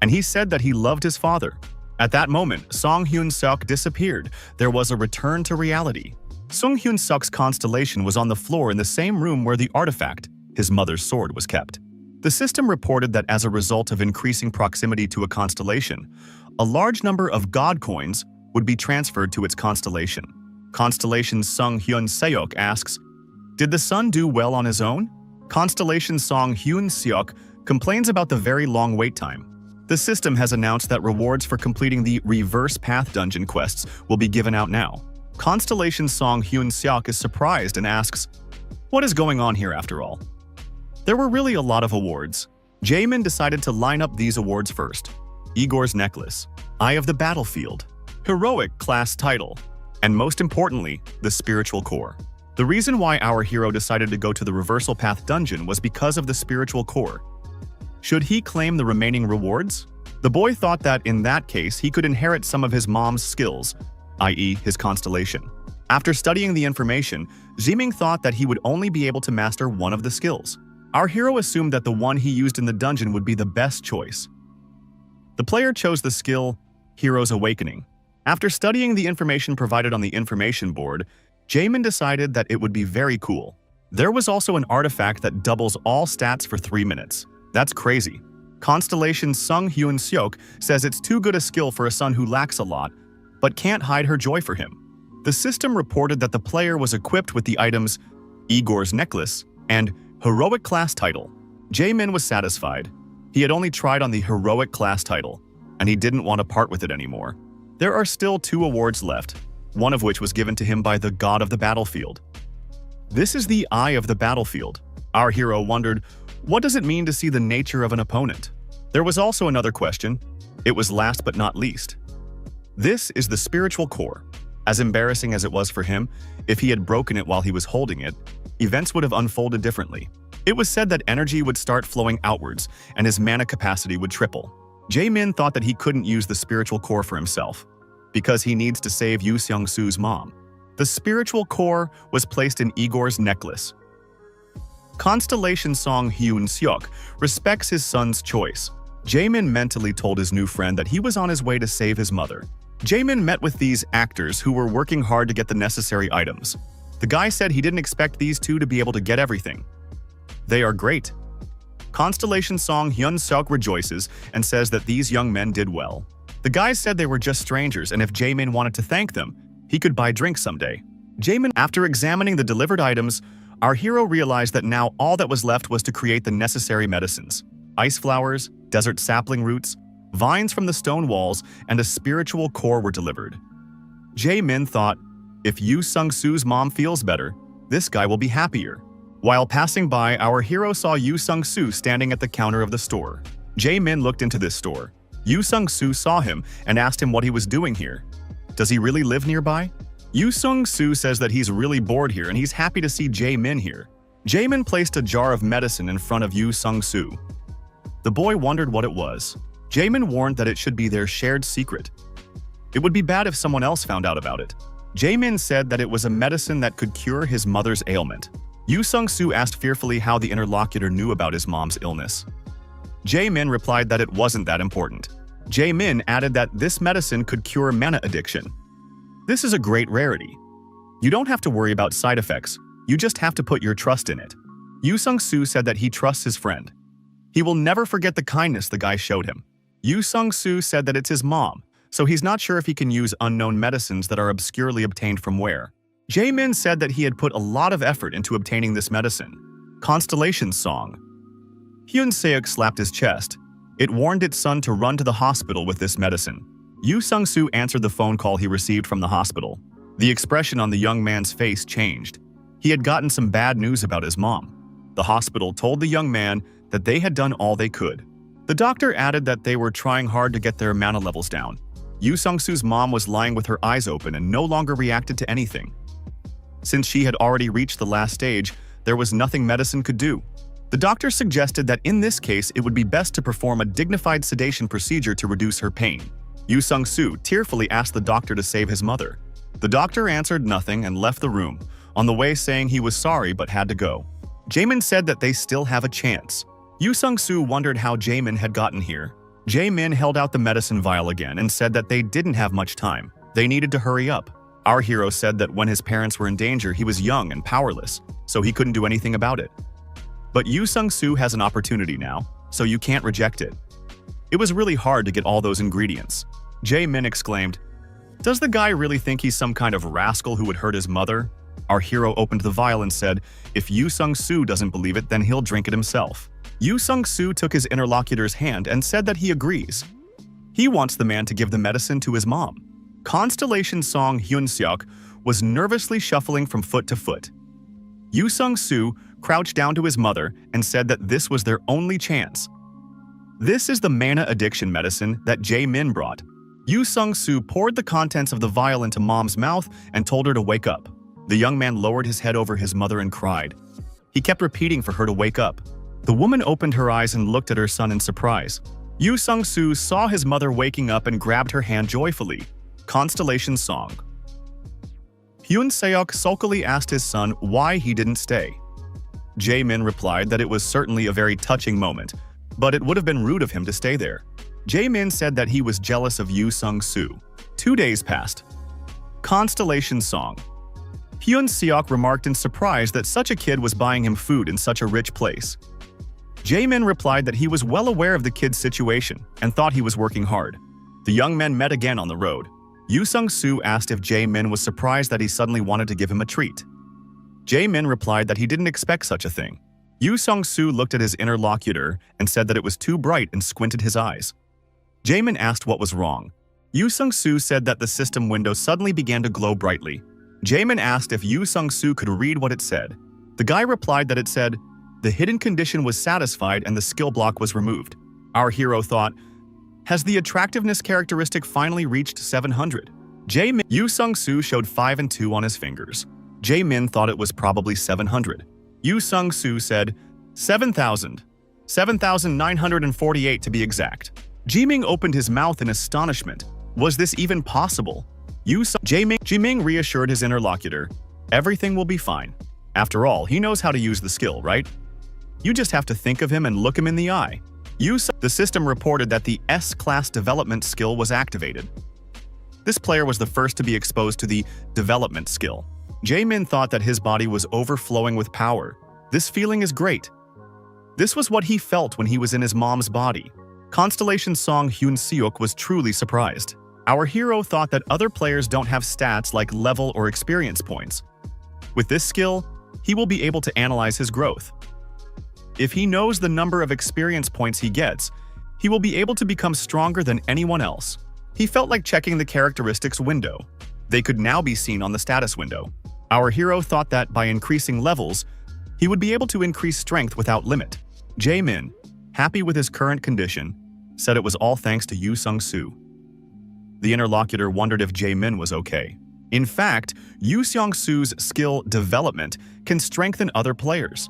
and he said that he loved his father. At that moment, Song Hyun-suk disappeared. There was a return to reality. Song Hyun-suk's constellation was on the floor in the same room where the artifact, his mother's sword, was kept. The system reported that as a result of increasing proximity to a constellation, a large number of God coins would be transferred to its constellation. Constellation Sung Hyun-seok asks, "Did the sun do well on his own?" Constellation Song Hyun-seok complains about the very long wait time. The system has announced that rewards for completing the Reverse Path dungeon quests will be given out now. Constellation Song Hyun Seok is surprised and asks, "What is going on here after all?" There were really a lot of awards. Jaemin decided to line up these awards first. Igor's Necklace, Eye of the Battlefield, Heroic Class Title, and most importantly, the Spiritual Core. The reason why our hero decided to go to the Reversal Path dungeon was because of the Spiritual Core. Should he claim the remaining rewards? The boy thought that in that case he could inherit some of his mom's skills, i.e. his constellation. After studying the information, Jiming thought that he would only be able to master one of the skills. Our hero assumed that the one he used in the dungeon would be the best choice. The player chose the skill Hero's Awakening. After studying the information provided on the information board, Jaemin decided that it would be very cool. There was also an artifact that doubles all stats for 3 minutes. That's crazy. Constellation Sung Hyun Seok says it's too good a skill for a son who lacks a lot, but can't hide her joy for him. The system reported that the player was equipped with the items Igor's Necklace and Heroic Class Title. Jaemin was satisfied. He had only tried on the Heroic Class Title, and he didn't want to part with it anymore. There are still 2 awards left, one of which was given to him by the God of the Battlefield. This is the Eye of the Battlefield. Our hero wondered, what does it mean to see the nature of an opponent? There was also another question. It was last but not least. This is the Spiritual Core. As embarrassing as it was for him, if he had broken it while he was holding it, events would have unfolded differently. It was said that energy would start flowing outwards and his mana capacity would triple. Jaemin thought that he couldn't use the Spiritual Core for himself, because he needs to save Yu Seong-soo's mom. The Spiritual Core was placed in Igor's Necklace. Constellation Song Hyun Seok respects his son's choice. Jaemin mentally told his new friend that he was on his way to save his mother. Jaemin met with these actors who were working hard to get the necessary items. The guy said he didn't expect these two to be able to get everything. They are great. Constellation Song Hyun Seok rejoices and says that these young men did well. The guys said they were just strangers, and if Jaemin wanted to thank them, he could buy drinks someday. Jaemin, after examining the delivered items, our hero realized that now all that was left was to create the necessary medicines. Ice flowers, desert sapling roots, vines from the stone walls, and a spiritual core were delivered. Jaemin thought, if Yu Seong-soo's mom feels better, this guy will be happier. While passing by, our hero saw Yu Seong-soo standing at the counter of the store. Jaemin looked into this store. Yu Seong-soo saw him and asked him what he was doing here. Does he really live nearby? Yu Seong-soo says that he's really bored here and he's happy to see Jaemin here. Jaemin placed a jar of medicine in front of Yu Seong-soo. The boy wondered what it was. Jaemin warned that it should be their shared secret. It would be bad if someone else found out about it. Jaemin said that it was a medicine that could cure his mother's ailment. Yu Seong-soo asked fearfully how the interlocutor knew about his mom's illness. Jaemin replied that it wasn't that important. Jaemin added that this medicine could cure mana addiction. This is a great rarity. You don't have to worry about side effects, you just have to put your trust in it. Yu Seong-soo said that he trusts his friend. He will never forget the kindness the guy showed him. Yu Seong-soo said that it's his mom, so he's not sure if he can use unknown medicines that are obscurely obtained from where. Jaemin said that he had put a lot of effort into obtaining this medicine. Constellation Song. Hyun Seok slapped his chest. It warned its son to run to the hospital with this medicine. Yu Seong-soo answered the phone call he received from the hospital. The expression on the young man's face changed. He had gotten some bad news about his mom. The hospital told the young man that they had done all they could. The doctor added that they were trying hard to get their mana levels down. Yu Seong-soo's mom was lying with her eyes open and no longer reacted to anything. Since she had already reached the last stage, there was nothing medicine could do. The doctor suggested that in this case it would be best to perform a dignified sedation procedure to reduce her pain. Yu Seong-soo tearfully asked the doctor to save his mother. The doctor answered nothing and left the room, on the way saying he was sorry but had to go. Jaemin said that they still have a chance. Yu Seong-soo wondered how Jaemin had gotten here. Jaemin held out the medicine vial again and said that they didn't have much time. They needed to hurry up. Our hero said that when his parents were in danger, he was young and powerless, so he couldn't do anything about it. But Yu Seong-soo has an opportunity now, so you can't reject it. It was really hard to get all those ingredients. Jaemin exclaimed, "Does the guy really think he's some kind of rascal who would hurt his mother?" Our hero opened the vial and said, "If Yu Seong-soo doesn't believe it, then he'll drink it himself." Yu Sung-soo took his interlocutor's hand and said that he agrees. He wants the man to give the medicine to his mom. Constellation Song Hyun-seok was nervously shuffling from foot to foot. Yu Sung-soo crouched down to his mother and said that this was their only chance. This is the mana addiction medicine that Jae-min brought. Yu Sung-soo poured the contents of the vial into Mom's mouth and told her to wake up. The young man lowered his head over his mother and cried. He kept repeating for her to wake up. The woman opened her eyes and looked at her son in surprise. Yu Sung-soo saw his mother waking up and grabbed her hand joyfully. Constellation Song. Hyun-seok sulkily asked his son why he didn't stay. Jae-min replied that it was certainly a very touching moment, but it would have been rude of him to stay there. Jae-min said that he was jealous of Yu Sung-soo. 2 days passed. Constellation Song. Hyun-seok remarked in surprise that such a kid was buying him food in such a rich place. Jae-min replied that he was well aware of the kid's situation and thought he was working hard. The young men met again on the road. Yu Sung-soo asked if Jae-min was surprised that he suddenly wanted to give him a treat. Jae-min replied that he didn't expect such a thing. Yu Sung-soo looked at his interlocutor and said that it was too bright and squinted his eyes. Jae-min asked what was wrong. Yu Sung-soo said that the system window suddenly began to glow brightly. Jae-min asked if Yu Sung-soo could read what it said. The guy replied that it said, "The hidden condition was satisfied and the skill block was removed." Our hero thought, has the attractiveness characteristic finally reached 700? Yu Sung-soo showed 5 and 2 on his fingers. Jae-min thought it was probably 700. Yu Sung-soo said, 7,000. 7,948 to be exact. Ji-ming opened his mouth in astonishment. Was this even possible? Ji-ming reassured his interlocutor. Everything will be fine. After all, he knows how to use the skill, right? You just have to think of him and look him in the eye. The system reported that the S-class development skill was activated. This player was the first to be exposed to the development skill. Jae-min thought that his body was overflowing with power. This feeling is great. This was what he felt when he was in his mom's body. Constellation Song Hyun-seok was truly surprised. Our hero thought that other players don't have stats like level or experience points. With this skill, he will be able to analyze his growth. If he knows the number of experience points he gets, he will be able to become stronger than anyone else. He felt like checking the characteristics window. They could now be seen on the status window. Our hero thought that by increasing levels, he would be able to increase strength without limit. Jae-min, happy with his current condition, said it was all thanks to Yu Sung-soo. The interlocutor wondered if Jae-min was okay. In fact, Yu Sung-soo's skill development can strengthen other players.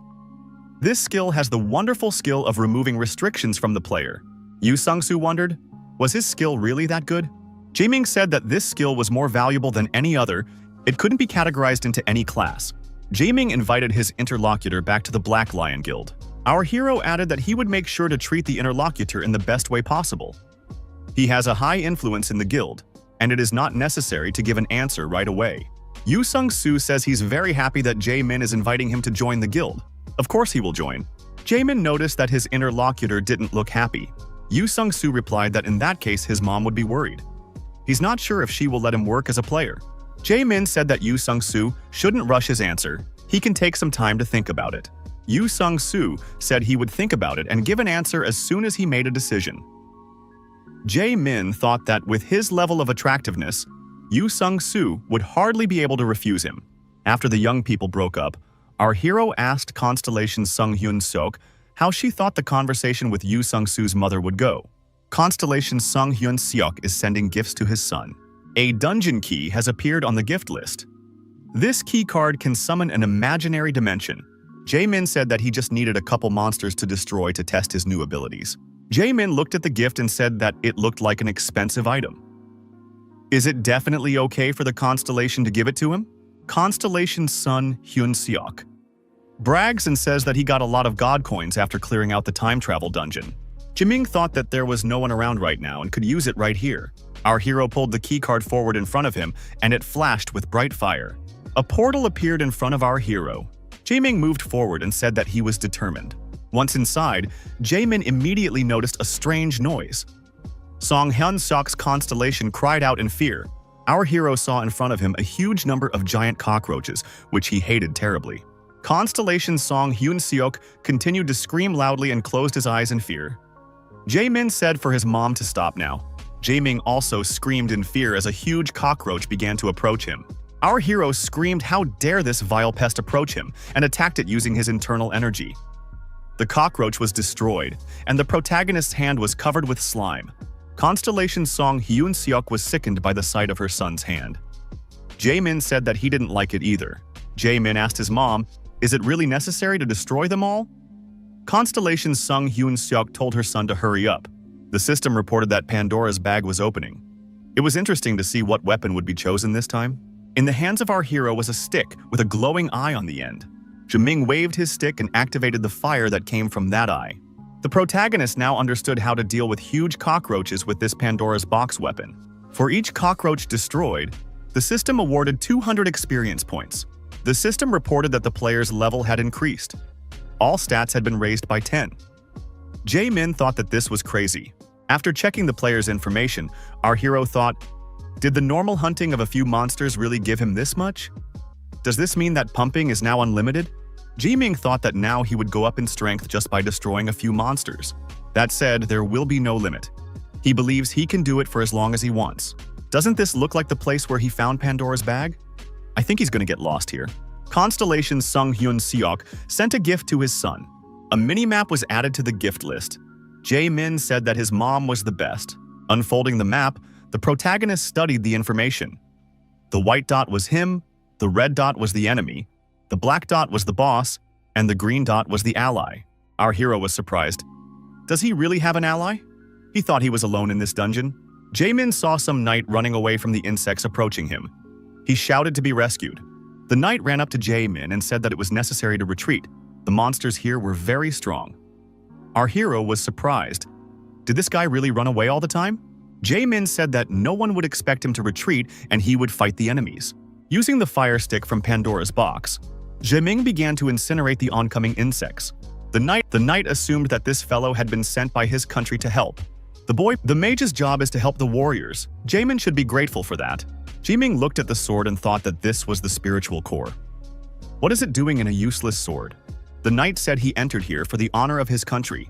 This skill has the wonderful skill of removing restrictions from the player. Yu Sung-soo wondered, was his skill really that good? Jae-min said that this skill was more valuable than any other. It couldn't be categorized into any class. Jae-min invited his interlocutor back to the Black Lion Guild. Our hero added that he would make sure to treat the interlocutor in the best way possible. He has a high influence in the guild, and it is not necessary to give an answer right away. Yu Sung-soo says he's very happy that Jae-min is inviting him to join the guild. Of course he will join. Jae-min noticed that his interlocutor didn't look happy. Yu Sung-soo replied that in that case his mom would be worried. He's not sure if she will let him work as a player. Jae-min said that Yu Sung-soo shouldn't rush his answer. He can take some time to think about it. Yu Sung-soo said he would think about it and give an answer as soon as he made a decision. Jae-min thought that with his level of attractiveness, Yu Sung-soo would hardly be able to refuse him. After the young people broke up, our hero asked Constellation Sung Hyun-seok how she thought the conversation with Yu Sung-soo's mother would go. Constellation Sung Hyun-seok is sending gifts to his son. A dungeon key has appeared on the gift list. This key card can summon an imaginary dimension. Jae-min said that he just needed a couple monsters to destroy to test his new abilities. Jae-min looked at the gift and said that it looked like an expensive item. Is it definitely okay for the constellation to give it to him? Constellation Sun Hyun-seok brags and says that he got a lot of god coins after clearing out the time travel dungeon. Ji-ming thought that there was no one around right now and could use it right here. Our hero pulled the keycard forward in front of him and it flashed with bright fire. A portal appeared in front of our hero. Jae-min moved forward and said that he was determined. Once inside, Jae-min immediately noticed a strange noise. Song Hyun-seok's constellation cried out in fear. Our hero saw in front of him a huge number of giant cockroaches, which he hated terribly. Constellation's Song Hyun-seok continued to scream loudly and closed his eyes in fear. Jae-min said for his mom to stop now. Jae-ming also screamed in fear as a huge cockroach began to approach him. Our hero screamed how dare this vile pest approach him and attacked it using his internal energy. The cockroach was destroyed, and the protagonist's hand was covered with slime. Constellation's Song Hyun-seok was sickened by the sight of her son's hand. Jae-min said that he didn't like it either. Jae-min asked his mom, "Is it really necessary to destroy them all?" Constellation's Song Hyun-seok told her son to hurry up. The system reported that Pandora's bag was opening. It was interesting to see what weapon would be chosen this time. In the hands of our hero was a stick with a glowing eye on the end. Jae-ming waved his stick and activated the fire that came from that eye. The protagonist now understood how to deal with huge cockroaches with this Pandora's box weapon. For each cockroach destroyed, the system awarded 200 experience points. The system reported that the player's level had increased. All stats had been raised by 10. Jae-min thought that this was crazy. After checking the player's information, our hero thought, did the normal hunting of a few monsters really give him this much? Does this mean that pumping is now unlimited? Jae-ming thought that now he would go up in strength just by destroying a few monsters. That said, there will be no limit. He believes he can do it for as long as he wants. Doesn't this look like the place where he found Pandora's bag? I think he's gonna get lost here. Constellation's Sung Hyun-seok sent a gift to his son. A mini-map was added to the gift list. Jae-min said that his mom was the best. Unfolding the map, the protagonist studied the information. The white dot was him, the red dot was the enemy, the black dot was the boss, and the green dot was the ally. Our hero was surprised. Does he really have an ally? He thought he was alone in this dungeon. Jae-min saw some knight running away from the insects approaching him. He shouted to be rescued. The knight ran up to Jae-min and said that it was necessary to retreat. The monsters here were very strong. Our hero was surprised. Did this guy really run away all the time? Jae-min said that no one would expect him to retreat and he would fight the enemies. Using the fire stick from Pandora's box, Jae-ming began to incinerate the oncoming insects. The knight assumed that this fellow had been sent by his country to help. The mage's job is to help the warriors. Jae-min should be grateful for that. Jae-ming looked at the sword and thought that this was the spiritual core. What is it doing in a useless sword? The knight said he entered here for the honor of his country.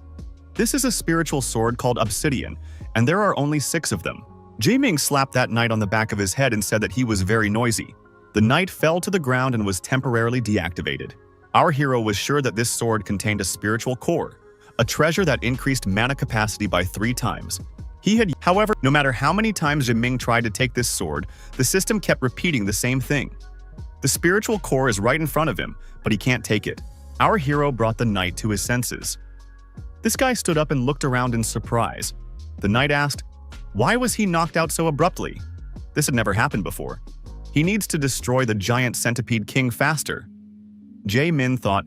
This is a spiritual sword called obsidian, and there are only 6 of them. Jae-ming slapped that knight on the back of his head and said that he was very noisy. The knight fell to the ground and was temporarily deactivated. Our hero was sure that this sword contained a spiritual core, a treasure that increased mana capacity by 3 times. However, no matter how many times Jae-ming tried to take this sword, the system kept repeating the same thing. The spiritual core is right in front of him, but he can't take it. Our hero brought the knight to his senses. This guy stood up and looked around in surprise. The knight asked, why was he knocked out so abruptly? This had never happened before. He needs to destroy the giant centipede king faster. Jae-min thought,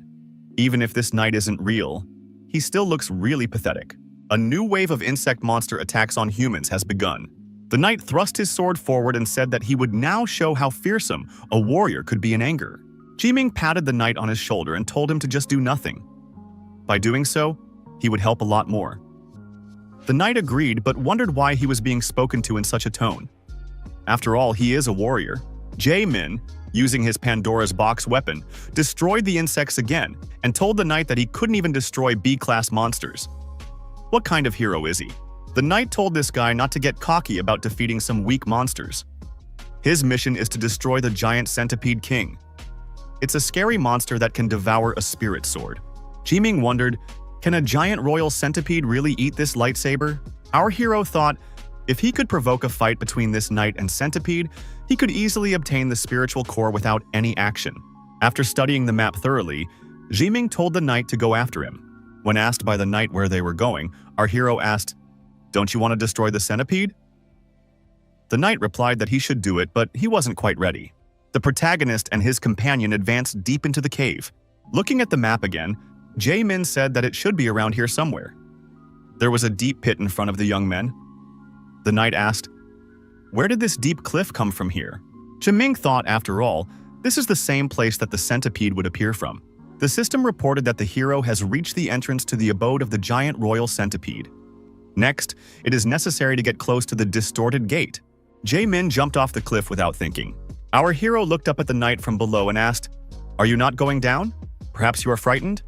even if this knight isn't real, he still looks really pathetic. A new wave of insect monster attacks on humans has begun. The knight thrust his sword forward and said that he would now show how fearsome a warrior could be in anger. Jae-ming patted the knight on his shoulder and told him to just do nothing. By doing so, he would help a lot more. The knight agreed but wondered why he was being spoken to in such a tone. After all, he is a warrior. Jae-min, using his Pandora's box weapon, destroyed the insects again and told the knight that he couldn't even destroy B-class monsters. What kind of hero is he? The knight told this guy not to get cocky about defeating some weak monsters. His mission is to destroy the giant centipede king. It's a scary monster that can devour a spirit sword. Jae-ming wondered, can a giant royal centipede really eat this lightsaber? Our hero thought, if he could provoke a fight between this knight and centipede, he could easily obtain the spiritual core without any action. After studying the map thoroughly, Jae-ming told the knight to go after him. When asked by the knight where they were going, our hero asked, don't you want to destroy the centipede? The knight replied that he should do it, but he wasn't quite ready. The protagonist and his companion advanced deep into the cave. Looking at the map again, Jae-min said that it should be around here somewhere. There was a deep pit in front of the young men. The knight asked, where did this deep cliff come from here? Jae-ming thought, after all, this is the same place that the centipede would appear from. The system reported that the hero has reached the entrance to the abode of the giant royal centipede. Next, it is necessary to get close to the distorted gate. Jae-min jumped off the cliff without thinking. Our hero looked up at the knight from below and asked, are you not going down? Perhaps you are frightened?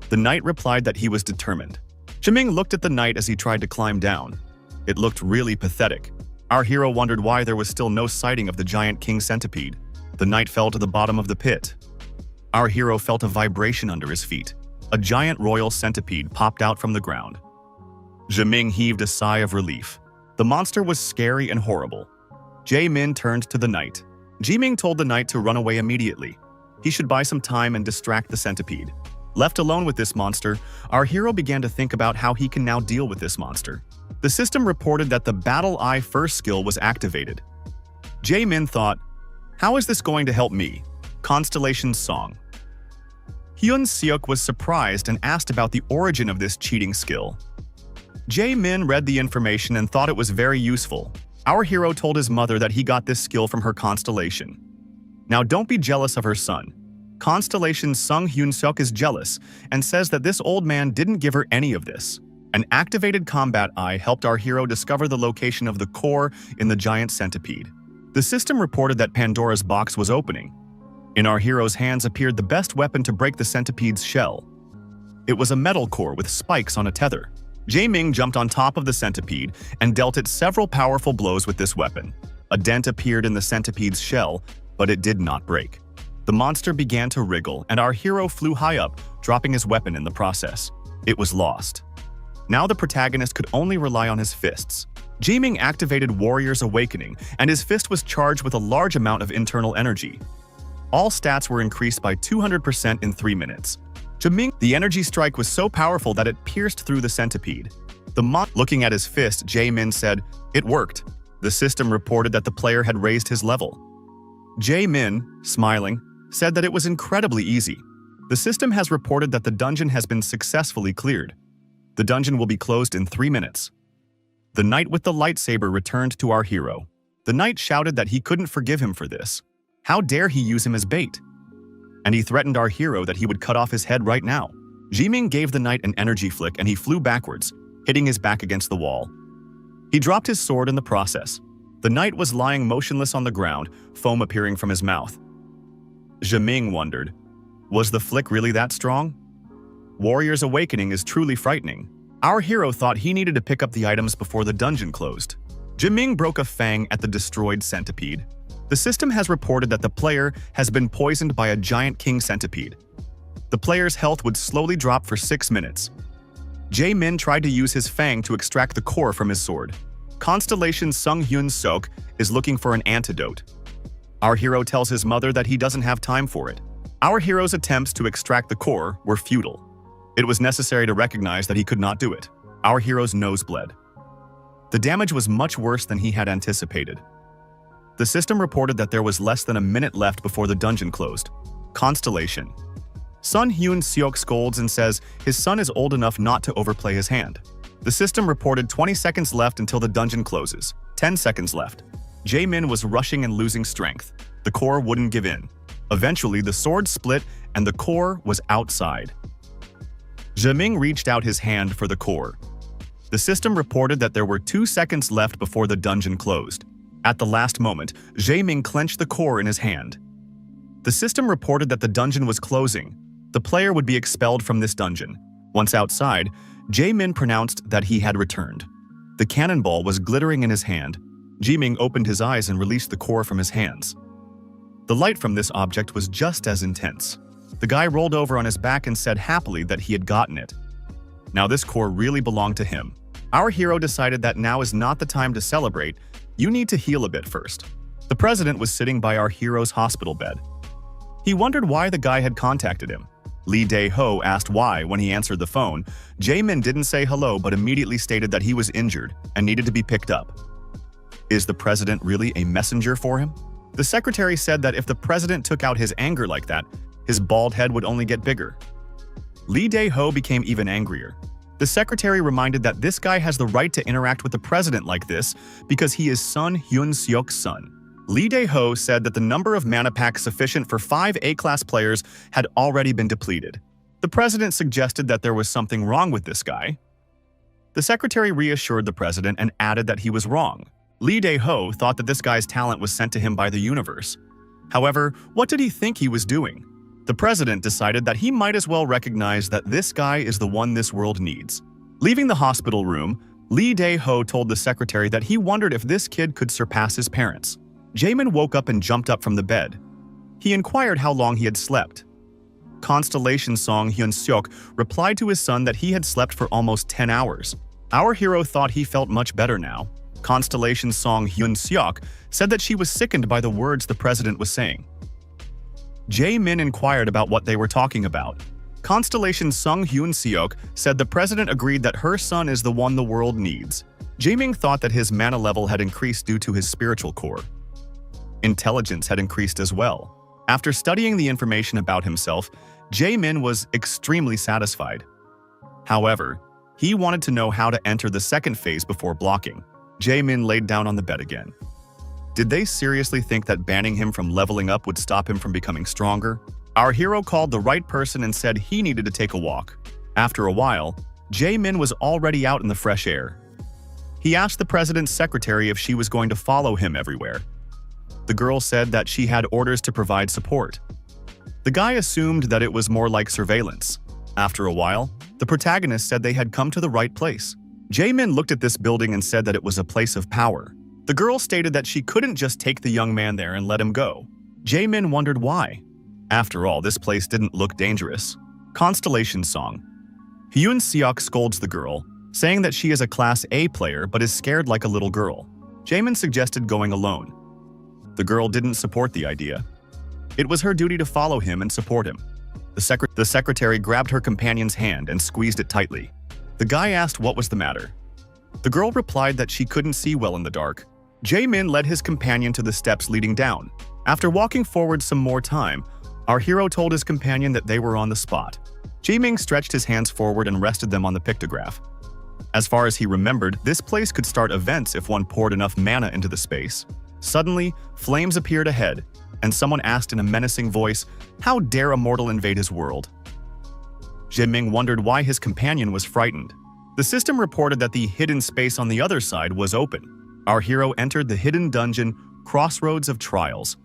The knight replied that he was determined. Jiming looked at the knight as he tried to climb down. It looked really pathetic. Our hero wondered why there was still no sighting of the giant king centipede. The knight fell to the bottom of the pit. Our hero felt a vibration under his feet. A giant royal centipede popped out from the ground. Jiming heaved a sigh of relief. The monster was scary and horrible. Jae-min turned to the knight. Jiming told the knight to run away immediately. He should buy some time and distract the centipede. Left alone with this monster, our hero began to think about how he can now deal with this monster. The system reported that the Battle Eye First skill was activated. Jae-min thought, how is this going to help me? Constellation's song. Hyun-seok was surprised and asked about the origin of this cheating skill. Jae-min read the information and thought it was very useful. Our hero told his mother that he got this skill from her constellation. Now don't be jealous of her son. Constellation's Sung Hyun-seok is jealous and says that this old man didn't give her any of this. An activated combat eye helped our hero discover the location of the core in the giant centipede. The system reported that Pandora's box was opening. In our hero's hands appeared the best weapon to break the centipede's shell. It was a metal core with spikes on a tether. Jae-min jumped on top of the centipede and dealt it several powerful blows with this weapon. A dent appeared in the centipede's shell, but it did not break. The monster began to wriggle, and our hero flew high up, dropping his weapon in the process. It was lost. Now the protagonist could only rely on his fists. Jae-min activated Warrior's Awakening, and his fist was charged with a large amount of internal energy. All stats were increased by 200% in 3 minutes. The energy strike was so powerful that it pierced through the centipede. Looking at his fist, Jae-min said, "It worked." The system reported that the player had raised his level. Jae-min, smiling, said that it was incredibly easy. The system has reported that the dungeon has been successfully cleared. The dungeon will be closed in 3 minutes. The knight with the lightsaber returned to our hero. The knight shouted that he couldn't forgive him for this. How dare he use him as bait? And he threatened our hero that he would cut off his head right now. Jae-min gave the knight an energy flick and he flew backwards, hitting his back against the wall. He dropped his sword in the process. The knight was lying motionless on the ground, foam appearing from his mouth. Jae-min wondered, was the flick really that strong? Warrior's Awakening is truly frightening. Our hero thought he needed to pick up the items before the dungeon closed. Jae-min broke a fang at the destroyed centipede. The system has reported that the player has been poisoned by a giant king centipede. The player's health would slowly drop for 6 minutes. Jae-min tried to use his fang to extract the core from his sword. Constellation Sung Hyun-seok is looking for an antidote. Our hero tells his mother that he doesn't have time for it. Our hero's attempts to extract the core were futile. It was necessary to recognize that he could not do it. Our hero's nose bled. The damage was much worse than he had anticipated. The system reported that there was less than a minute left before the dungeon closed. Constellation. Sun Hyun-seok scolds and says his son is old enough not to overplay his hand. The system reported 20 seconds left until the dungeon closes. 10 seconds left. Jae-min was rushing and losing strength. The core wouldn't give in. Eventually, the sword split and the core was outside. Jae-min reached out his hand for the core. The system reported that there were 2 seconds left before the dungeon closed. At the last moment, Jae-min clenched the core in his hand. The system reported that the dungeon was closing. The player would be expelled from this dungeon. Once outside, Jae-min pronounced that he had returned. The cannonball was glittering in his hand. Jae-min opened his eyes and released the core from his hands. The light from this object was just as intense. The guy rolled over on his back and said happily that he had gotten it. Now this core really belonged to him. Our hero decided that now is not the time to celebrate. You need to heal a bit first. The president was sitting by our hero's hospital bed. He wondered why the guy had contacted him. Lee Dae-ho asked why when he answered the phone. Jae-min didn't say hello but immediately stated that he was injured and needed to be picked up. Is the president really a messenger for him? The secretary said that if the president took out his anger like that, his bald head would only get bigger. Lee Dae-ho became even angrier. The secretary reminded that this guy has the right to interact with the president like this because he is Sun Hyun-seok's son. Lee Dae-ho said that the number of mana packs sufficient for 5 A-class players had already been depleted. The president suggested that there was something wrong with this guy. The secretary reassured the president and added that he was wrong. Lee Dae-ho thought that this guy's talent was sent to him by the universe. However, what did he think he was doing? The president decided that he might as well recognize that this guy is the one this world needs. Leaving the hospital room, Lee Dae-ho told the secretary that he wondered if this kid could surpass his parents. Jaemin woke up and jumped up from the bed. He inquired how long he had slept. Constellation Song Hyun-seok replied to his son that he had slept for almost 10 hours. Our hero thought he felt much better now. Constellation Song Hyun-seok said that she was sickened by the words the president was saying. Jae-min inquired about what they were talking about. Constellation Sung Hyun-seok said the president agreed that her son is the one the world needs. Jae-min thought that his mana level had increased due to his spiritual core. Intelligence had increased as well. After studying the information about himself, Jae-min was extremely satisfied. However, he wanted to know how to enter the second phase before blocking. Jae-min laid down on the bed again. Did they seriously think that banning him from leveling up would stop him from becoming stronger? Our hero called the right person and said he needed to take a walk. After a while, Jae-min was already out in the fresh air. He asked the president's secretary if she was going to follow him everywhere. The girl said that she had orders to provide support. The guy assumed that it was more like surveillance. After a while, the protagonist said they had come to the right place. Jae-min looked at this building and said that it was a place of power. The girl stated that she couldn't just take the young man there and let him go. Jae-min wondered why. After all, this place didn't look dangerous. Constellation Song. Hyun-seok scolds the girl, saying that she is a Class A player but is scared like a little girl. Jae-min suggested going alone. The girl didn't support the idea. It was her duty to follow him and support him. The secretary grabbed her companion's hand and squeezed it tightly. The guy asked what was the matter. The girl replied that she couldn't see well in the dark. Jae-min led his companion to the steps leading down. After walking forward some more time, our hero told his companion that they were on the spot. Jae-min stretched his hands forward and rested them on the pictograph. As far as he remembered, this place could start events if one poured enough mana into the space. Suddenly, flames appeared ahead, and someone asked in a menacing voice, "How dare a mortal invade his world?" Jae-min wondered why his companion was frightened. The system reported that the hidden space on the other side was open. Our hero entered the hidden dungeon, Crossroads of Trials.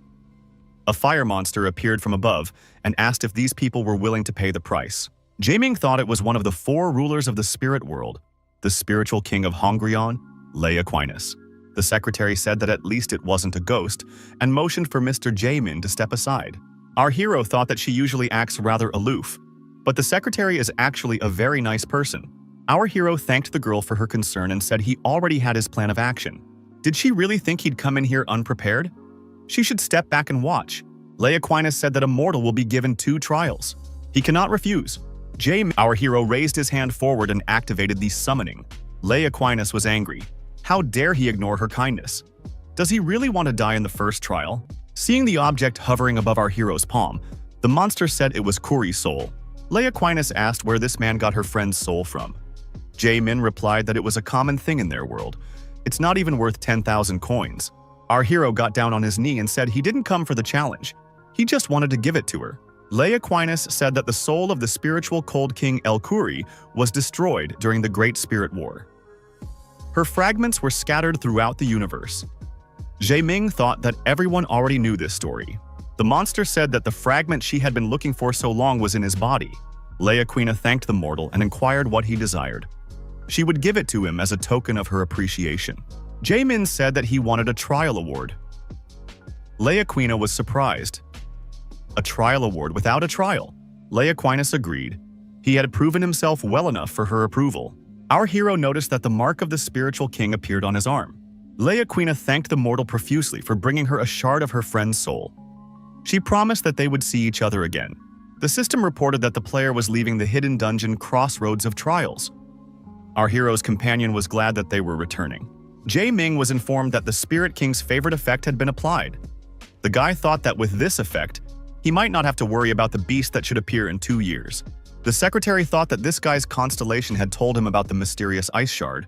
A fire monster appeared from above and asked if these people were willing to pay the price. Jae-min thought it was one of the 4 rulers of the spirit world, the spiritual king of Hongrion, Lei Aquinas. The secretary said that at least it wasn't a ghost and motioned for Mr. Jae-min to step aside. Our hero thought that she usually acts rather aloof, but the secretary is actually a very nice person. Our hero thanked the girl for her concern and said he already had his plan of action. Did she really think he'd come in here unprepared? She should step back and watch. Lei Aquinas said that a mortal will be given 2 trials. He cannot refuse. Our hero raised his hand forward and activated the summoning. Lei Aquinas was angry. How dare he ignore her kindness? Does he really want to die in the first trial? Seeing the object hovering above our hero's palm, the monster said it was Kuri's soul. Lei Aquinas asked where this man got her friend's soul from. Jae-min replied that it was a common thing in their world. It's not even worth 10,000 coins. Our hero got down on his knee and said he didn't come for the challenge. He just wanted to give it to her. Lei Aquinas said that the soul of the spiritual cold king El Kuri was destroyed during the Great Spirit War. Her fragments were scattered throughout the universe. Jae-min thought that everyone already knew this story. The monster said that the fragment she had been looking for so long was in his body. Lei Aquinas thanked the mortal and inquired what he desired. She would give it to him as a token of her appreciation. Jae-min said that he wanted a trial award. Lei Aquinas was surprised. A trial award without a trial? Lei Aquinas agreed. He had proven himself well enough for her approval. Our hero noticed that the mark of the spiritual king appeared on his arm. Lei Aquinas thanked the mortal profusely for bringing her a shard of her friend's soul. She promised that they would see each other again. The system reported that the player was leaving the hidden dungeon Crossroads of Trials. Our hero's companion was glad that they were returning. Jae-min was informed that the Spirit King's favorite effect had been applied. The guy thought that with this effect, he might not have to worry about the beast that should appear in 2 years. The secretary thought that this guy's constellation had told him about the mysterious ice shard,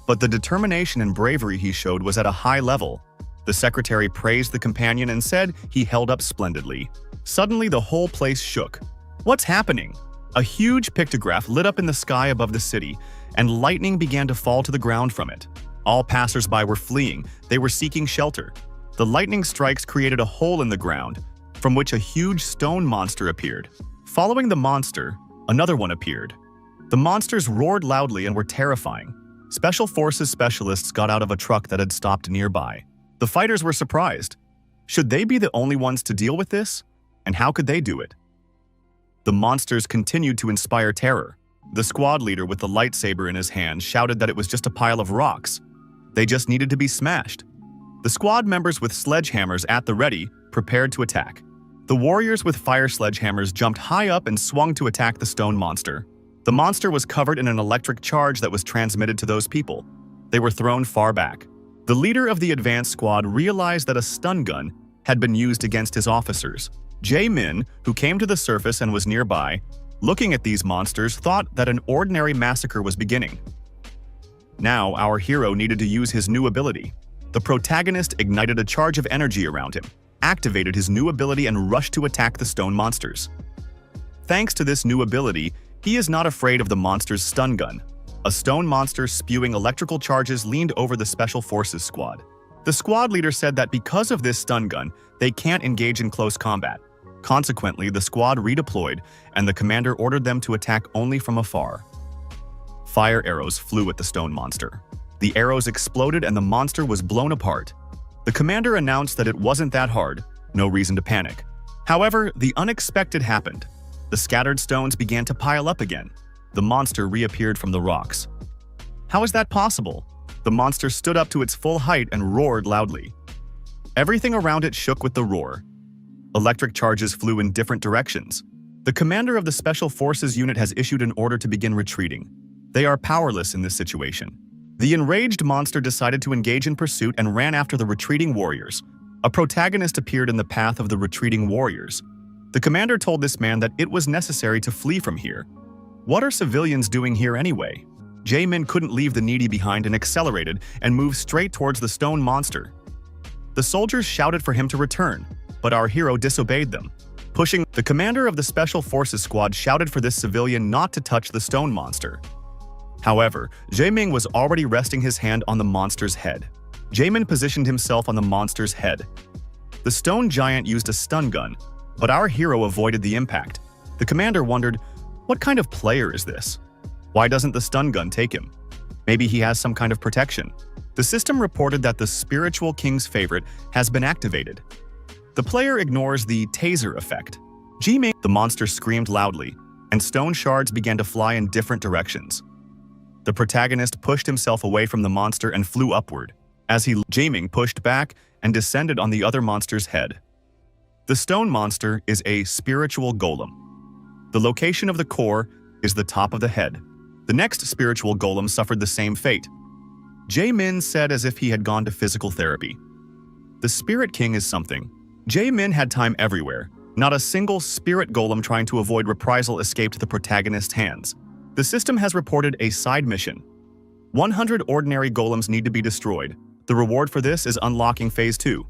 but the determination and bravery he showed was at a high level. The secretary praised the companion and said he held up splendidly. Suddenly, the whole place shook. What's happening? A huge pictograph lit up in the sky above the city, and lightning began to fall to the ground from it. All passersby were fleeing. They were seeking shelter. The lightning strikes created a hole in the ground. from which a huge stone monster appeared. Following the monster, another one appeared. The monsters roared loudly and were terrifying. Special Forces specialists got out of a truck that had stopped nearby. The fighters were surprised. Should they be the only ones to deal with this? And how could they do it? The monsters continued to inspire terror. The squad leader with the lightsaber in his hand shouted that it was just a pile of rocks. They just needed to be smashed. The squad members with sledgehammers at the ready prepared to attack. The warriors with fire sledgehammers jumped high up and swung to attack the stone monster. The monster was covered in an electric charge that was transmitted to those people. They were thrown far back. The leader of the advanced squad realized that a stun gun had been used against his officers. Jae-min, who came to the surface and was nearby, looking at these monsters, thought that an ordinary massacre was beginning. Now, our hero needed to use his new ability. The protagonist ignited a charge of energy around him, activated his new ability and rushed to attack the stone monsters. Thanks to this new ability, he is not afraid of the monster's stun gun. A stone monster spewing electrical charges leaned over the Special Forces squad. The squad leader said that because of this stun gun, they can't engage in close combat. Consequently, the squad redeployed, and the commander ordered them to attack only from afar. Fire arrows flew at the stone monster. The arrows exploded and the monster was blown apart. The commander announced that it wasn't that hard, no reason to panic. However, the unexpected happened. The scattered stones began to pile up again. The monster reappeared from the rocks. How is that possible? The monster stood up to its full height and roared loudly. Everything around it shook with the roar. Electric charges flew in different directions. The commander of the Special Forces unit has issued an order to begin retreating. They are powerless in this situation. The enraged monster decided to engage in pursuit and ran after the retreating warriors. A protagonist appeared in the path of the retreating warriors. The commander told this man that it was necessary to flee from here. What are civilians doing here anyway? Jae-min couldn't leave the needy behind and accelerated and moved straight towards the stone monster. The soldiers shouted for him to return, but our hero disobeyed them. Pushing, the commander of the Special Forces squad shouted for this civilian not to touch the stone monster. However, Jae-min was already resting his hand on the monster's head. Jae-min positioned himself on the monster's head. The stone giant used a stun gun, but our hero avoided the impact. The commander wondered, what kind of player is this? Why doesn't the stun gun take him? Maybe he has some kind of protection. The system reported that the spiritual king's favorite has been activated. The player ignores the taser effect. Jae-min, the monster screamed loudly, and stone shards began to fly in different directions. The protagonist pushed himself away from the monster and flew upward. As Jae-min pushed back and descended on the other monster's head. The stone monster is a spiritual golem. The location of the core is the top of the head. The next spiritual golem suffered the same fate. Jae-min said as if he had gone to physical therapy. The Spirit King is something. Jae-min had time everywhere. Not a single spirit golem trying to avoid reprisal escaped the protagonist's hands. The system has reported a side mission. 100 ordinary golems need to be destroyed. The reward for this is unlocking Phase 2.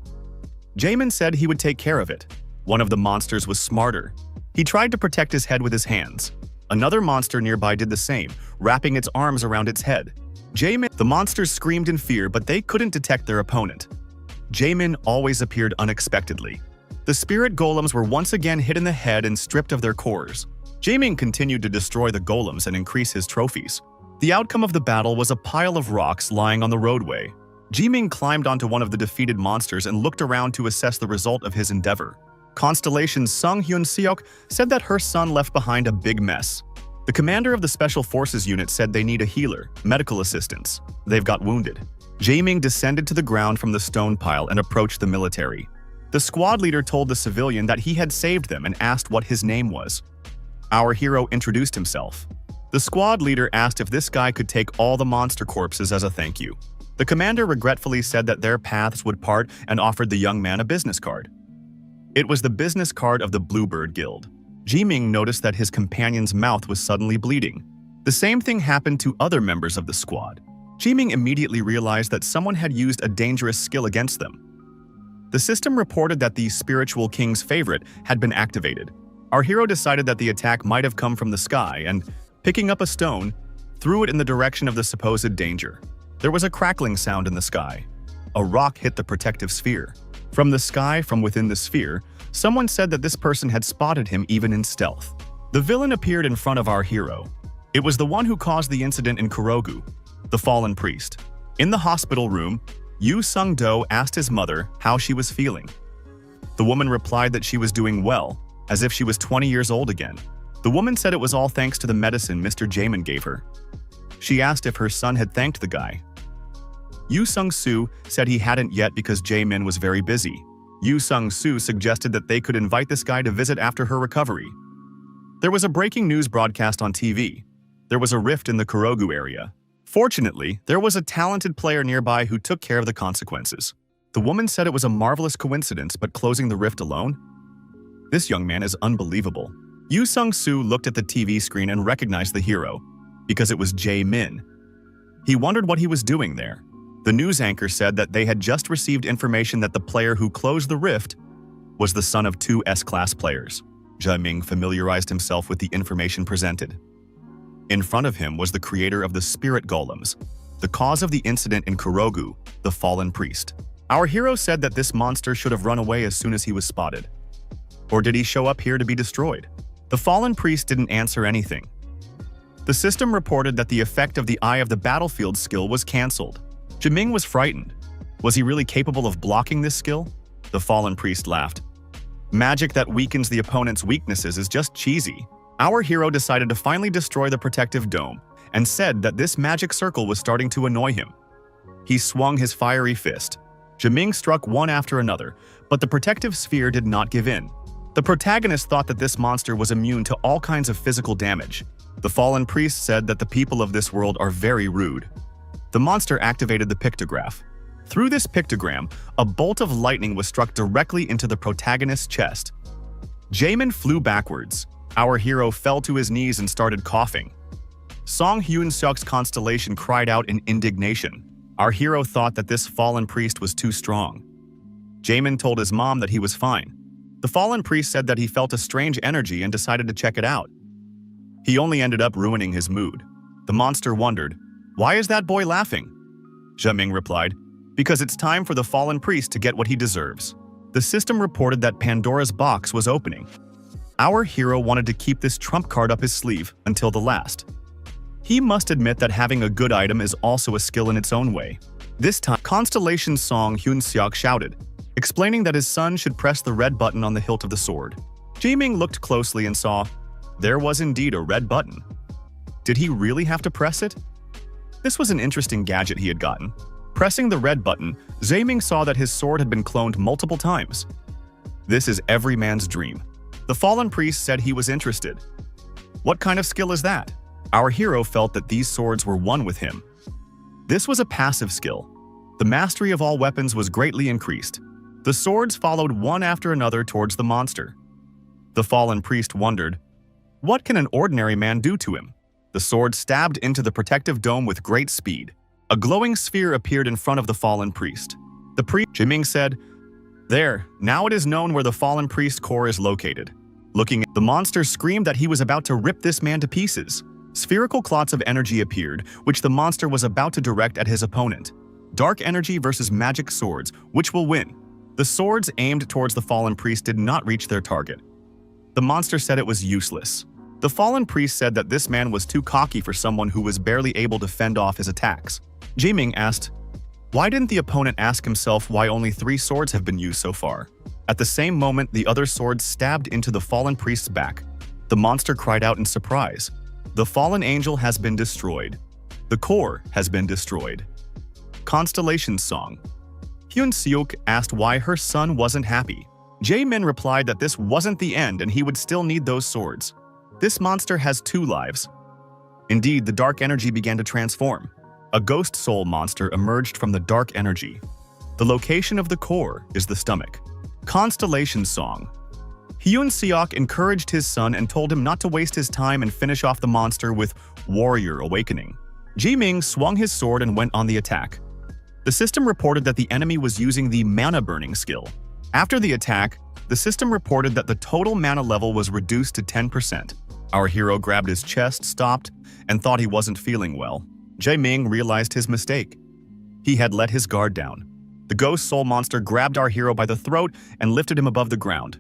Jae-min said he would take care of it. One of the monsters was smarter. He tried to protect his head with his hands. Another monster nearby did the same, wrapping its arms around its head. Jae-min, the monsters screamed in fear, but they couldn't detect their opponent. Jae-min always appeared unexpectedly. The spirit golems were once again hit in the head and stripped of their cores. Jae-min continued to destroy the golems and increase his trophies. The outcome of the battle was a pile of rocks lying on the roadway. Jae-min climbed onto one of the defeated monsters and looked around to assess the result of his endeavor. Constellation's Sung Hyun-seok said that her son left behind a big mess. The commander of the Special Forces unit said they need a healer, medical assistance. They've got wounded. Jae-min descended to the ground from the stone pile and approached the military. The squad leader told the civilian that he had saved them and asked what his name was. Our hero introduced himself. The squad leader asked if this guy could take all the monster corpses as a thank you. The commander regretfully said that their paths would part and offered the young man a business card. It was the business card of the Bluebird Guild. Jae-min noticed that his companion's mouth was suddenly bleeding. The same thing happened to other members of the squad. Jae-min immediately realized that someone had used a dangerous skill against them. The system reported that the spiritual king's favorite had been activated. Our hero decided that the attack might have come from the sky and, picking up a stone, threw it in the direction of the supposed danger. There was a crackling sound in the sky. A rock hit the protective sphere. From the sky, from within the sphere, someone said that this person had spotted him even in stealth. The villain appeared in front of our hero. It was the one who caused the incident in Kurogu, the fallen priest. In the hospital room, Yu Sung-do asked his mother how she was feeling. The woman replied that she was doing well, as if she was 20 years old again. The woman said it was all thanks to the medicine Mr. Jamin gave her. She asked if her son had thanked the guy. Yu Sung-soo said he hadn't yet because Jamin was very busy. Yu Sung-soo suggested that they could invite this guy to visit after her recovery. There was a breaking news broadcast on TV. There was a rift in the Kurogu area. Fortunately, there was a talented player nearby who took care of the consequences. The woman said it was a marvelous coincidence, but closing the rift alone? This young man is unbelievable. Yu Sung-soo looked at the TV screen and recognized the hero, because it was Jae-min. He wondered what he was doing there. The news anchor said that they had just received information that the player who closed the rift was the son of two S-class players. Jae-ming familiarized himself with the information presented. In front of him was the creator of the spirit golems, the cause of the incident in Kurogu, the fallen priest. Our hero said that this monster should have run away as soon as he was spotted. Or did he show up here to be destroyed? The fallen priest didn't answer anything. The system reported that the effect of the Eye of the Battlefield skill was cancelled. Jae-ming was frightened. Was he really capable of blocking this skill? The fallen priest laughed. Magic that weakens the opponent's weaknesses is just cheesy. Our hero decided to finally destroy the protective dome and said that this magic circle was starting to annoy him. He swung his fiery fist. Jae-ming struck one after another, but the protective sphere did not give in. The protagonist thought that this monster was immune to all kinds of physical damage. The fallen priest said that the people of this world are very rude. The monster activated the pictograph. Through this pictogram, a bolt of lightning was struck directly into the protagonist's chest. Jamin flew backwards. Our hero fell to his knees and started coughing. Song Hyun-seok's constellation cried out in indignation. Our hero thought that this fallen priest was too strong. Jamin told his mom that he was fine. The fallen priest said that he felt a strange energy and decided to check it out. He only ended up ruining his mood. The monster wondered, "Why is that boy laughing?" Jae-ming replied, "Because it's time for the fallen priest to get what he deserves." The system reported that Pandora's box was opening. Our hero wanted to keep this trump card up his sleeve until the last. He must admit that having a good item is also a skill in its own way. This time, Constellation Song Hyun-seok shouted, explaining that his son should press the red button on the hilt of the sword. Jae-ming looked closely and saw there was indeed a red button. Did he really have to press it? This was an interesting gadget he had gotten. Pressing the red button, Jae-ming saw that his sword had been cloned multiple times. This is every man's dream. The fallen priest said he was interested. What kind of skill is that? Our hero felt that these swords were one with him. This was a passive skill. The mastery of all weapons was greatly increased. The swords followed one after another towards the monster. The fallen priest wondered, what can an ordinary man do to him? The sword stabbed into the protective dome with great speed. A glowing sphere appeared in front of the fallen priest. The priest, Jae-ming said, "There, now it is known where the fallen priest's core is located." Looking at the monster screamed that he was about to rip this man to pieces. Spherical clots of energy appeared, which the monster was about to direct at his opponent. Dark energy versus magic swords, which will win? The swords aimed towards the fallen priest did not reach their target. The monster said it was useless. The fallen priest said that this man was too cocky for someone who was barely able to fend off his attacks. Jae-ming asked, why didn't the opponent ask himself why only 3 swords have been used so far? At the same moment, the other sword stabbed into the fallen priest's back. The monster cried out in surprise. The fallen angel has been destroyed. The core has been destroyed. Constellation Song. Hyun-seok asked why her son wasn't happy. Jae-min replied that this wasn't the end and he would still need those swords. This monster has 2 lives. Indeed, the dark energy began to transform. A ghost soul monster emerged from the dark energy. The location of the core is the stomach. Constellation Song. Hyun-seok encouraged his son and told him not to waste his time and finish off the monster with Warrior Awakening. Jae-ming swung his sword and went on the attack. The system reported that the enemy was using the mana burning skill. After the attack, the system reported that the total mana level was reduced to 10%. Our hero grabbed his chest, stopped, and thought he wasn't feeling well. Jae-ming realized his mistake. He had let his guard down. The ghost soul monster grabbed our hero by the throat and lifted him above the ground.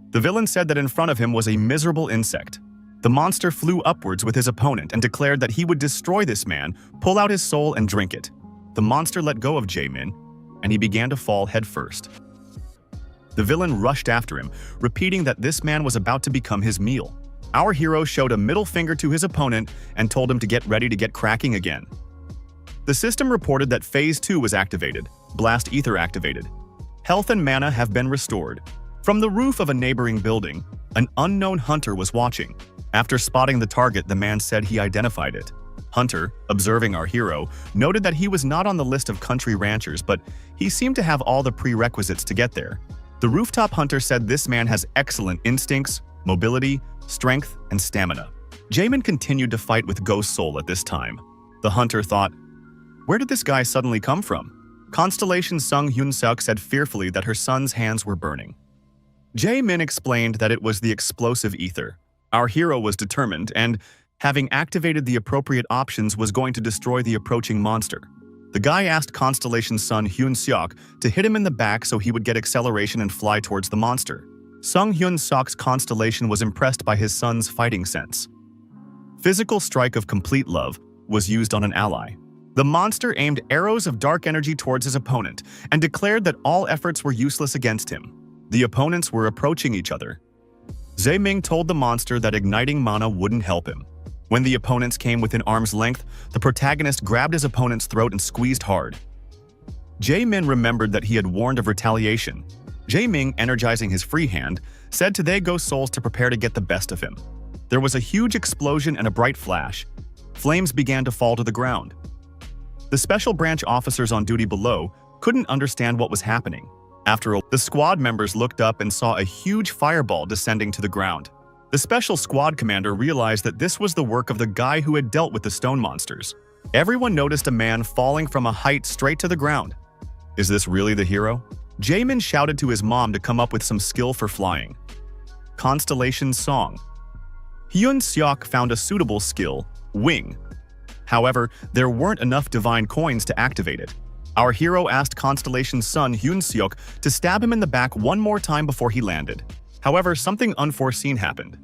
The villain said that in front of him was a miserable insect. The monster flew upwards with his opponent and declared that he would destroy this man, pull out his soul, and drink it. The monster let go of Jae-min, and he began to fall headfirst. The villain rushed after him, repeating that this man was about to become his meal. Our hero showed a middle finger to his opponent and told him to get ready to get cracking again. The system reported that Phase 2 was activated, Blast Ether activated. Health and mana have been restored. From the roof of a neighboring building, an unknown hunter was watching. After spotting the target, the man said he identified it. Hunter, observing our hero, noted that he was not on the list of country ranchers, but he seemed to have all the prerequisites to get there. The rooftop hunter said this man has excellent instincts, mobility, strength, and stamina. Jae-min continued to fight with Ghost Soul at this time. The hunter thought, "Where did this guy suddenly come from?" Constellation Sung Hyun-seok said fearfully that her son's hands were burning. Jae-min explained that it was the explosive ether. Our hero was determined and, having activated the appropriate options, was going to destroy the approaching monster. The guy asked Constellation Sun Hyun-seok to hit him in the back so he would get acceleration and fly towards the monster. Sung Hyun-seok's constellation was impressed by his son's fighting sense. Physical Strike of Complete Love was used on an ally. The monster aimed arrows of dark energy towards his opponent and declared that all efforts were useless against him. The opponents were approaching each other. Jae-min told the monster that igniting mana wouldn't help him. When the opponents came within arm's length, the protagonist grabbed his opponent's throat and squeezed hard. Jae-min remembered that he had warned of retaliation. Jae-min, energizing his free hand, said to the ghost souls to prepare to get the best of him. There was a huge explosion and a bright flash. Flames began to fall to the ground. The special branch officers on duty below couldn't understand what was happening. After all, the squad members looked up and saw a huge fireball descending to the ground. The special squad commander realized that this was the work of the guy who had dealt with the stone monsters. Everyone noticed a man falling from a height straight to the ground. Is this really the hero? Jae-min shouted to his mom to come up with some skill for flying. Constellation Song. Hyun-seok found a suitable skill, Wing. However, there weren't enough divine coins to activate it. Our hero asked Constellation Sun Hyun-seok to stab him in the back one more time before he landed. However, something unforeseen happened.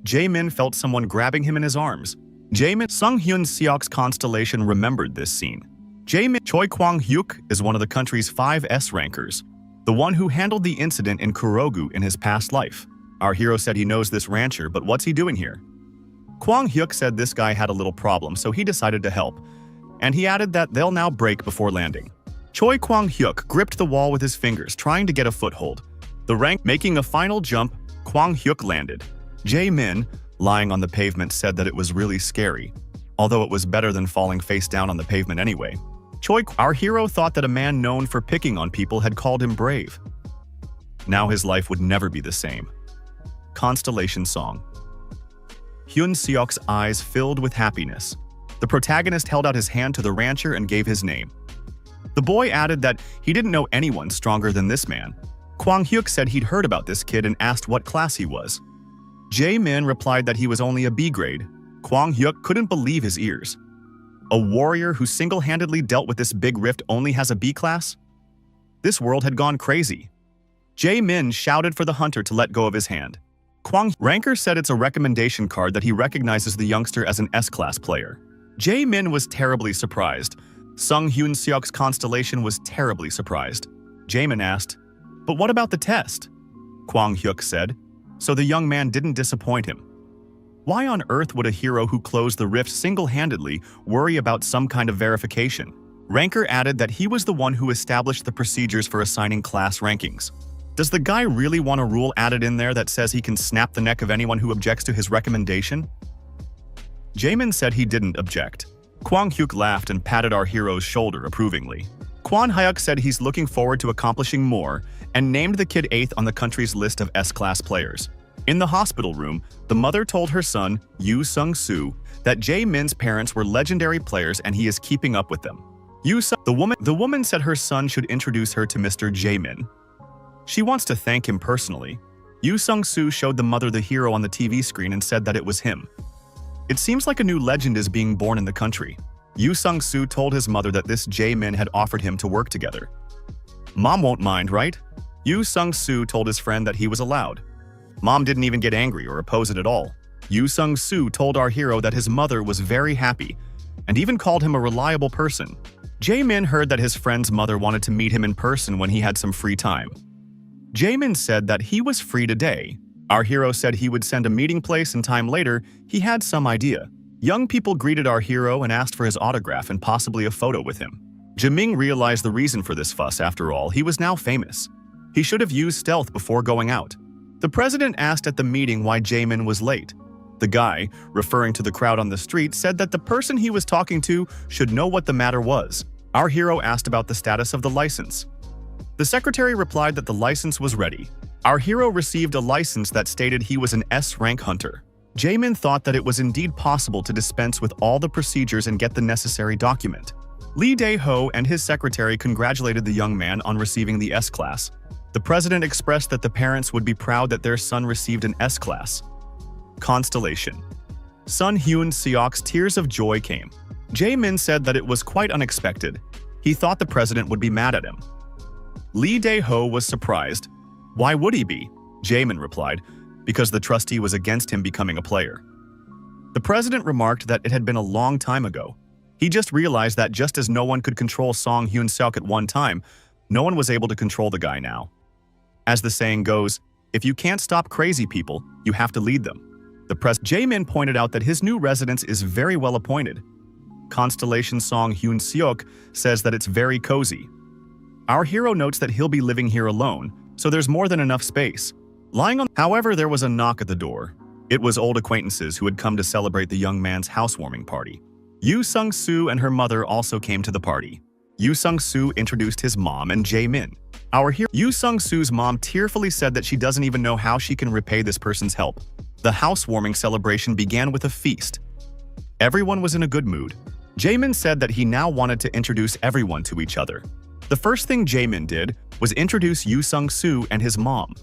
Jae-min felt someone grabbing him in his arms. Jae-min Sung Hyun-seok's constellation remembered this scene. Jae-min Choi Kwang-hyuk is one of the country's 5 S rankers, the one who handled the incident in Kurogu in his past life. Our hero said he knows this rancher, but what's he doing here? Kwang-hyuk said this guy had a little problem, so he decided to help, and he added that they'll now break before landing. Choi Kwang-hyuk gripped the wall with his fingers, trying to get a foothold. The rank making a final jump, Kwang-hyuk landed. Jae-min, lying on the pavement, said that it was really scary, although it was better than falling face down on the pavement anyway. Our hero thought that a man known for picking on people had called him brave. Now his life would never be the same. Constellation Song. Hyun-seok's eyes filled with happiness. The protagonist held out his hand to the rancher and gave his name. The boy added that he didn't know anyone stronger than this man. Kwang-hyuk said he'd heard about this kid and asked what class he was. Jae-min replied that he was only a B grade. Kwang-hyuk couldn't believe his ears. A warrior who single-handedly dealt with this big rift only has a B class? This world had gone crazy. Jae-min shouted for the hunter to let go of his hand. Ranker said it's a recommendation card that he recognizes the youngster as an S-class player. Jae-min was terribly surprised. Sung Hyun-seok's constellation was terribly surprised. Jae-min asked, "But what about the test?" Kwang-hyuk said, so the young man didn't disappoint him. Why on earth would a hero who closed the rift single-handedly worry about some kind of verification? Ranker added that he was the one who established the procedures for assigning class rankings. Does the guy really want a rule added in there that says he can snap the neck of anyone who objects to his recommendation? Jae-min said he didn't object. Kwang-hyuk laughed and patted our hero's shoulder approvingly. Kwon-hyuk said he's looking forward to accomplishing more and named the kid 8th on the country's list of S-class players. In the hospital room, the mother told her son, Yoo Sung-soo, that Jae-min's parents were legendary players and he is keeping up with them. The woman said her son should introduce her to Mr. Jae-min. She wants to thank him personally. Yoo Sung-soo showed the mother the hero on the TV screen and said that it was him. It seems like a new legend is being born in the country. Yu Sung-soo told his mother that this Jae-min had offered him to work together. Mom won't mind, right? Yu Sung-soo told his friend that he was allowed. Mom didn't even get angry or oppose it at all. Yu Sung-soo told our hero that his mother was very happy and even called him a reliable person. Jae-min heard that his friend's mother wanted to meet him in person when he had some free time. Jae-min said that he was free today. Our hero said he would send a meeting place and time later. He had some idea. Young people greeted our hero and asked for his autograph and possibly a photo with him. Jae-min realized the reason for this fuss. After all, he was now famous. He should have used stealth before going out. The president asked at the meeting why Jae-min was late. The guy, referring to the crowd on the street, said that the person he was talking to should know what the matter was. Our hero asked about the status of the license. The secretary replied that the license was ready. Our hero received a license that stated he was an S-rank hunter. Jae-min thought that it was indeed possible to dispense with all the procedures and get the necessary document. Lee Dae-ho and his secretary congratulated the young man on receiving the S-class. The president expressed that the parents would be proud that their son received an S-class. Constellation. Sun Hyun-seok's tears of joy came. Jae-min said that it was quite unexpected. He thought the president would be mad at him. Lee Dae-ho was surprised. Why would he be? Jae-min replied, because the trustee was against him becoming a player. The president remarked that it had been a long time ago. He just realized that just as no one could control Song Hyun-seok at one time, no one was able to control the guy now. As the saying goes, if you can't stop crazy people, you have to lead them. Jae-min pointed out that his new residence is very well appointed. Constellation Song Hyun-seok says that it's very cozy. Our hero notes that he'll be living here alone, so there's more than enough space. However, there was a knock at the door. It was old acquaintances who had come to celebrate the young man's housewarming party. Yu Sung-soo and her mother also came to the party. Yu Sung-soo introduced his mom and Jae-min. Yu Sung-soo's mom tearfully said that she doesn't even know how she can repay this person's help. The housewarming celebration began with a feast. Everyone was in a good mood. Jae-min said that he now wanted to introduce everyone to each other. The first thing Jae-min did was introduce Yu Sung-soo and his mom.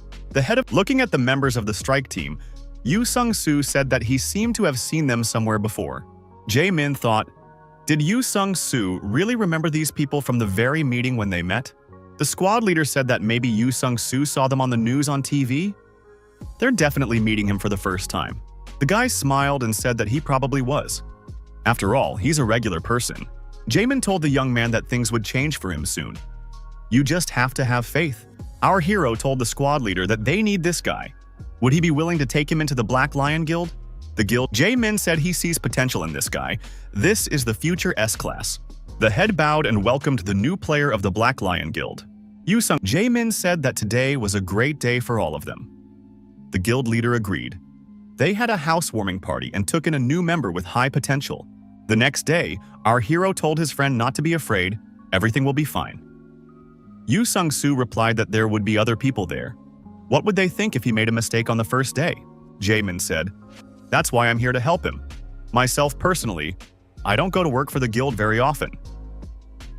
Looking at the members of the strike team, Yu Sung-soo said that he seemed to have seen them somewhere before. Jae-min thought, did Yu Sung-soo really remember these people from the very meeting when they met? The squad leader said that maybe Yu Sung-soo saw them on the news on TV? They're definitely meeting him for the first time. The guy smiled and said that he probably was. After all, he's a regular person. Jae-min told the young man that things would change for him soon. You just have to have faith. Our hero told the squad leader that they need this guy. Would he be willing to take him into the Black Lion Guild? Jae-min said he sees potential in this guy. This is the future S-class. The head bowed and welcomed the new player of the Black Lion Guild. Jae-min said that today was a great day for all of them. The guild leader agreed. They had a housewarming party and took in a new member with high potential. The next day, our hero told his friend not to be afraid, everything will be fine. Yu Sung-soo replied that there would be other people there. What would they think if he made a mistake on the first day? Jae-min said, that's why I'm here to help him. Myself personally, I don't go to work for the guild very often.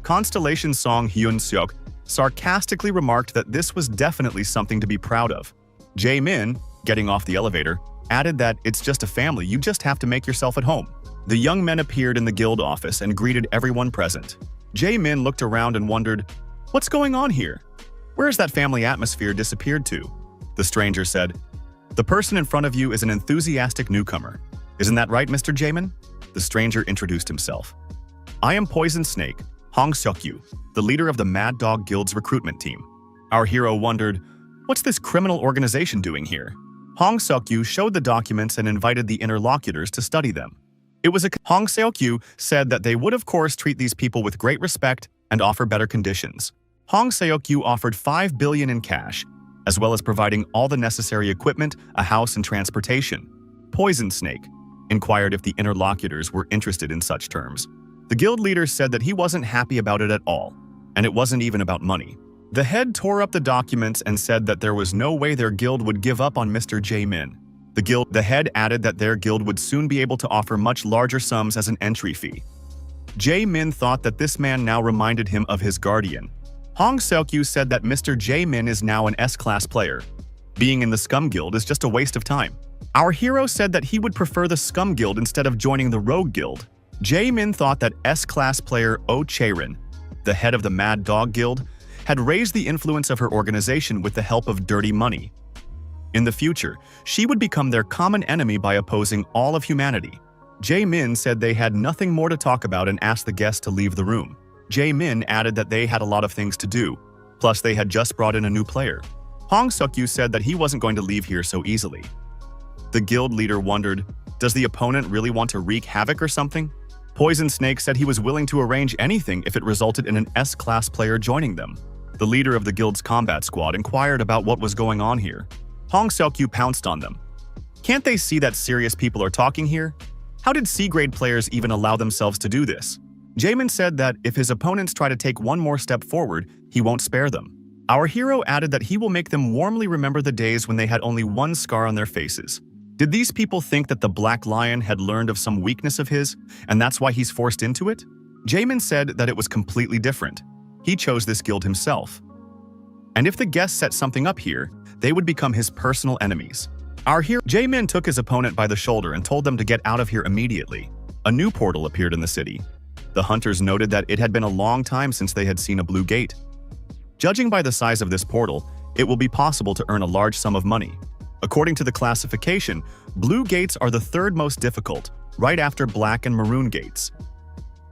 Constellation Song Hyun-seok sarcastically remarked that this was definitely something to be proud of. Jae-min, getting off the elevator, added that it's just a family, you just have to make yourself at home. The young men appeared in the guild office and greeted everyone present. Jae-min looked around and wondered, what's going on here? Where's that family atmosphere disappeared to? The stranger said, the person in front of you is an enthusiastic newcomer. Isn't that right, Mr. Jae-min? The stranger introduced himself. I am Poison Snake, Hong Seok-yu, the leader of the Mad Dog Guild's recruitment team. Our hero wondered, what's this criminal organization doing here? Hong Seok-yu showed the documents and invited the interlocutors to study them. Hong Seok-yu said that they would of course treat these people with great respect and offer better conditions. Hong Seok-yu offered 5 billion in cash, as well as providing all the necessary equipment, a house and transportation. Poison Snake inquired if the interlocutors were interested in such terms. The guild leader said that he wasn't happy about it at all, and it wasn't even about money. The head tore up the documents and said that there was no way their guild would give up on Mr. Jae-min. The head added that their guild would soon be able to offer much larger sums as an entry fee. Jae-min thought that this man now reminded him of his guardian. Hong Seok-yu said that Mr. Jae-min is now an S-class player. Being in the Scum Guild is just a waste of time. Our hero said that he would prefer the Scum Guild instead of joining the Rogue Guild. Jae-min thought that S-class player O Cherin, the head of the Mad Dog Guild, had raised the influence of her organization with the help of dirty money. In the future, she would become their common enemy by opposing all of humanity. Jae-min said they had nothing more to talk about and asked the guests to leave the room. Jae-min added that they had a lot of things to do, plus they had just brought in a new player. Hong Seok-yu said that he wasn't going to leave here so easily. The guild leader wondered, does the opponent really want to wreak havoc or something? Poison Snake said he was willing to arrange anything if it resulted in an S-class player joining them. The leader of the guild's combat squad inquired about what was going on here. Hong Seok-yu pounced on them. Can't they see that serious people are talking here? How did C-grade players even allow themselves to do this? Jae-min said that if his opponents try to take one more step forward, he won't spare them. Our hero added that he will make them warmly remember the days when they had only one scar on their faces. Did these people think that the Black Lion had learned of some weakness of his, and that's why he's forced into it? Jae-min said that it was completely different. He chose this guild himself. And if the guests set something up here, they would become his personal enemies. Our hero Jae-min took his opponent by the shoulder and told them to get out of here immediately. A new portal appeared in the city. The hunters noted that it had been a long time since they had seen a blue gate. Judging by the size of this portal, it will be possible to earn a large sum of money. According to the classification, blue gates are the third most difficult, right after black and maroon gates.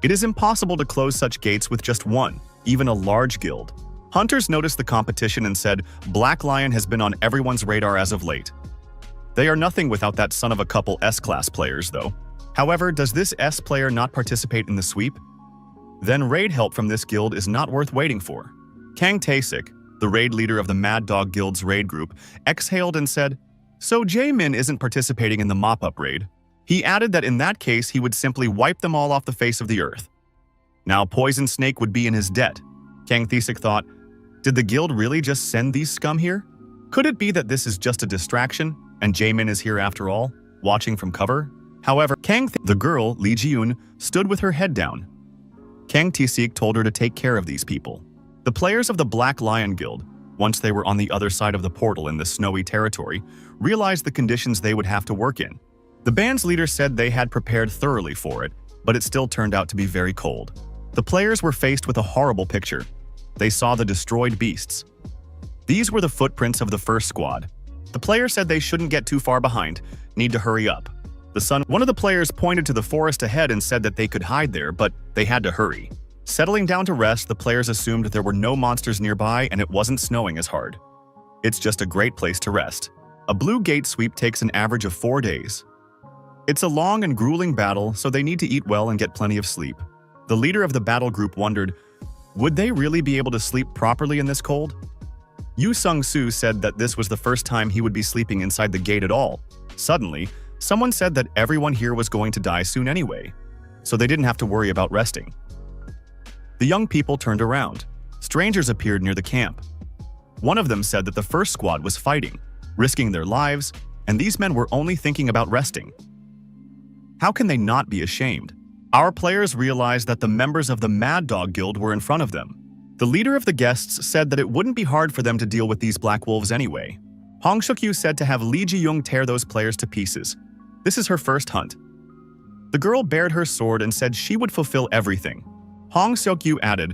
It is impossible to close such gates with just one, even a large guild. Hunters noticed the competition and said, Black Lion has been on everyone's radar as of late. They are nothing without that son of a couple S-class players, though. However, does this S player not participate in the sweep? Then raid help from this guild is not worth waiting for. Kang Tae-sik, the raid leader of the Mad Dog Guild's raid group, exhaled and said, so Jae-min isn't participating in the mop-up raid. He added that in that case he would simply wipe them all off the face of the earth. Now Poison Snake would be in his debt. Kang Tae-sik thought, did the guild really just send these scum here? Could it be that this is just a distraction, and Jae-min is here after all, watching from cover? However, the girl, Li Jiun, stood with her head down. Kang Tae-sik told her to take care of these people. The players of the Black Lion Guild, once they were on the other side of the portal in the snowy territory, realized the conditions they would have to work in. The band's leader said they had prepared thoroughly for it, but it still turned out to be very cold. The players were faced with a horrible picture. They saw the destroyed beasts. These were the footprints of the first squad. The player said they shouldn't get too far behind, need to hurry up. One of the players pointed to the forest ahead and said that they could hide there, but they had to hurry. Settling down to rest, the players assumed there were no monsters nearby and it wasn't snowing as hard. It's just a great place to rest. A blue gate sweep takes an average of 4 days. It's a long and grueling battle, so they need to eat well and get plenty of sleep. The leader of the battle group wondered, would they really be able to sleep properly in this cold? Yu Sung-soo said that this was the first time he would be sleeping inside the gate at all. Suddenly, someone said that everyone here was going to die soon anyway, so they didn't have to worry about resting. The young people turned around. Strangers appeared near the camp. One of them said that the first squad was fighting, risking their lives, and these men were only thinking about resting. How can they not be ashamed? Our players realized that the members of the Mad Dog Guild were in front of them. The leader of the guests said that it wouldn't be hard for them to deal with these black wolves anyway. Hong Seok-yu said to have Li Jiun tear those players to pieces. This is her first hunt. The girl bared her sword and said she would fulfill everything. Hong Seok-yu added,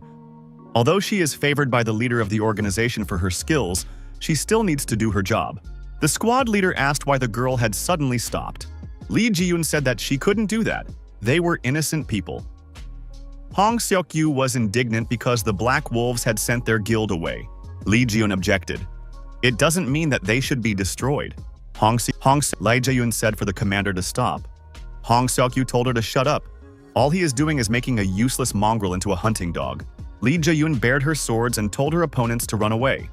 although she is favored by the leader of the organization for her skills, she still needs to do her job. The squad leader asked why the girl had suddenly stopped. Li Jiun said that she couldn't do that. They were innocent people. Hong Seok-yu was indignant because the Black Wolves had sent their guild away. Li Jiun objected. It doesn't mean that they should be destroyed. Li Jiun said for the commander to stop. Hong Seok-yu told her to shut up. All he is doing is making a useless mongrel into a hunting dog. Li Jiun bared her swords and told her opponents to run away.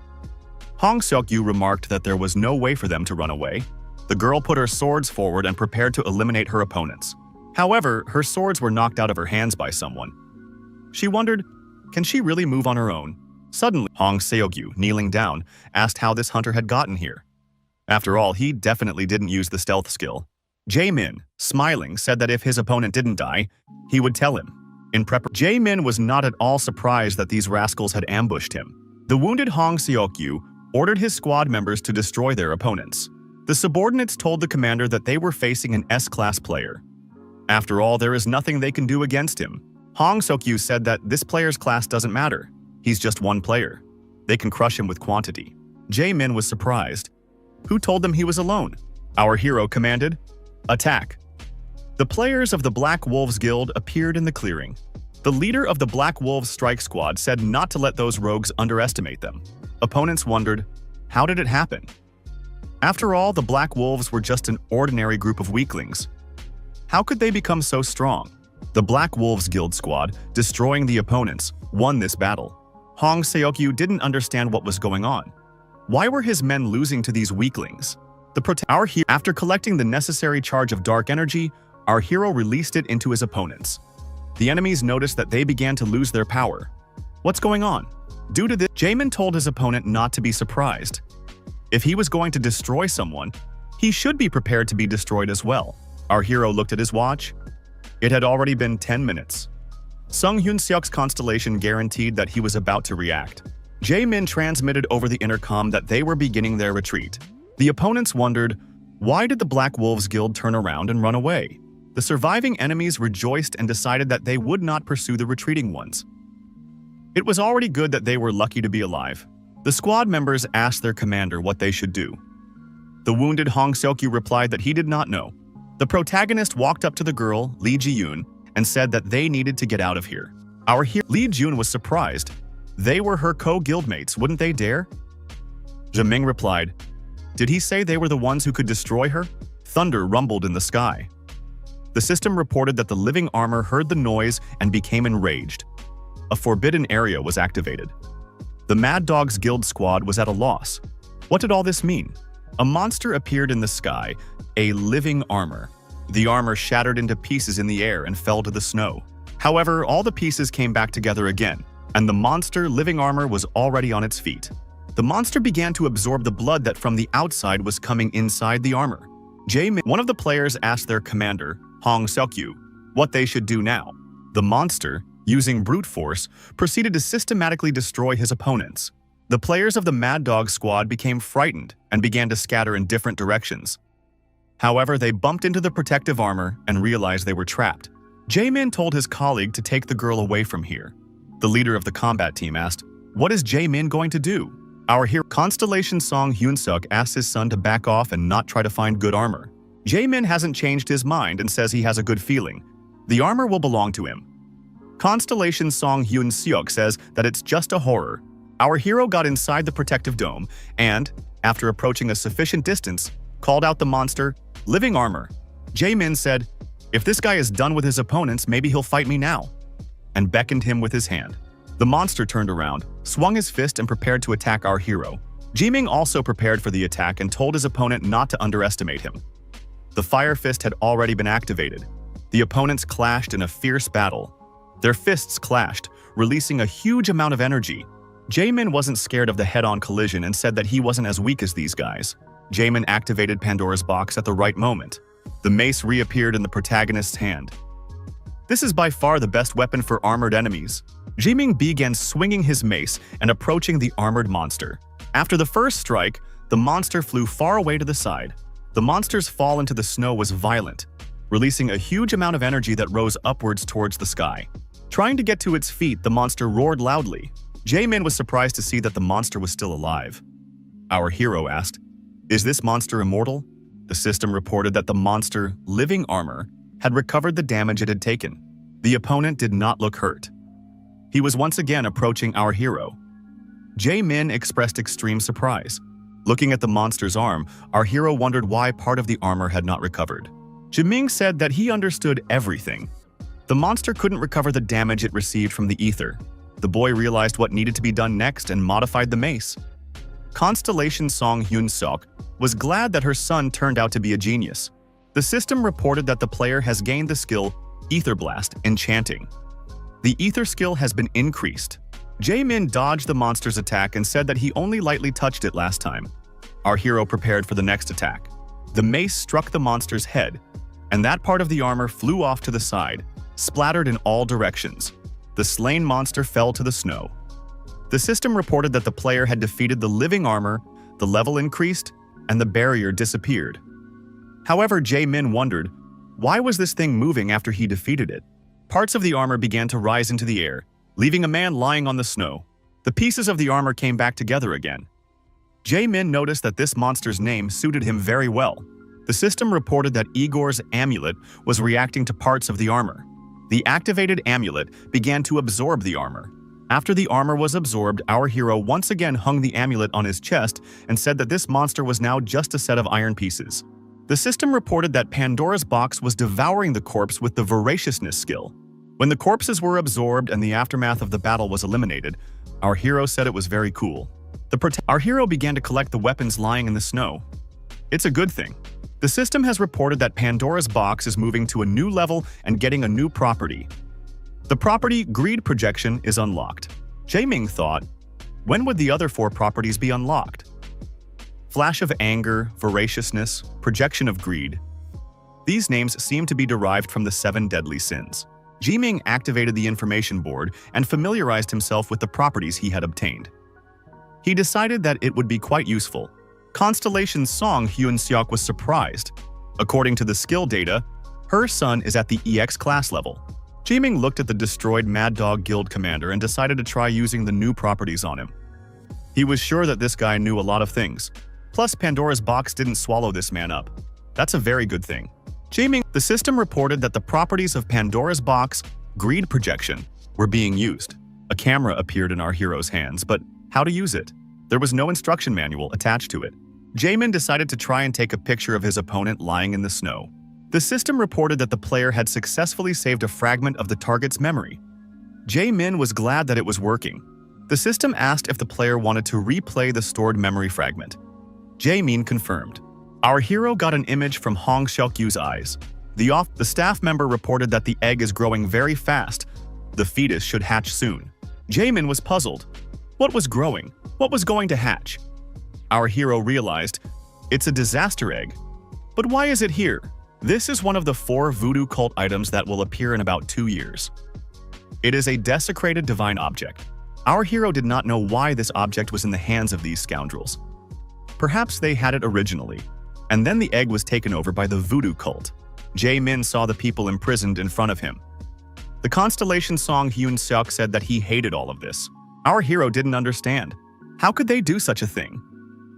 Hong Seok-yu remarked that there was no way for them to run away. The girl put her swords forward and prepared to eliminate her opponents. However, her swords were knocked out of her hands by someone. She wondered, can she really move on her own? Suddenly, Hong Seok-yu, kneeling down, asked how this hunter had gotten here. After all, he definitely didn't use the stealth skill. Jae-min, smiling, said that if his opponent didn't die, he would tell him. Jae-min was not at all surprised that these rascals had ambushed him. The wounded Hong Seok-yu ordered his squad members to destroy their opponents. The subordinates told the commander that they were facing an S-class player. After all, there is nothing they can do against him. Hong Seok-yu said that this player's class doesn't matter. He's just one player. They can crush him with quantity. Jae-min was surprised. Who told them he was alone? Our hero commanded, "Attack." The players of the Black Wolves Guild appeared in the clearing. The leader of the Black Wolves strike squad said not to let those rogues underestimate them. Opponents wondered, how did it happen? After all, the Black Wolves were just an ordinary group of weaklings. How could they become so strong? The Black Wolves Guild squad, destroying the opponents, won this battle. Hong Seok-yu didn't understand what was going on. Why were his men losing to these weaklings? After collecting the necessary charge of dark energy, our hero released it into his opponents. The enemies noticed that they began to lose their power. What's going on? Due to this, Jae-min told his opponent not to be surprised. If he was going to destroy someone, he should be prepared to be destroyed as well. Our hero looked at his watch. It had already been 10 minutes. Sung Hyun-seok's constellation guaranteed that he was about to react. Jae-min transmitted over the intercom that they were beginning their retreat. The opponents wondered, why did the Black Wolves Guild turn around and run away? The surviving enemies rejoiced and decided that they would not pursue the retreating ones. It was already good that they were lucky to be alive. The squad members asked their commander what they should do. The wounded Hong Seok-yu replied that he did not know. The protagonist walked up to the girl, Li Jiun, and said that they needed to get out of here. Our hero, Li Jiun, was surprised. They were her co-guildmates, wouldn't they dare? Jaming replied, did he say they were the ones who could destroy her? Thunder rumbled in the sky. The system reported that the living armor heard the noise and became enraged. A forbidden area was activated. The Mad Dogs Guild squad was at a loss. What did all this mean? A monster appeared in the sky, a living armor. The armor shattered into pieces in the air and fell to the snow. However, all the pieces came back together again, and the monster living armor was already on its feet. The monster began to absorb the blood that from the outside was coming inside the armor. Jae-min, one of the players, asked their commander, Hong Seok-yu, what they should do now. The monster, using brute force, proceeded to systematically destroy his opponents. The players of the Mad Dog squad became frightened and began to scatter in different directions. However, they bumped into the protective armor and realized they were trapped. Jae-min told his colleague to take the girl away from here. The leader of the combat team asked, what is Jae-min going to do? Our hero, Constellation Song Hyun-seok, asked his son to back off and not try to find good armor. Jae-min hasn't changed his mind and says he has a good feeling. The armor will belong to him. Constellation Song Hyun-seok says that it's just a horror. Our hero got inside the protective dome and, after approaching a sufficient distance, called out the monster, living armor. Jae-min said, if this guy is done with his opponents, maybe he'll fight me now, and beckoned him with his hand. The monster turned around, swung his fist and prepared to attack our hero. Jiming also prepared for the attack and told his opponent not to underestimate him. The Fire Fist had already been activated. The opponents clashed in a fierce battle. Their fists clashed, releasing a huge amount of energy. Jae-min wasn't scared of the head-on collision and said that he wasn't as weak as these guys. Jae-min activated Pandora's box at the right moment. The mace reappeared in the protagonist's hand. This is by far the best weapon for armored enemies. Jiming began swinging his mace and approaching the armored monster. After the first strike, the monster flew far away to the side. The monster's fall into the snow was violent, releasing a huge amount of energy that rose upwards towards the sky. Trying to get to its feet, the monster roared loudly. Jae-min was surprised to see that the monster was still alive. Our hero asked, is this monster immortal? The system reported that the monster, living armor, had recovered the damage it had taken. The opponent did not look hurt. He was once again approaching our hero. Jae-min expressed extreme surprise. Looking at the monster's arm, our hero wondered why part of the armor had not recovered. Jiming said that he understood everything. The monster couldn't recover the damage it received from the ether. The boy realized what needed to be done next and modified the mace. Constellation Song Hyun-seok was glad that her son turned out to be a genius. The system reported that the player has gained the skill Ether Blast Enchanting. The ether skill has been increased. Jae-min dodged the monster's attack and said that he only lightly touched it last time. Our hero prepared for the next attack. The mace struck the monster's head, and that part of the armor flew off to the side, splattered in all directions. The slain monster fell to the snow. The system reported that the player had defeated the living armor, the level increased, and the barrier disappeared. However, Jae-min wondered, Why was this thing moving after he defeated it? Parts of the armor began to rise into the air, leaving a man lying on the snow. The pieces of the armor came back together again. Jae-min noticed that this monster's name suited him very well. The system reported that Igor's amulet was reacting to parts of the armor. The activated amulet began to absorb the armor. After the armor was absorbed, our hero once again hung the amulet on his chest and said that this monster was now just a set of iron pieces. The system reported that Pandora's box was devouring the corpse with the voraciousness skill. When the corpses were absorbed and the aftermath of the battle was eliminated, our hero said it was very cool. Our hero began to collect the weapons lying in the snow. It's a good thing. The system has reported that Pandora's box is moving to a new level and getting a new property. The property Greed Projection is unlocked. Jae-ming thought, when would the other 4 properties be unlocked? Flash of Anger, Voraciousness, Projection of Greed. These names seem to be derived from the 7 deadly sins. Jae-ming activated the information board and familiarized himself with the properties he had obtained. He decided that it would be quite useful. Constellation's Song Hyun-seok was surprised. According to the skill data, her son is at the EX class level. Jae-ming looked at the destroyed Mad Dog Guild commander and decided to try using the new properties on him. He was sure that this guy knew a lot of things. Plus, Pandora's box didn't swallow this man up. That's a very good thing. Jae-ming, the system reported that the properties of Pandora's box, Greed Projection, were being used. A camera appeared in our hero's hands, but how to use it? There was no instruction manual attached to it. Jae-min decided to try and take a picture of his opponent lying in the snow. The system reported that the player had successfully saved a fragment of the target's memory. Jae-min was glad that it was working. The system asked if the player wanted to replay the stored memory fragment. Jae-min confirmed. Our hero got an image from Hong Seok-yu's eyes. The staff member reported that the egg is growing very fast. The fetus should hatch soon. Jae-min was puzzled. What was growing? What was going to hatch? Our hero realized, it's a disaster egg. But why is it here? This is one of the 4 voodoo cult items that will appear in about 2 years. It is a desecrated divine object. Our hero did not know why this object was in the hands of these scoundrels. Perhaps they had it originally, and then the egg was taken over by the voodoo cult. Jae-min saw the people imprisoned in front of him. The constellation Song Hyun-seok said that he hated all of this. Our hero didn't understand. How could they do such a thing?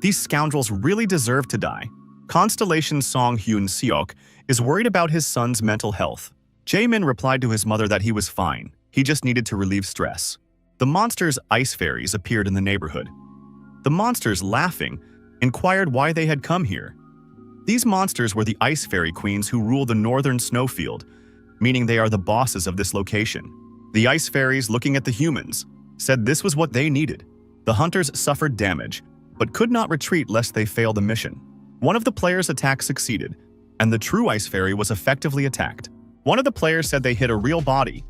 These scoundrels really deserve to die. Constellation Song Hyun-seok is worried about his son's mental health. Jae-min replied to his mother that he was fine. He just needed to relieve stress. The monsters' ice fairies appeared in the neighborhood. The monsters, laughing, inquired why they had come here. These monsters were the ice fairy queens who rule the northern snowfield, meaning they are the bosses of this location. The ice fairies, looking at the humans, said this was what they needed. The hunters suffered damage, but could not retreat lest they fail the mission. One of the players' attacks succeeded, and the true ice fairy was effectively attacked. One of the players said they hit a real body.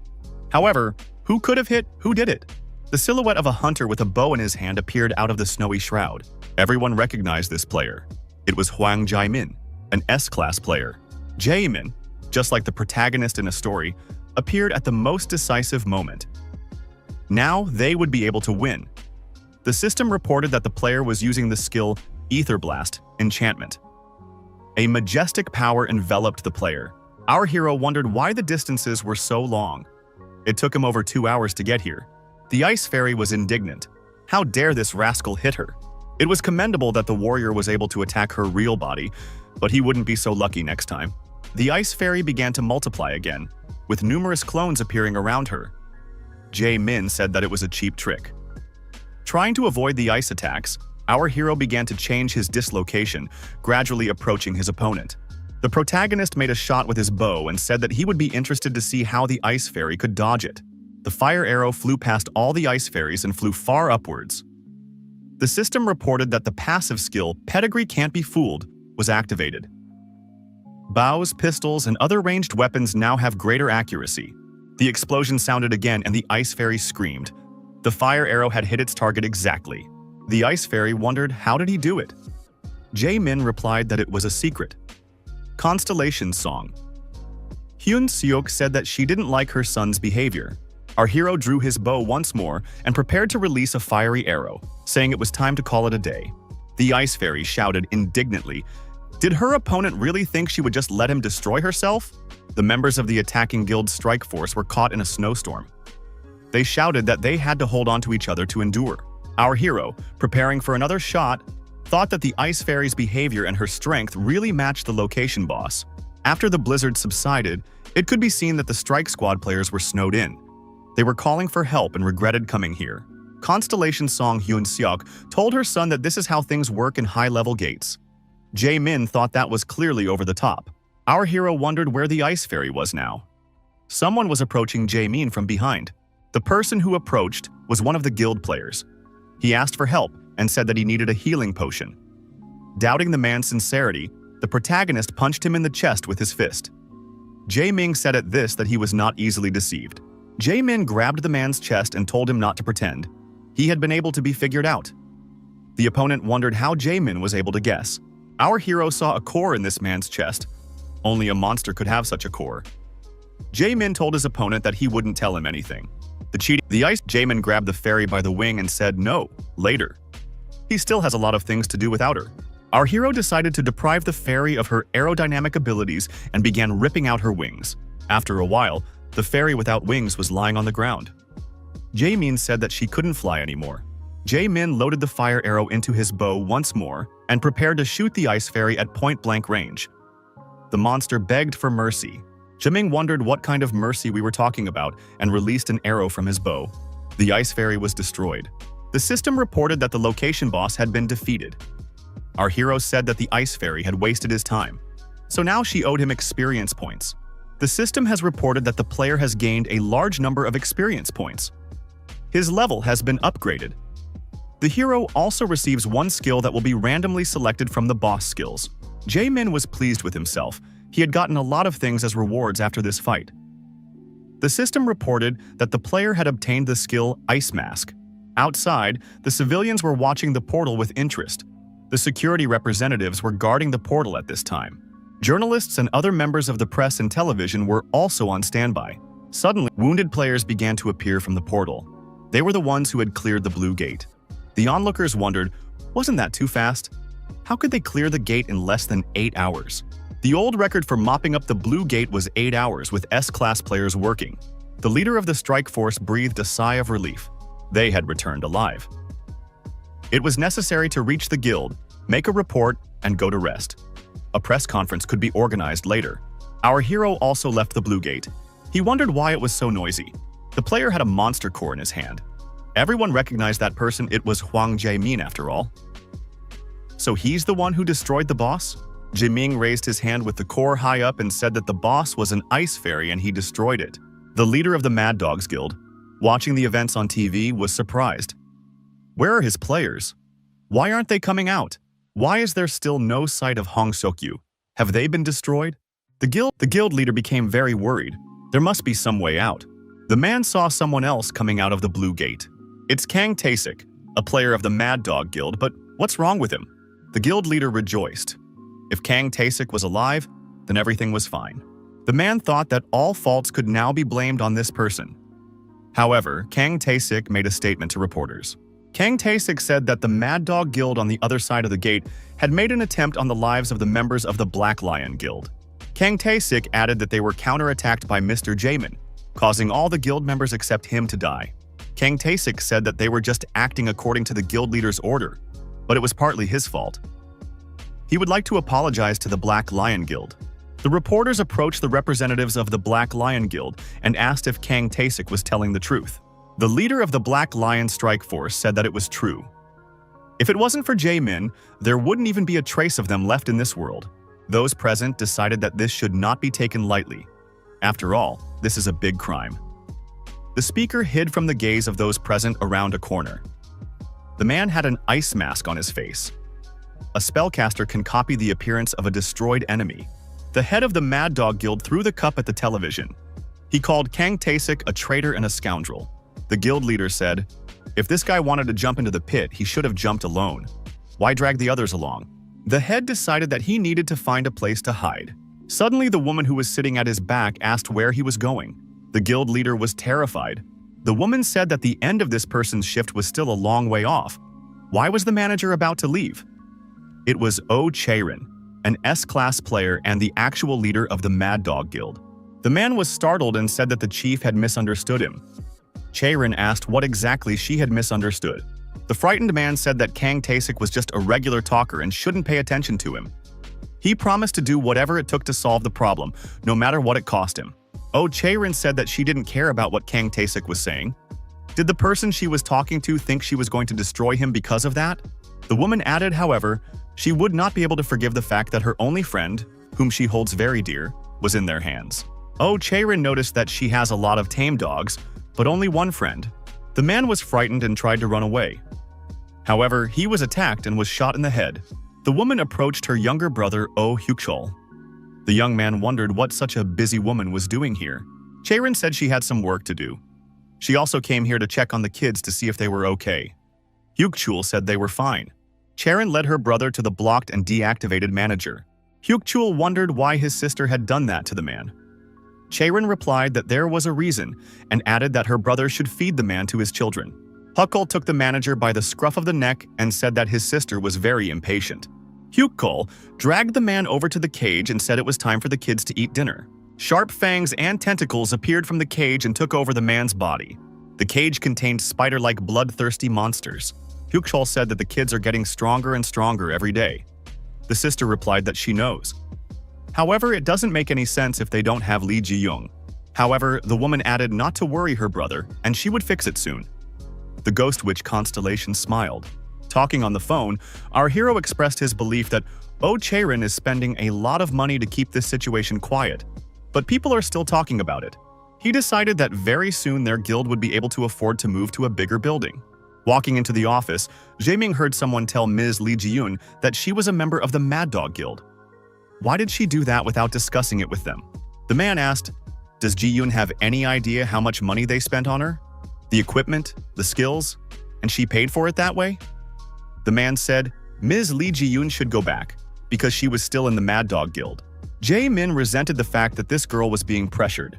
However, who could have hit? Who did it? The silhouette of a hunter with a bow in his hand appeared out of the snowy shroud. Everyone recognized this player. It was Hwang Jae-min, an S-class player. Jae-min, just like the protagonist in a story, appeared at the most decisive moment. Now they would be able to win. The system reported that the player was using the skill Ether Blast Enchantment. A majestic power enveloped the player. Our hero wondered why the distances were so long. It took him over 2 hours to get here. The ice fairy was indignant. How dare this rascal hit her? It was commendable that the warrior was able to attack her real body, but he wouldn't be so lucky next time. The ice fairy began to multiply again, with numerous clones appearing around her. Jae-min said that it was a cheap trick. Trying to avoid the ice attacks, our hero began to change his dislocation, gradually approaching his opponent. The protagonist made a shot with his bow and said that he would be interested to see how the ice fairy could dodge it. The fire arrow flew past all the ice fairies and flew far upwards. The system reported that the passive skill, Pedigree Can't Be Fooled, was activated. Bows, pistols, and other ranged weapons now have greater accuracy. The explosion sounded again and the ice fairy screamed. The fire arrow had hit its target exactly. The ice fairy wondered how did he do it. Jae-min replied that it was a secret. Constellation Song. Hyun-seok said that she didn't like her son's behavior. Our hero drew his bow once more and prepared to release a fiery arrow, saying it was time to call it a day. The ice fairy shouted indignantly, Did her opponent really think she would just let him destroy herself? The members of the attacking guild's strike force were caught in a snowstorm. They shouted that they had to hold on to each other to endure. Our hero, preparing for another shot, thought that the Ice Fairy's behavior and her strength really matched the location boss. After the blizzard subsided, it could be seen that the strike squad players were snowed in. They were calling for help and regretted coming here. Constellation Song Hyun-seok told her son that this is how things work in high-level gates. Jae-min thought that was clearly over the top. Our hero wondered where the Ice Fairy was now. Someone was approaching Jae-min from behind. The person who approached was one of the guild players. He asked for help and said that he needed a healing potion. Doubting the man's sincerity, the protagonist punched him in the chest with his fist. Jae-min said at this that he was not easily deceived. Jae-min grabbed the man's chest and told him not to pretend. He had been able to be figured out. The opponent wondered how Jae-min was able to guess. Our hero saw a core in this man's chest. Only a monster could have such a core. Jae-min told his opponent that he wouldn't tell him anything. Jae-min grabbed the fairy by the wing and said no, later. He still has a lot of things to do without her. Our hero decided to deprive the fairy of her aerodynamic abilities and began ripping out her wings. After a while, the fairy without wings was lying on the ground. Jae-min said that she couldn't fly anymore. Jae-min loaded the fire arrow into his bow once more and prepared to shoot the Ice Fairy at point-blank range. The monster begged for mercy. Jae-min wondered what kind of mercy we were talking about and released an arrow from his bow. The Ice Fairy was destroyed. The system reported that the location boss had been defeated. Our hero said that the Ice Fairy had wasted his time, so now she owed him experience points. The system has reported that the player has gained a large number of experience points. His level has been upgraded. The hero also receives one skill that will be randomly selected from the boss skills. Jae-min was pleased with himself. He had gotten a lot of things as rewards after this fight. The system reported that the player had obtained the skill Ice Mask. Outside, the civilians were watching the portal with interest. The security representatives were guarding the portal at this time. Journalists and other members of the press and television were also on standby. Suddenly, wounded players began to appear from the portal. They were the ones who had cleared the blue gate. The onlookers wondered, wasn't that too fast? How could they clear the gate in less than 8 hours? The old record for mopping up the blue gate was 8 hours with S-class players working. The leader of the strike force breathed a sigh of relief. They had returned alive. It was necessary to reach the guild, make a report, and go to rest. A press conference could be organized later. Our hero also left the blue gate. He wondered why it was so noisy. The player had a monster core in his hand. Everyone recognized that person. It was Hwang Jae-min after all. So he's the one who destroyed the boss? Jae-min raised his hand with the core high up and said that the boss was an ice fairy and he destroyed it. The leader of the Mad Dogs Guild, watching the events on TV, was surprised. Where are his players? Why aren't they coming out? Why is there still no sight of Hong Seok-yu? Have they been destroyed? The guild leader became very worried. There must be some way out. The man saw someone else coming out of the blue gate. It's Kang Tae-sik, a player of the Mad Dog Guild, but what's wrong with him? The guild leader rejoiced. If Kang Tae-sik was alive, then everything was fine. The man thought that all faults could now be blamed on this person. However, Kang Tae-sik made a statement to reporters. Kang Tae-sik said that the Mad Dog Guild on the other side of the gate had made an attempt on the lives of the members of the Black Lion Guild. Kang Tae-sik added that they were counterattacked by Mr. Jae-min, causing all the guild members except him to die. Kang Tae-sik said that they were just acting according to the guild leader's order, but it was partly his fault. He would like to apologize to the Black Lion Guild. The reporters approached the representatives of the Black Lion Guild and asked if Kang Tae-sik was telling the truth. The leader of the Black Lion Strike Force said that it was true. If it wasn't for Jae-min, there wouldn't even be a trace of them left in this world. Those present decided that this should not be taken lightly. After all, this is a big crime. The speaker hid from the gaze of those present around a corner. The man had an ice mask on his face. A spellcaster can copy the appearance of a destroyed enemy. The head of the Mad Dog Guild threw the cup at the television. He called Kang Tae-sik a traitor and a scoundrel. The guild leader said, if this guy wanted to jump into the pit, he should have jumped alone. Why drag the others along? The head decided that he needed to find a place to hide. Suddenly, the woman who was sitting at his back asked where he was going. The guild leader was terrified. The woman said that the end of this person's shift was still a long way off. Why was the manager about to leave? It was O Cherin. an S-class player and the actual leader of the Mad Dog Guild. The man was startled and said that the chief had misunderstood him. Cherin asked what exactly she had misunderstood. The frightened man said that Kang Taesik was just a regular talker and shouldn't pay attention to him. He promised to do whatever it took to solve the problem, no matter what it cost him. Oh Cherin said that she didn't care about what Kang Taesik was saying. Did the person she was talking to think she was going to destroy him because of that? The woman added, however, she would not be able to forgive the fact that her only friend, whom she holds very dear, was in their hands. Oh Cherin noticed that she has a lot of tame dogs, but only one friend. The man was frightened and tried to run away. However, he was attacked and was shot in the head. The woman approached her younger brother, Oh Hyukchol. The young man wondered what such a busy woman was doing here. Cherin said she had some work to do. She also came here to check on the kids to see if they were okay. Hyukchul said they were fine. Cherin led her brother to the blocked and deactivated manager. Hyukchul wondered why his sister had done that to the man. Cherin replied that there was a reason and added that her brother should feed the man to his children. Hyukchul took the manager by the scruff of the neck and said that his sister was very impatient. Hyukchul dragged the man over to the cage and said it was time for the kids to eat dinner. Sharp fangs and tentacles appeared from the cage and took over the man's body. The cage contained spider-like bloodthirsty monsters. Hyukchul said that the kids are getting stronger and stronger every day. The sister replied that she knows. However, it doesn't make any sense if they don't have Li Jiun. However, the woman added not to worry her brother, and she would fix it soon. The ghost witch Constellation smiled. Talking on the phone, our hero expressed his belief that Oh Cherin is spending a lot of money to keep this situation quiet, but people are still talking about it. He decided that very soon their guild would be able to afford to move to a bigger building. Walking into the office, Jaeming heard someone tell Ms. Li Jiun that she was a member of the Mad Dog Guild. Why did she do that without discussing it with them? The man asked, does Ji-yoon have any idea how much money they spent on her? The equipment, the skills, and she paid for it that way? The man said, Ms. Li Ji-yoon should go back, because she was still in the Mad Dog Guild. Jae-min resented the fact that this girl was being pressured.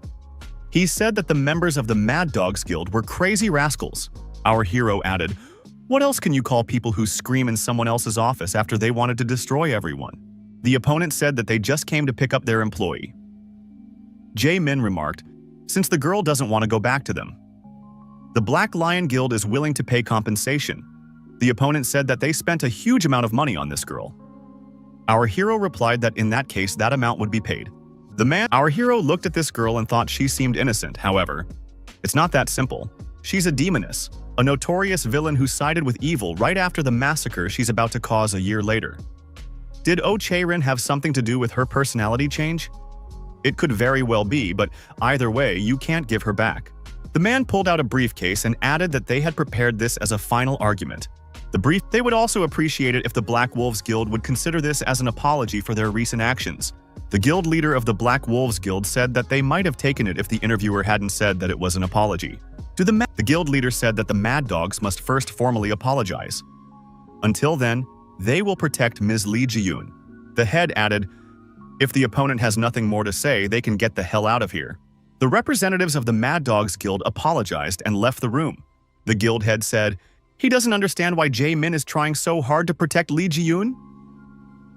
He said that the members of the Mad Dogs Guild were crazy rascals. Our hero added, what else can you call people who scream in someone else's office after they wanted to destroy everyone? The opponent said that they just came to pick up their employee. Jae-min remarked, since the girl doesn't want to go back to them. The Black Lion Guild is willing to pay compensation. The opponent said that they spent a huge amount of money on this girl. Our hero replied that in that case that amount would be paid. Our hero looked at this girl and thought she seemed innocent. However, it's not that simple. She's a demoness, a notorious villain who sided with evil right after the massacre she's about to cause a year later. Did Oh Cherin have something to do with her personality change? It could very well be, but either way, you can't give her back. The man pulled out a briefcase and added that they had prepared this as a final argument. They would also appreciate it if the Black Wolves Guild would consider this as an apology for their recent actions. The guild leader of the Black Wolves Guild said that they might have taken it if the interviewer hadn't said that it was an apology. The guild leader said that the Mad Dogs must first formally apologize. Until then, they will protect Ms. Li Jiun. The head added, if the opponent has nothing more to say, they can get the hell out of here. The representatives of the Mad Dogs Guild apologized and left the room. The guild head said, he doesn't understand why Jae-min is trying so hard to protect Li Jiun.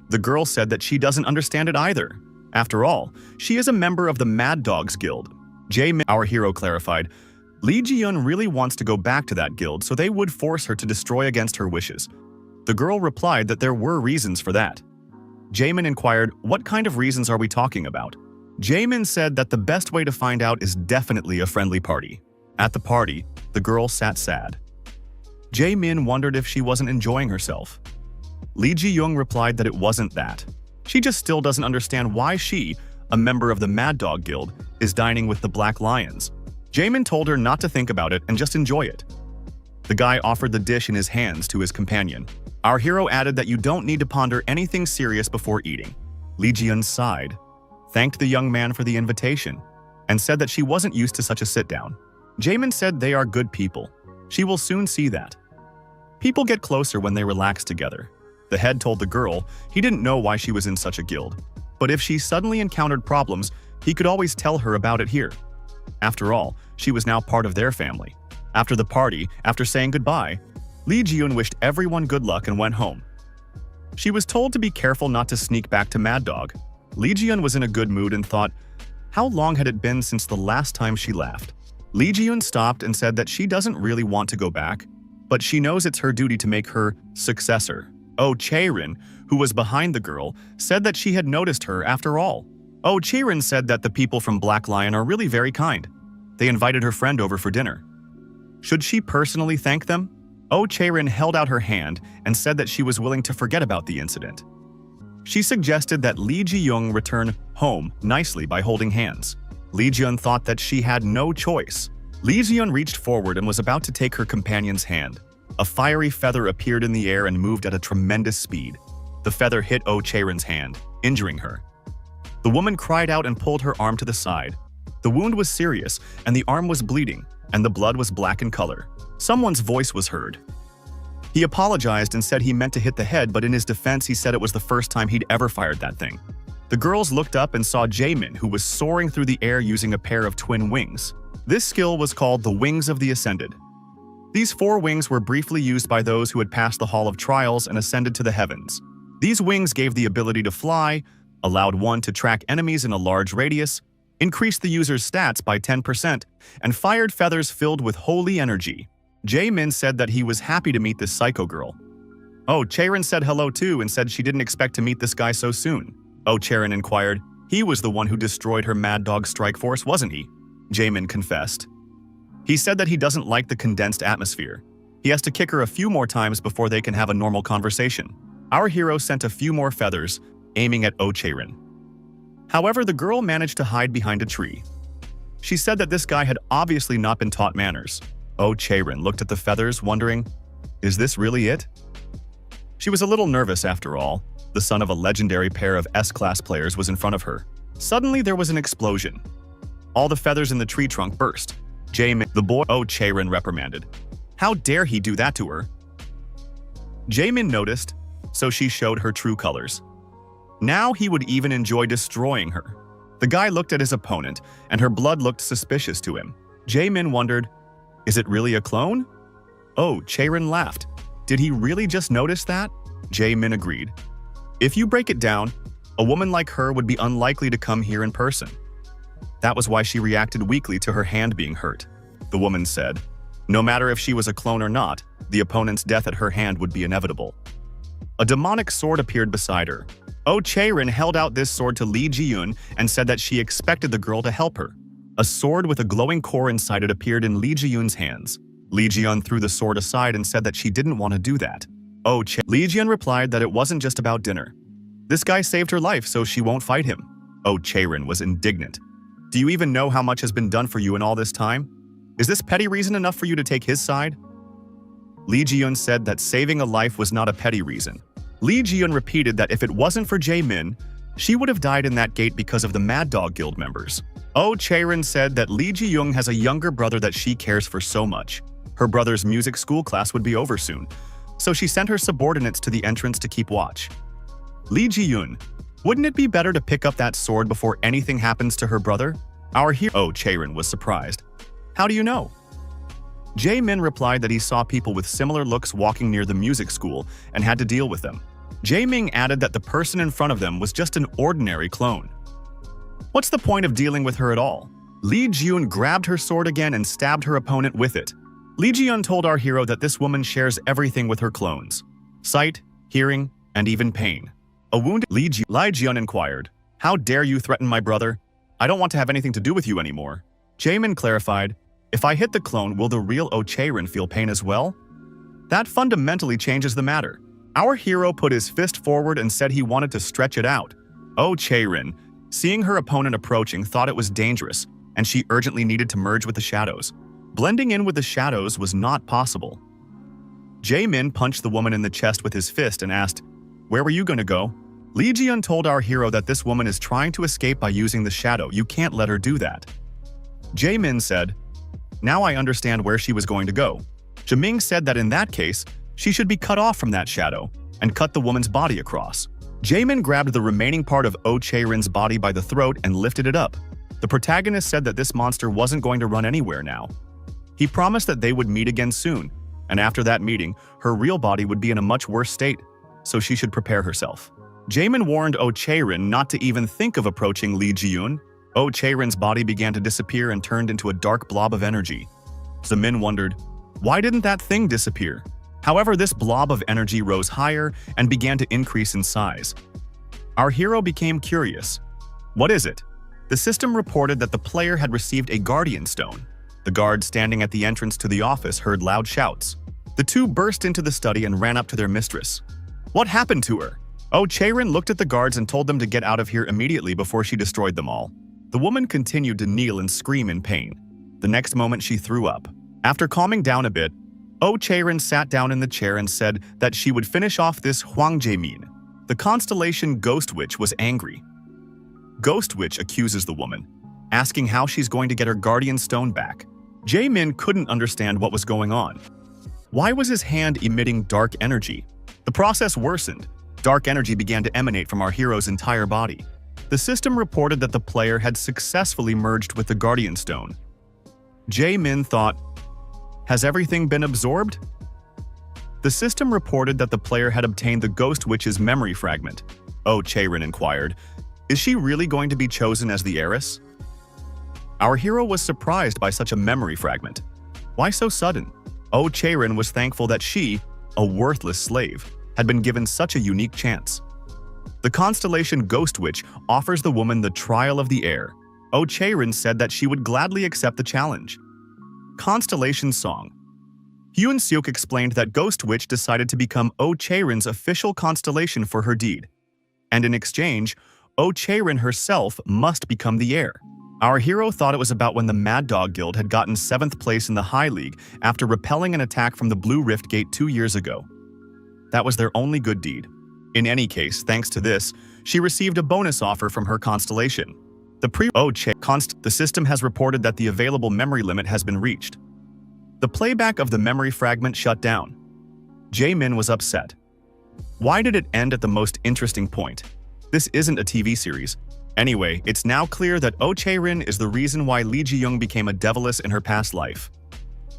The girl said that she doesn't understand it either. After all, she is a member of the Mad Dogs Guild. Jae-min, our hero, clarified, Li Jiun really wants to go back to that guild, so they would force her to destroy against her wishes. The girl replied that there were reasons for that. Jaemin inquired, what kind of reasons are we talking about? Jaemin said that the best way to find out is definitely a friendly party. At the party, the girl sat sad. Jaemin wondered if she wasn't enjoying herself. Li Ji-young replied that it wasn't that. She just still doesn't understand why she, a member of the Mad Dog Guild, is dining with the Black Lions. Jaemin told her not to think about it and just enjoy it. The guy offered the dish in his hands to his companion. Our hero added that you don't need to ponder anything serious before eating. Li Jiun sighed, thanked the young man for the invitation, and said that she wasn't used to such a sit-down. Jaemin said they are good people. She will soon see that. People get closer when they relax together. The head told the girl he didn't know why she was in such a guild, but if she suddenly encountered problems, he could always tell her about it here. After all, she was now part of their family. After the party, after saying goodbye, Li Jiun wished everyone good luck and went home. She was told to be careful not to sneak back to Mad Dog. Li Jiun was in a good mood and thought, how long had it been since the last time she laughed? Li Jiun stopped and said that she doesn't really want to go back, but she knows it's her duty to make her successor. O Cherin, who was behind the girl, said that she had noticed her after all. O Cherin said that the people from Black Lion are really very kind. They invited her friend over for dinner. Should she personally thank them? O Cherin held out her hand and said that she was willing to forget about the incident. She suggested that Li Jiun return home nicely by holding hands. Li Jiun thought that she had no choice. Li Jiun reached forward and was about to take her companion's hand. A fiery feather appeared in the air and moved at a tremendous speed. The feather hit O Cherin's hand, injuring her. The woman cried out and pulled her arm to the side. The wound was serious, and the arm was bleeding, and the blood was black in color. Someone's voice was heard. He apologized and said he meant to hit the head, but in his defense he said it was the first time he'd ever fired that thing. The girls looked up and saw Jaemin, who was soaring through the air using a pair of twin wings. This skill was called the Wings of the Ascended. These 4 wings were briefly used by those who had passed the Hall of Trials and ascended to the heavens. These wings gave the ability to fly, allowed one to track enemies in a large radius, increased the user's stats by 10%, and fired feathers filled with holy energy. Jaemin said that he was happy to meet this psycho girl. O Cherin said hello too and said she didn't expect to meet this guy so soon. O Cherin inquired, he was the one who destroyed her Mad Dog strike force, wasn't he? Jaemin confessed. He said that he doesn't like the condensed atmosphere. He has to kick her a few more times before they can have a normal conversation. Our hero sent a few more feathers, aiming at O Cherin. However, the girl managed to hide behind a tree. She said that this guy had obviously not been taught manners. O Cherin looked at the feathers, wondering, is this really it? She was a little nervous after all. The son of a legendary pair of S-class players was in front of her. Suddenly, there was an explosion. All the feathers in the tree trunk burst. Jaemin, the boy, O Cherin reprimanded. How dare he do that to her? Jaemin noticed, so she showed her true colors. Now he would even enjoy destroying her. The guy looked at his opponent, and her blood looked suspicious to him. Jaemin wondered, is it really a clone? Oh, Cherin laughed. Did he really just notice that? Jaemin agreed. If you break it down, a woman like her would be unlikely to come here in person. That was why she reacted weakly to her hand being hurt. The woman said, no matter if she was a clone or not, the opponent's death at her hand would be inevitable. A demonic sword appeared beside her. O Cherin held out this sword to Li Jiun and said that she expected the girl to help her. A sword with a glowing core inside it appeared in Li Jiun's hands. Li Jiun threw the sword aside and said that she didn't want to do that. Li Jiun replied that it wasn't just about dinner. This guy saved her life, so she won't fight him. O Cherin was indignant. Do you even know how much has been done for you in all this time? Is this petty reason enough for you to take his side? Li Jiun said that saving a life was not a petty reason. Li Jiun repeated that if it wasn't for Jaemin, she would have died in that gate because of the Mad Dog Guild members. O Cherin said that Li Jiun has a younger brother that she cares for so much. Her brother's music school class would be over soon, so she sent her subordinates to the entrance to keep watch. Li Jiun, wouldn't it be better to pick up that sword before anything happens to her brother? Our hero O Cherin was surprised. How do you know? Jaemin replied that he saw people with similar looks walking near the music school and had to deal with them. Jaemin added that the person in front of them was just an ordinary clone. What's the point of dealing with her at all? Li Jiun grabbed her sword again and stabbed her opponent with it. Li Jiun told our hero that this woman shares everything with her clones. Sight, hearing, and even pain. A wounded Li Jiun inquired, how dare you threaten my brother? I don't want to have anything to do with you anymore. Jaemin clarified, if I hit the clone, will the real O Cherin feel pain as well? That fundamentally changes the matter. Our hero put his fist forward and said he wanted to stretch it out. O Cherin, seeing her opponent approaching, thought it was dangerous, and she urgently needed to merge with the shadows. Blending in with the shadows was not possible. Jaemin punched the woman in the chest with his fist and asked, where were you going to go? Li Jiun told our hero that this woman is trying to escape by using the shadow. You can't let her do that. Jaemin said, now I understand where she was going to go. Jaming said that in that case, she should be cut off from that shadow and cut the woman's body across. Jaemin grabbed the remaining part of O Cherin's body by the throat and lifted it up. The protagonist said that this monster wasn't going to run anywhere now. He promised that they would meet again soon, and after that meeting, her real body would be in a much worse state. so she should prepare herself. Jaemin warned O Cherin not to even think of approaching Li Jiun. O Cherin's body began to disappear and turned into a dark blob of energy. Zemin wondered, why didn't that thing disappear? However, this blob of energy rose higher and began to increase in size. Our hero became curious. What is it? The system reported that the player had received a guardian stone. The guard standing at the entrance to the office heard loud shouts. The two burst into the study and ran up to their mistress. What happened to her? O Cherin looked at the guards and told them to get out of here immediately before she destroyed them all. The woman continued to kneel and scream in pain. The next moment she threw up. After calming down a bit, O Cherin sat down in the chair and said that she would finish off this Huang Jaemin. The constellation Ghost Witch was angry. Ghost Witch accuses the woman, asking how she's going to get her guardian stone back. Jaemin couldn't understand what was going on. Why was his hand emitting dark energy? The process worsened. Dark energy began to emanate from our hero's entire body. The system reported that the player had successfully merged with the guardian stone. Jaemin thought, has everything been absorbed? The system reported that the player had obtained the Ghost Witch's memory fragment. O Cherin inquired, is she really going to be chosen as the heiress? Our hero was surprised by such a memory fragment. Why so sudden? O Cherin was thankful that she, a worthless slave, had been given such a unique chance. The constellation Ghost Witch offers the woman the trial of the heir. O Cherin said that she would gladly accept the challenge. Constellation Song. Unsealing explained that Ghost Witch decided to become O Cherin's official constellation for her deed. And in exchange, O Cherin herself must become the heir. Our hero thought it was about when the Mad Dog Guild had gotten 7th place in the High League after repelling an attack from the Blue Rift Gate 2 years ago. That was their only good deed. In any case, thanks to this, she received a bonus offer from her constellation. The system has reported that the available memory limit has been reached. The playback of the memory fragment shut down. Jaemin was upset. Why did it end at the most interesting point? This isn't a TV series. Anyway, it's now clear that O Cherin is the reason why Li Jiun became a deviless in her past life.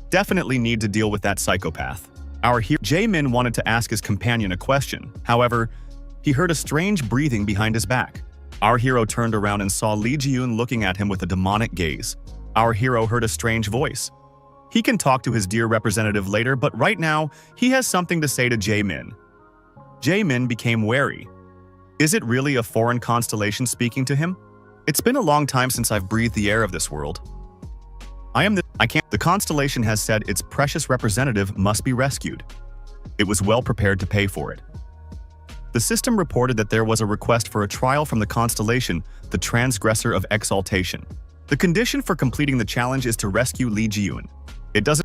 Definitely need to deal with that psychopath. Our hero Jaemin wanted to ask his companion a question. However, he heard a strange breathing behind his back. Our hero turned around and saw Li Jiun looking at him with a demonic gaze. Our hero heard a strange voice. He can talk to his dear representative later, but right now, he has something to say to Jaemin. Jaemin became wary. Is it really a foreign constellation speaking to him? It's been a long time since I've breathed the air of this world. The constellation has said its precious representative must be rescued. It was well prepared to pay for it. The system reported that there was a request for a trial from the constellation, the Transgressor of Exaltation. The condition for completing the challenge is to rescue Li Jiun.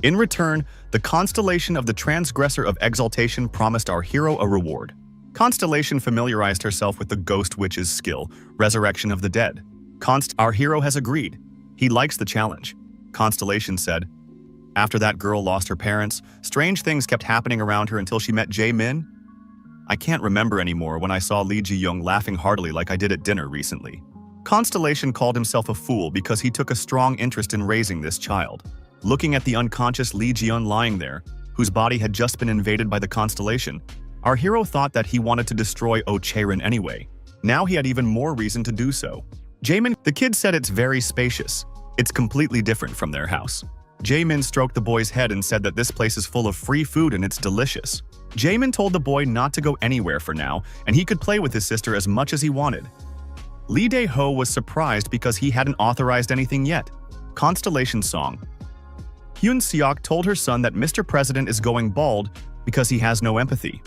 In return, the constellation of the Transgressor of Exaltation promised our hero a reward. Constellation familiarized herself with the Ghost Witch's skill, Resurrection of the Dead. Our hero has agreed. He likes the challenge. Constellation said, after that girl lost her parents, strange things kept happening around her until she met Jaemin. I can't remember anymore when I saw Li Jiun laughing heartily like I did at dinner recently. Constellation called himself a fool because he took a strong interest in raising this child. Looking at the unconscious Li Jiun lying there, whose body had just been invaded by the constellation, our hero thought that he wanted to destroy O Cherin anyway. Now he had even more reason to do so. Jaemin, the kid said it's very spacious. It's completely different from their house. Jaemin stroked the boy's head and said that this place is full of free food and it's delicious. Jaemin told the boy not to go anywhere for now, and he could play with his sister as much as he wanted. Lee Dae-ho was surprised because he hadn't authorized anything yet. Constellation Song. Hyun Seok told her son that Mr. President is going bald because he has no empathy.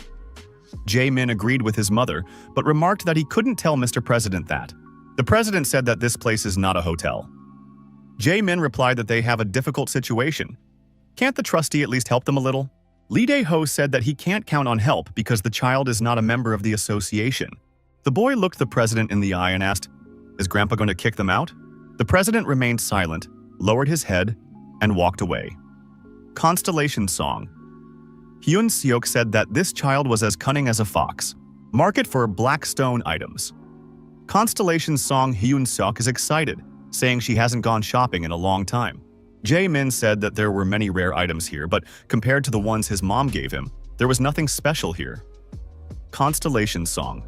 Jaemin agreed with his mother, but remarked that he couldn't tell Mr. President that. The president said that this place is not a hotel. Jaemin replied that they have a difficult situation. Can't the trustee at least help them a little? Lee Dae-ho said that he can't count on help because the child is not a member of the association. The boy looked the president in the eye and asked, is Grandpa going to kick them out? The president remained silent, lowered his head, and walked away. Constellation Song. Hyun Seok said that this child was as cunning as a fox. Market for black stone items. Constellation Song. Hyun Seok is excited, saying she hasn't gone shopping in a long time. Jaemin said that there were many rare items here, but compared to the ones his mom gave him, there was nothing special here. Constellation Song.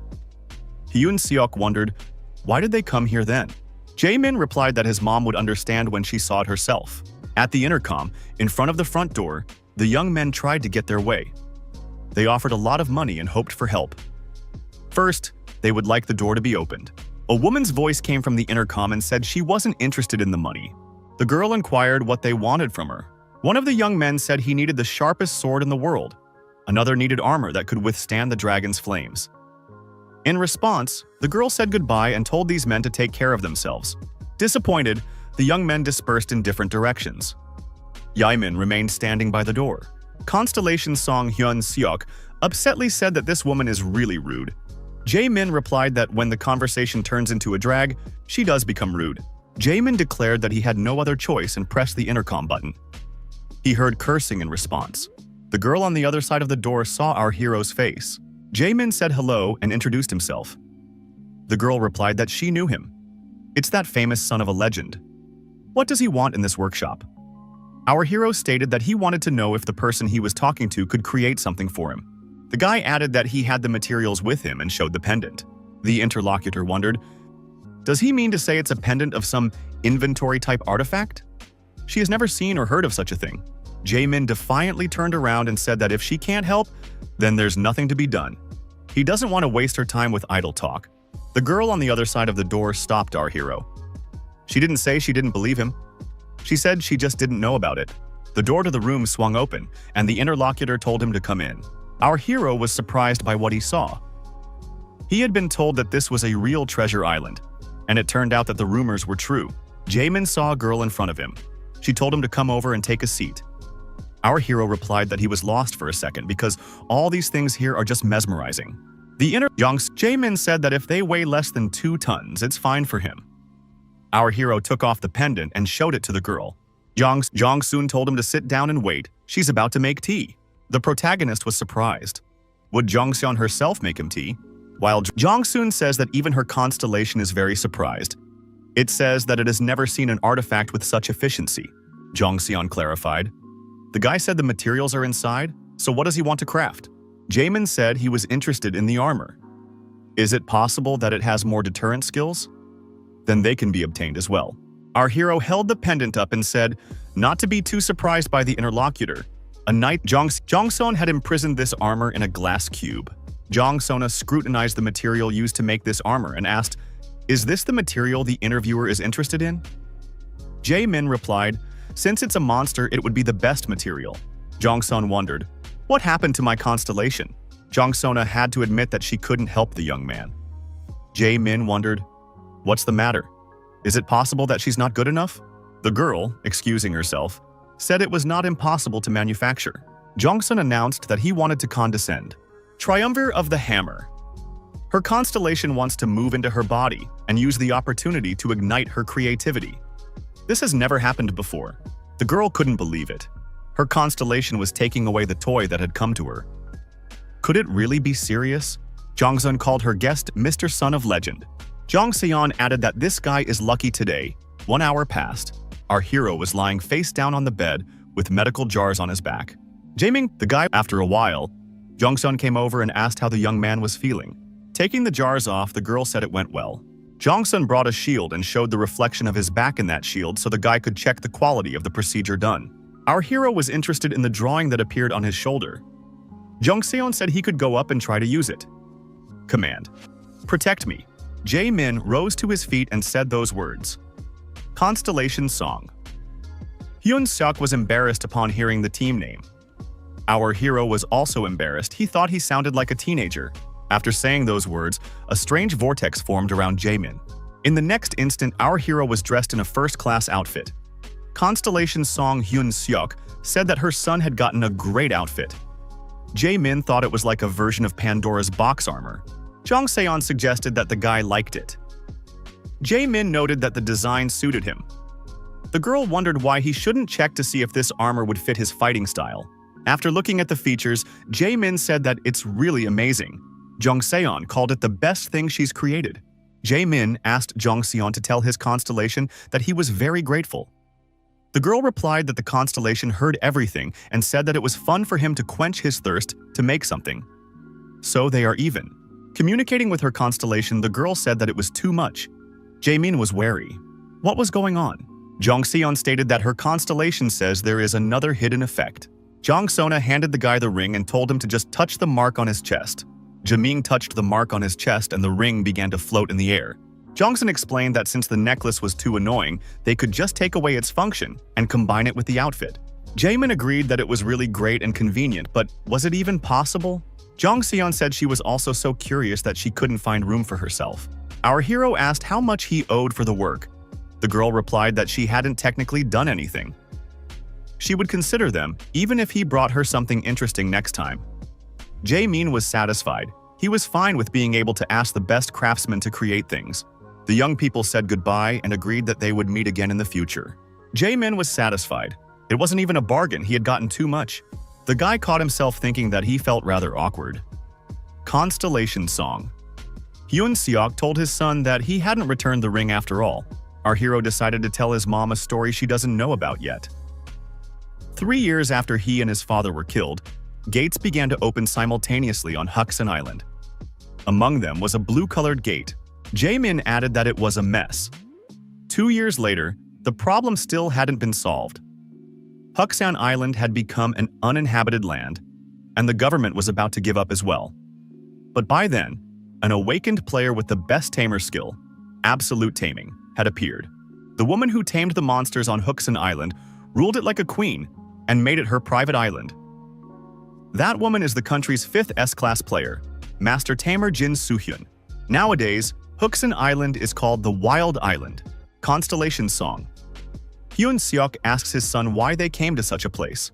Hyun Seok wondered, why did they come here then? Jae-min replied that his mom would understand when she saw it herself. At the intercom, in front of the front door, the young men tried to get their way. They offered a lot of money and hoped for help. First, they would like the door to be opened. A woman's voice came from the intercom and said she wasn't interested in the money. The girl inquired what they wanted from her. One of the young men said he needed the sharpest sword in the world. Another needed armor that could withstand the dragon's flames. In response, the girl said goodbye and told these men to take care of themselves. Disappointed, the young men dispersed in different directions. Jae-min remained standing by the door. Constellation Song Hyun Seok upsetly said that this woman is really rude. Jae-min replied that when the conversation turns into a drag, she does become rude. Jae-min declared that he had no other choice and pressed the intercom button. He heard cursing in response. The girl on the other side of the door saw our hero's face. Jae-min said hello and introduced himself. The girl replied that she knew him. It's that famous son of a legend. What does he want in this workshop? Our hero stated that he wanted to know if the person he was talking to could create something for him. The guy added that he had the materials with him and showed the pendant. The interlocutor wondered, does he mean to say it's a pendant of some inventory-type artifact? She has never seen or heard of such a thing. Jae-min defiantly turned around and said that if she can't help, then there's nothing to be done. He doesn't want to waste her time with idle talk. The girl on the other side of the door stopped our hero. She didn't say she didn't believe him. She said she just didn't know about it. The door to the room swung open, and the interlocutor told him to come in. Our hero was surprised by what he saw. He had been told that this was a real treasure island, and it turned out that the rumors were true. Jae-min saw a girl in front of him. She told him to come over and take a seat. Our hero replied that he was lost for a second because all these things here are just mesmerizing. The Jae-min said that if they weigh less than 2 tons, it's fine for him. Our hero took off the pendant and showed it to the girl. Jong-soon told him to sit down and wait. She's about to make tea. The protagonist was surprised. Would Jong-seon herself make him tea? While Jong-soon says that even her constellation is very surprised. It says that it has never seen an artifact with such efficiency. Jong-seon clarified. The guy said the materials are inside, so what does he want to craft? Jae-min said he was interested in the armor. Is it possible that it has more deterrent skills? Then they can be obtained as well. Our hero held the pendant up and said, not to be too surprised by the interlocutor. A night Jong-seon had imprisoned this armor in a glass cube. Jong-seon scrutinized the material used to make this armor and asked, is this the material the interviewer is interested in? Jae-min replied, since it's a monster, it would be the best material. Jong-seon wondered, what happened to my constellation? Jong-seon had to admit that she couldn't help the young man. Jae-min wondered, what's the matter? Is it possible that she's not good enough? The girl, excusing herself, said it was not impossible to manufacture. Jong-seon announced that he wanted to condescend. Triumvir of the Hammer. Her constellation wants to move into her body and use the opportunity to ignite her creativity. This has never happened before. The girl couldn't believe it. Her constellation was taking away the toy that had come to her. Could it really be serious? Jong-seon called her guest Mr. Son of Legend. Jong-seon added that this guy is lucky today. 1 hour passed. Our hero was lying face down on the bed with medical jars on his back. Jae-min, the guy, after a while, Jong-seon came over and asked how the young man was feeling. Taking the jars off, the girl said it went well. Jong-seon brought a shield and showed the reflection of his back in that shield so the guy could check the quality of the procedure done. Our hero was interested in the drawing that appeared on his shoulder. Jong-seon said he could go up and try to use it. Command. Protect me. Jae-min rose to his feet and said those words. Constellation Song. Hyun Seok was embarrassed upon hearing the team name. Our hero was also embarrassed. He thought he sounded like a teenager. After saying those words, a strange vortex formed around Jae-min. In the next instant, our hero was dressed in a first-class outfit. Constellation Song Hyun Seok said that her son had gotten a great outfit. Jae-min thought it was like a version of Pandora's box armor. Jong-seon suggested that the guy liked it. Jae-min noted that the design suited him. The girl wondered why he shouldn't check to see if this armor would fit his fighting style. After looking at the features, Jae-min said that it's really amazing. Jong-seon called it the best thing she's created. Jae-min asked Jong-seon to tell his constellation that he was very grateful. The girl replied that the constellation heard everything and said that it was fun for him to quench his thirst to make something. So they are even. Communicating with her constellation, the girl said that it was too much. Jaemin was wary. What was going on? Jongseon stated that her constellation says there is another hidden effect. Jongsona handed the guy the ring and told him to just touch the mark on his chest. Jaemin touched the mark on his chest and the ring began to float in the air. Jongseon explained that since the necklace was too annoying, they could just take away its function and combine it with the outfit. Jaemin agreed that it was really great and convenient, but was it even possible? Jongseon said she was also so curious that she couldn't find room for herself. Our hero asked how much he owed for the work. The girl replied that she hadn't technically done anything. She would consider them, even if he brought her something interesting next time. Jaemin was satisfied. He was fine with being able to ask the best craftsmen to create things. The young people said goodbye and agreed that they would meet again in the future. Jaemin was satisfied. It wasn't even a bargain, he had gotten too much. The guy caught himself thinking that he felt rather awkward. Constellation Song. Hyun Seok told his son that he hadn't returned the ring after all. Our hero decided to tell his mom a story she doesn't know about yet. 3 years after he and his father were killed, gates began to open simultaneously on Huksun Island. Among them was a blue-colored gate. Jaemin added that it was a mess. 2 years later, the problem still hadn't been solved. Huksun Island had become an uninhabited land, and the government was about to give up as well. But by then, an awakened player with the best tamer skill, absolute taming, had appeared. The woman who tamed the monsters on Huksun Island ruled it like a queen and made it her private island. That woman is the country's 5th S-class player, Master Tamer Jin Soo-hyun. Nowadays, Huksun Island is called the Wild Island. Constellation Song. Hyun Seok asks his son why they came to such a place.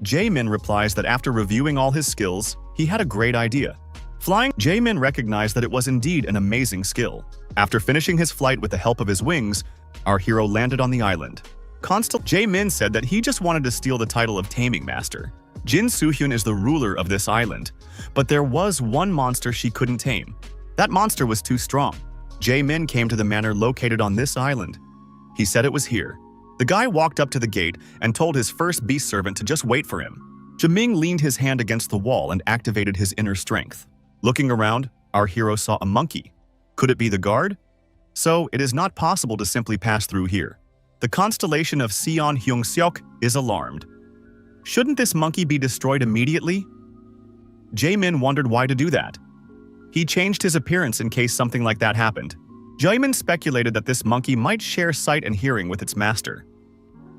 Jaemin replies that after reviewing all his skills, he had a great idea. Flying, Jaemin recognized that it was indeed an amazing skill. After finishing his flight with the help of his wings, our hero landed on the island. Jaemin said that he just wanted to steal the title of Taming Master. Jin Soo-hyun is the ruler of this island, but there was one monster she couldn't tame. That monster was too strong. Jaemin came to the manor located on this island. He said it was here. The guy walked up to the gate and told his first beast servant to just wait for him. Jaeming leaned his hand against the wall and activated his inner strength. Looking around, our hero saw a monkey. Could it be the guard? So, it is not possible to simply pass through here. The constellation of Seon Hyung-seok is alarmed. Shouldn't this monkey be destroyed immediately? Jaemin wondered why to do that. He changed his appearance in case something like that happened. Jaemin speculated that this monkey might share sight and hearing with its master.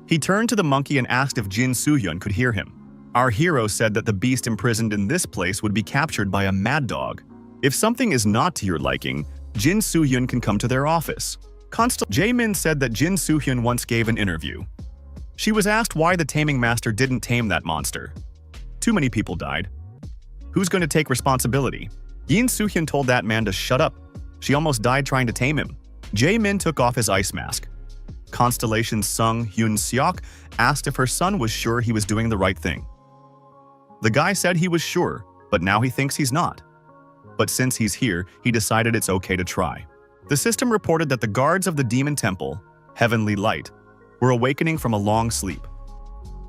He turned to the monkey and asked if Jin Soo-hyun could hear him. Our hero said that the beast imprisoned in this place would be captured by a mad dog. If something is not to your liking, Jin Soo-hyun can come to their office. Jaemin said that Jin Soo-hyun once gave an interview. She was asked why the taming master didn't tame that monster. Too many people died. Who's going to take responsibility? Jin Soo-hyun told that man to shut up. She almost died trying to tame him. Jaemin took off his ice mask. Constellation Sung Hyun Seok asked if her son was sure he was doing the right thing. The guy said he was sure, but now he thinks he's not. But since he's here, he decided it's okay to try. The system reported that the guards of the demon temple, Heavenly Light, were awakening from a long sleep.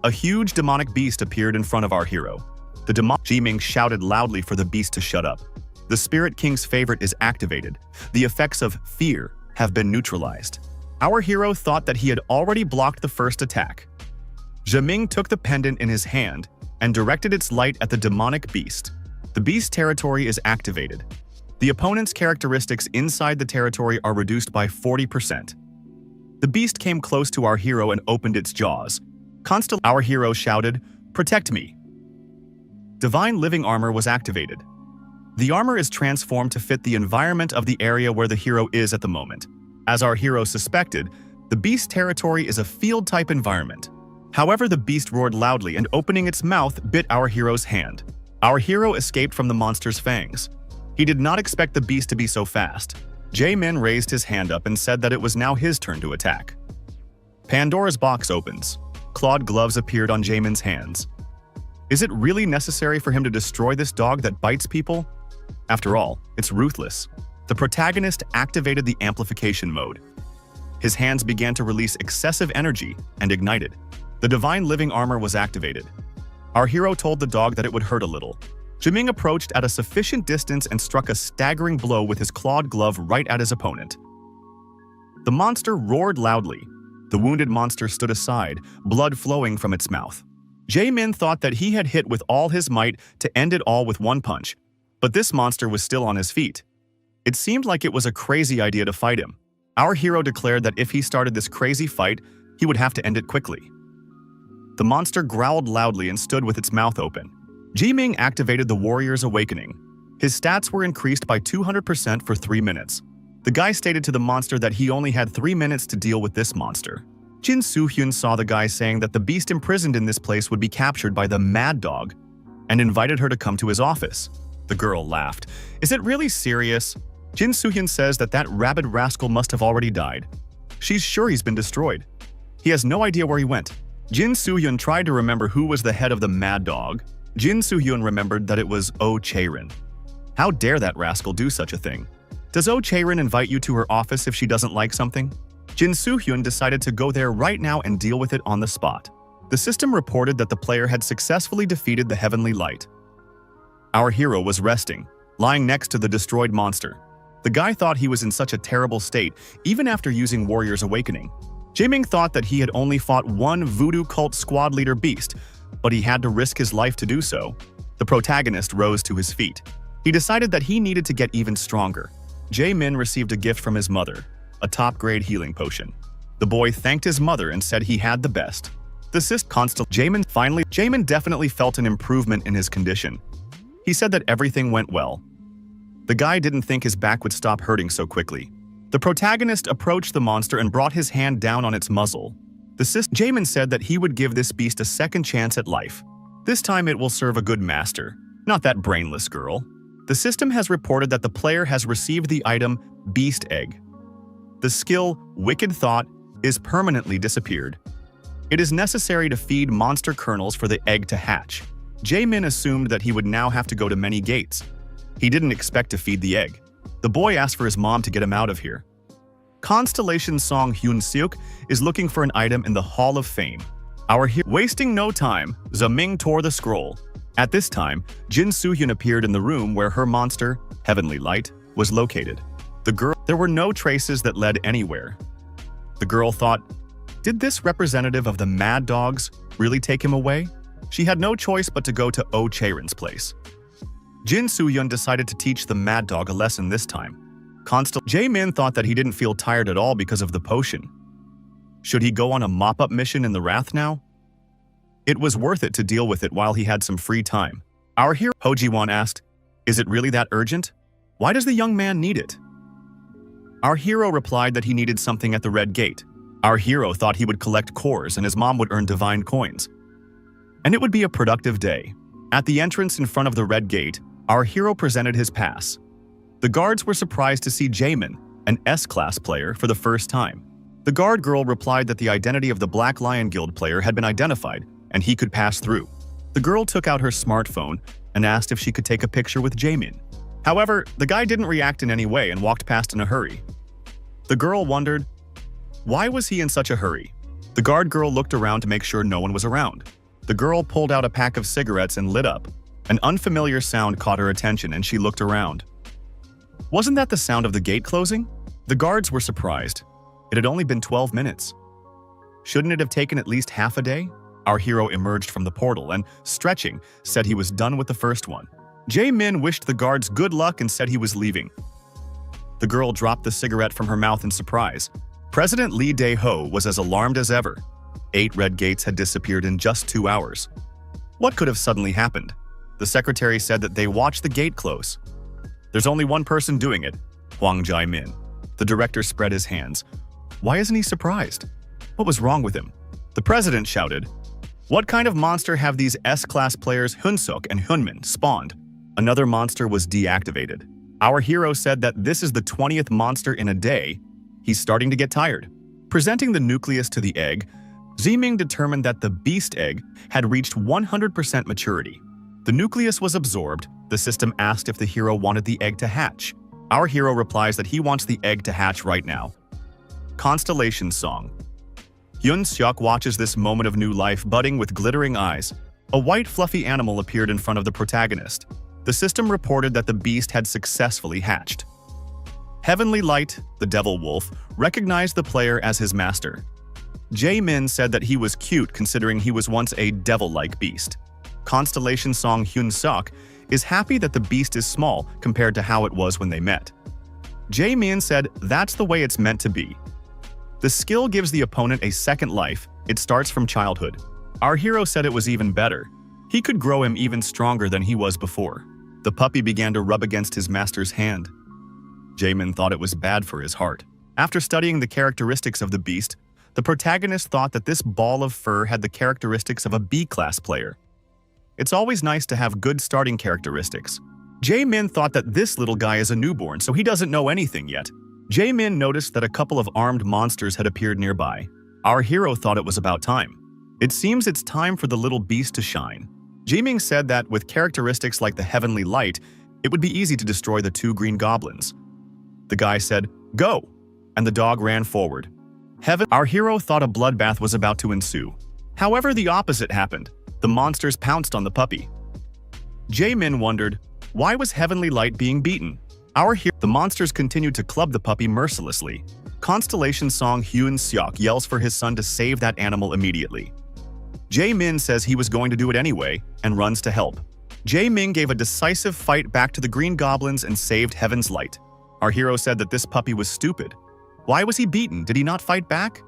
A huge demonic beast appeared in front of our hero. The demonic Jaeming shouted loudly for the beast to shut up. The Spirit King's favorite is activated. The effects of fear have been neutralized. Our hero thought that he had already blocked the first attack. Jaeming took the pendant in his hand and directed its light at the demonic beast. The beast's territory is activated. The opponent's characteristics inside the territory are reduced by 40%. The beast came close to our hero and opened its jaws. Our hero shouted, "Protect me!" Divine Living Armor was activated. The armor is transformed to fit the environment of the area where the hero is at the moment. As our hero suspected, the beast's territory is a field-type environment. However, the beast roared loudly and opening its mouth bit our hero's hand. Our hero escaped from the monster's fangs. He did not expect the beast to be so fast. Jaemin raised his hand up and said that it was now his turn to attack. Pandora's box opens. Clawed gloves appeared on Jaemin's hands. Is it really necessary for him to destroy this dog that bites people? After all, it's ruthless. The protagonist activated the amplification mode. His hands began to release excessive energy and ignited. The Divine Living Armor was activated. Our hero told the dog that it would hurt a little. Jiming approached at a sufficient distance and struck a staggering blow with his clawed glove right at his opponent. The monster roared loudly. The wounded monster stood aside, blood flowing from its mouth. Jae-min thought that he had hit with all his might to end it all with one punch, but this monster was still on his feet. It seemed like it was a crazy idea to fight him. Our hero declared that if he started this crazy fight, he would have to end it quickly. The monster growled loudly and stood with its mouth open. Ji-Ming activated the Warrior's Awakening. His stats were increased by 200% for 3 minutes. The guy stated to the monster that he only had 3 minutes to deal with this monster. Jin Soo-hyun saw the guy saying that the beast imprisoned in this place would be captured by the Mad Dog and invited her to come to his office. The girl laughed. Is it really serious? Jin Soo-hyun says that that rabid rascal must have already died. She's sure he's been destroyed. He has no idea where he went. Jin Soo-hyun tried to remember who was the head of the Mad Dog. Jin Soo-hyun remembered that it was O Cherin. How dare that rascal do such a thing? Does O Cherin invite you to her office if she doesn't like something? Jin Soo-hyun decided to go there right now and deal with it on the spot. The system reported that the player had successfully defeated the Heavenly Light. Our hero was resting, lying next to the destroyed monster. The guy thought he was in such a terrible state, even after using Warrior's Awakening. Jae-ming thought that he had only fought one voodoo cult squad leader beast, but he had to risk his life to do so. The protagonist rose to his feet. He decided that he needed to get even stronger. Jae-min received a gift from his mother, a top-grade healing potion. The boy thanked his mother and said he had the best. The Jae-min definitely felt an improvement in his condition. He said that everything went well. The guy didn't think his back would stop hurting so quickly. The protagonist approached the monster and brought his hand down on its muzzle. Jae-min said that he would give this beast a second chance at life. This time it will serve a good master, not that brainless girl. The system has reported that the player has received the item Beast Egg. The skill Wicked Thought is permanently disappeared. It is necessary to feed monster kernels for the egg to hatch. Jae-min assumed that he would now have to go to many gates. He didn't expect to feed the egg. The boy asked for his mom to get him out of here. Constellation Song Hyun-seok is looking for an item in the Hall of Fame. Wasting no time, Zeming tore the scroll. At this time, Jin Soo-hyun appeared in the room where her monster, Heavenly Light, was located. There were no traces that led anywhere. The girl thought, did this representative of the Mad Dogs really take him away? She had no choice but to go to O Cherin's place. Jin Soo-hyun decided to teach the Mad Dog a lesson this time. Jae-min thought that he didn't feel tired at all because of the potion. Should he go on a mop-up mission in the Wrath now? It was worth it to deal with it while he had some free time. Our hero Ho Ji-won asked, is it really that urgent? Why does the young man need it? Our hero replied that he needed something at the Red Gate. Our hero thought he would collect cores and his mom would earn divine coins. And it would be a productive day. At the entrance in front of the Red Gate, our hero presented his pass. The guards were surprised to see Jae-min, an S-class player, for the first time. The guard girl replied that the identity of the Black Lion Guild player had been identified, and he could pass through. The girl took out her smartphone and asked if she could take a picture with Jae-min. However, the guy didn't react in any way and walked past in a hurry. The girl wondered, why was he in such a hurry? The guard girl looked around to make sure no one was around. The girl pulled out a pack of cigarettes and lit up. An unfamiliar sound caught her attention and she looked around. Wasn't that the sound of the gate closing? The guards were surprised. It had only been 12 minutes. Shouldn't it have taken at least half a day? Our hero emerged from the portal and, stretching, said he was done with the first one. Jae-min wished the guards good luck and said he was leaving. The girl dropped the cigarette from her mouth in surprise. President Lee Dae-ho was as alarmed as ever. 8 red gates had disappeared in just 2 hours. What could have suddenly happened? The secretary said that they watched the gate close. There's only one person doing it, Hwang Jae-min. The director spread his hands. Why isn't he surprised? What was wrong with him? The president shouted, what kind of monster have these S-class players Hyun-seok and Hyunmin spawned? Another monster was deactivated. Our hero said that this is the 20th monster in a day. He's starting to get tired. Presenting the nucleus to the egg, Zeming determined that the beast egg had reached 100% maturity. The nucleus was absorbed. The system asked if the hero wanted the egg to hatch. Our hero replies that he wants the egg to hatch right now. Constellation Song. Hyun-seok watches this moment of new life budding with glittering eyes. A white fluffy animal appeared in front of the protagonist. The system reported that the beast had successfully hatched. Heavenly Light, the devil wolf, recognized the player as his master. Jae-min said that he was cute considering he was once a devil-like beast. Constellation Song Hyun-seok is happy that the beast is small compared to how it was when they met. Jae-min said that's the way it's meant to be. The skill gives the opponent a second life. It starts from childhood. Our hero said it was even better. He could grow him even stronger than he was before. The puppy began to rub against his master's hand. Jae-min thought it was bad for his heart. After studying the characteristics of the beast, the protagonist thought that this ball of fur had the characteristics of a B-class player. It's always nice to have good starting characteristics. Jae-min thought that this little guy is a newborn, so he doesn't know anything yet. Jae-min noticed that a couple of armed monsters had appeared nearby. Our hero thought it was about time. It seems it's time for the little beast to shine. Jae-min said that with characteristics like the Heavenly Light, it would be easy to destroy the two green goblins. The guy said, "Go!" and the dog ran forward. Our hero thought a bloodbath was about to ensue. However, the opposite happened. The monsters pounced on the puppy. Jae-min wondered, why was Heavenly Light being beaten? The monsters continued to club the puppy mercilessly. Constellation Song Hyun-seok yells for his son to save that animal immediately. Jae-min says he was going to do it anyway and runs to help. Jae-min gave a decisive fight back to the green goblins and saved Heaven's Light. Our hero said that this puppy was stupid. Why was he beaten? Did he not fight back?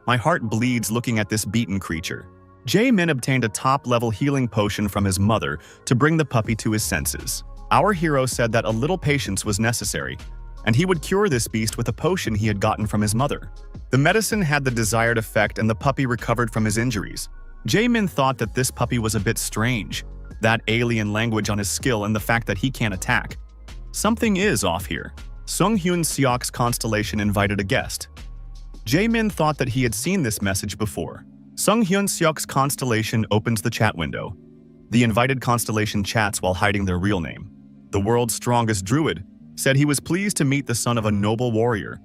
My heart bleeds looking at this beaten creature. Jae-min obtained a top-level healing potion from his mother to bring the puppy to his senses. Our hero said that a little patience was necessary, and he would cure this beast with a potion he had gotten from his mother. The medicine had the desired effect and the puppy recovered from his injuries. Jae-min thought that this puppy was a bit strange. That alien language on his skill and the fact that he can't attack. Something is off here. Sung Hyun-seok's constellation invited a guest. Jae-min thought that he had seen this message before. Sung Hyun-seok's constellation opens the chat window. The invited constellation chats while hiding their real name. The world's strongest druid said he was pleased to meet the son of a noble warrior.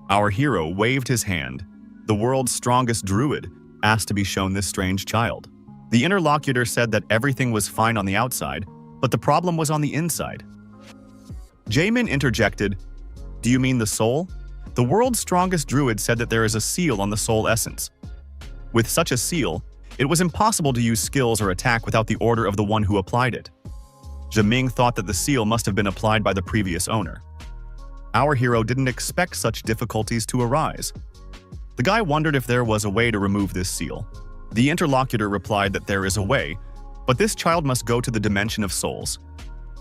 Our hero waved his hand. The world's strongest druid asked to be shown this strange child. The interlocutor said that everything was fine on the outside, but the problem was on the inside. Jae-min interjected, "Do you mean the soul?" The world's strongest druid said that there is a seal on the soul essence. With such a seal, it was impossible to use skills or attack without the order of the one who applied it. Jae-min thought that the seal must have been applied by the previous owner. Our hero didn't expect such difficulties to arise. The guy wondered if there was a way to remove this seal. The interlocutor replied that there is a way, but this child must go to the dimension of souls.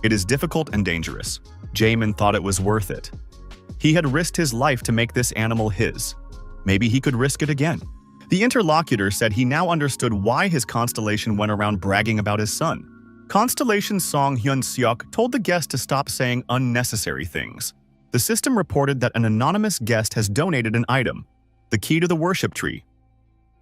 It is difficult and dangerous. Jae-min thought it was worth it. He had risked his life to make this animal his. Maybe he could risk it again. The interlocutor said he now understood why his constellation went around bragging about his son. Constellation Song Hyun-seok told the guest to stop saying unnecessary things. The system reported that an anonymous guest has donated an item, the key to the worship tree.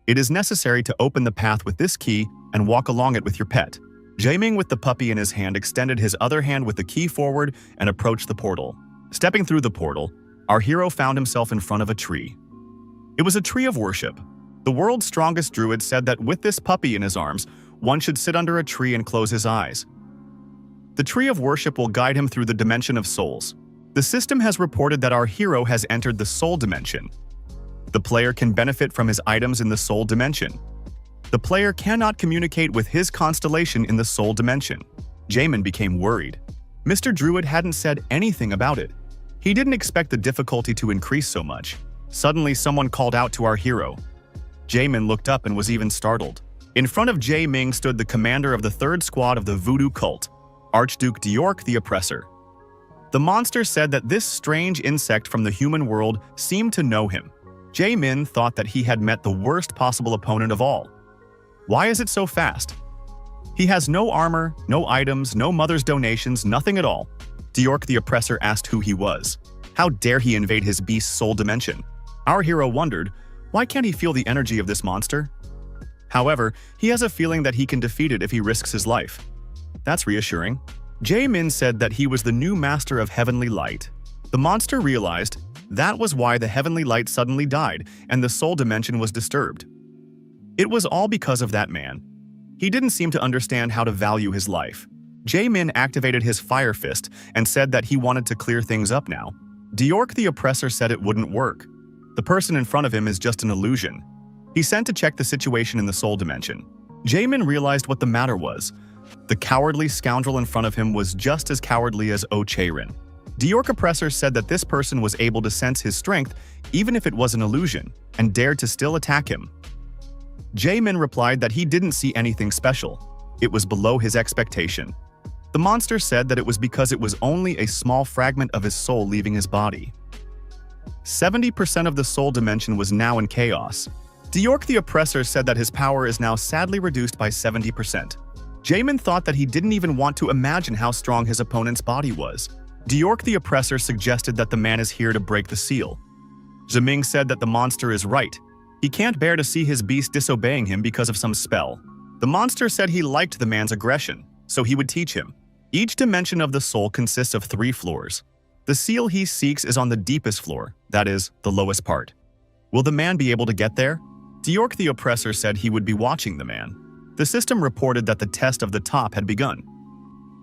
It is necessary to open the path with this key and walk along it with your pet. Jae-min with the puppy in his hand extended his other hand with the key forward and approached the portal. Stepping through the portal, our hero found himself in front of a tree. It was a tree of worship. The world's strongest druid said that with this puppy in his arms, one should sit under a tree and close his eyes. The tree of worship will guide him through the dimension of souls. The system has reported that our hero has entered the soul dimension. The player can benefit from his items in the soul dimension. The player cannot communicate with his constellation in the soul dimension. Jae-min became worried. Mr. Druid hadn't said anything about it. He didn't expect the difficulty to increase so much. Suddenly, someone called out to our hero. Jae-min looked up and was even startled. In front of Jae-min stood the commander of the third squad of the voodoo cult, Archduke Dior the Oppressor. The monster said that this strange insect from the human world seemed to know him. Jae-min thought that he had met the worst possible opponent of all. Why is it so fast? He has no armor, no items, no mother's donations, nothing at all. Dior the Oppressor asked who he was. How dare he invade his beast's soul dimension? Our hero wondered, why can't he feel the energy of this monster? However, he has a feeling that he can defeat it if he risks his life. That's reassuring. Jae-min said that he was the new master of Heavenly Light. The monster realized that was why the Heavenly Light suddenly died and the soul dimension was disturbed. It was all because of that man. He didn't seem to understand how to value his life. Jae-min activated his fire fist and said that he wanted to clear things up now. Dior the oppressor said it wouldn't work. The person in front of him is just an illusion. He sent to check the situation in the soul dimension. Jae-min realized what the matter was. The cowardly scoundrel in front of him was just as cowardly as O Cherin. Dior oppressor said that this person was able to sense his strength even if it was an illusion, and dared to still attack him. Jae-min replied that he didn't see anything special. It was below his expectation. The monster said that it was because it was only a small fragment of his soul leaving his body. 70% of the soul dimension was now in chaos. Dior the oppressor said that his power is now sadly reduced by 70%. Jae-min thought that he didn't even want to imagine how strong his opponent's body was. Dior the oppressor suggested that the man is here to break the seal. Ziming said that the monster is right. He can't bear to see his beast disobeying him because of some spell. The monster said he liked the man's aggression, so he would teach him. Each dimension of the soul consists of 3 floors. The seal he seeks is on the deepest floor, that is, the lowest part. Will the man be able to get there? Dior the oppressor said he would be watching the man. The system reported that the test of the top had begun.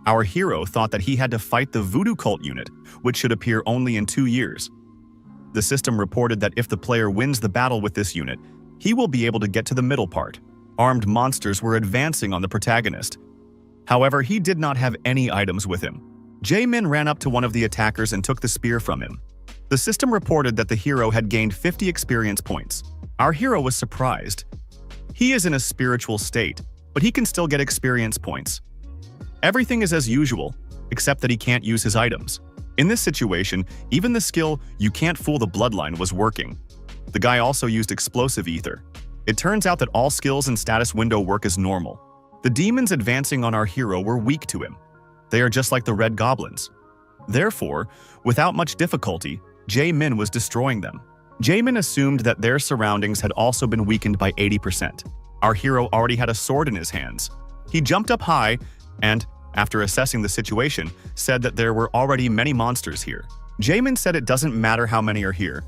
Our hero thought that he had to fight the voodoo cult unit, which should appear only in 2 years. The system reported that if the player wins the battle with this unit, he will be able to get to the middle part. Armed monsters were advancing on the protagonist. However, he did not have any items with him. Jae-min ran up to one of the attackers and took the spear from him. The system reported that the hero had gained 50 experience points. Our hero was surprised. He is in a spiritual state, but he can still get experience points. Everything is as usual, except that he can't use his items. In this situation, even the skill "You Can't Fool the Bloodline" was working. The guy also used explosive ether. It turns out that all skills and status window work as normal. The demons advancing on our hero were weak to him. They are just like the red goblins. Therefore, without much difficulty, Jae-min was destroying them. Jae-min assumed that their surroundings had also been weakened by 80%. Our hero already had a sword in his hands. He jumped up high and, after assessing the situation, said that there were already many monsters here. Jae-min said it doesn't matter how many are here.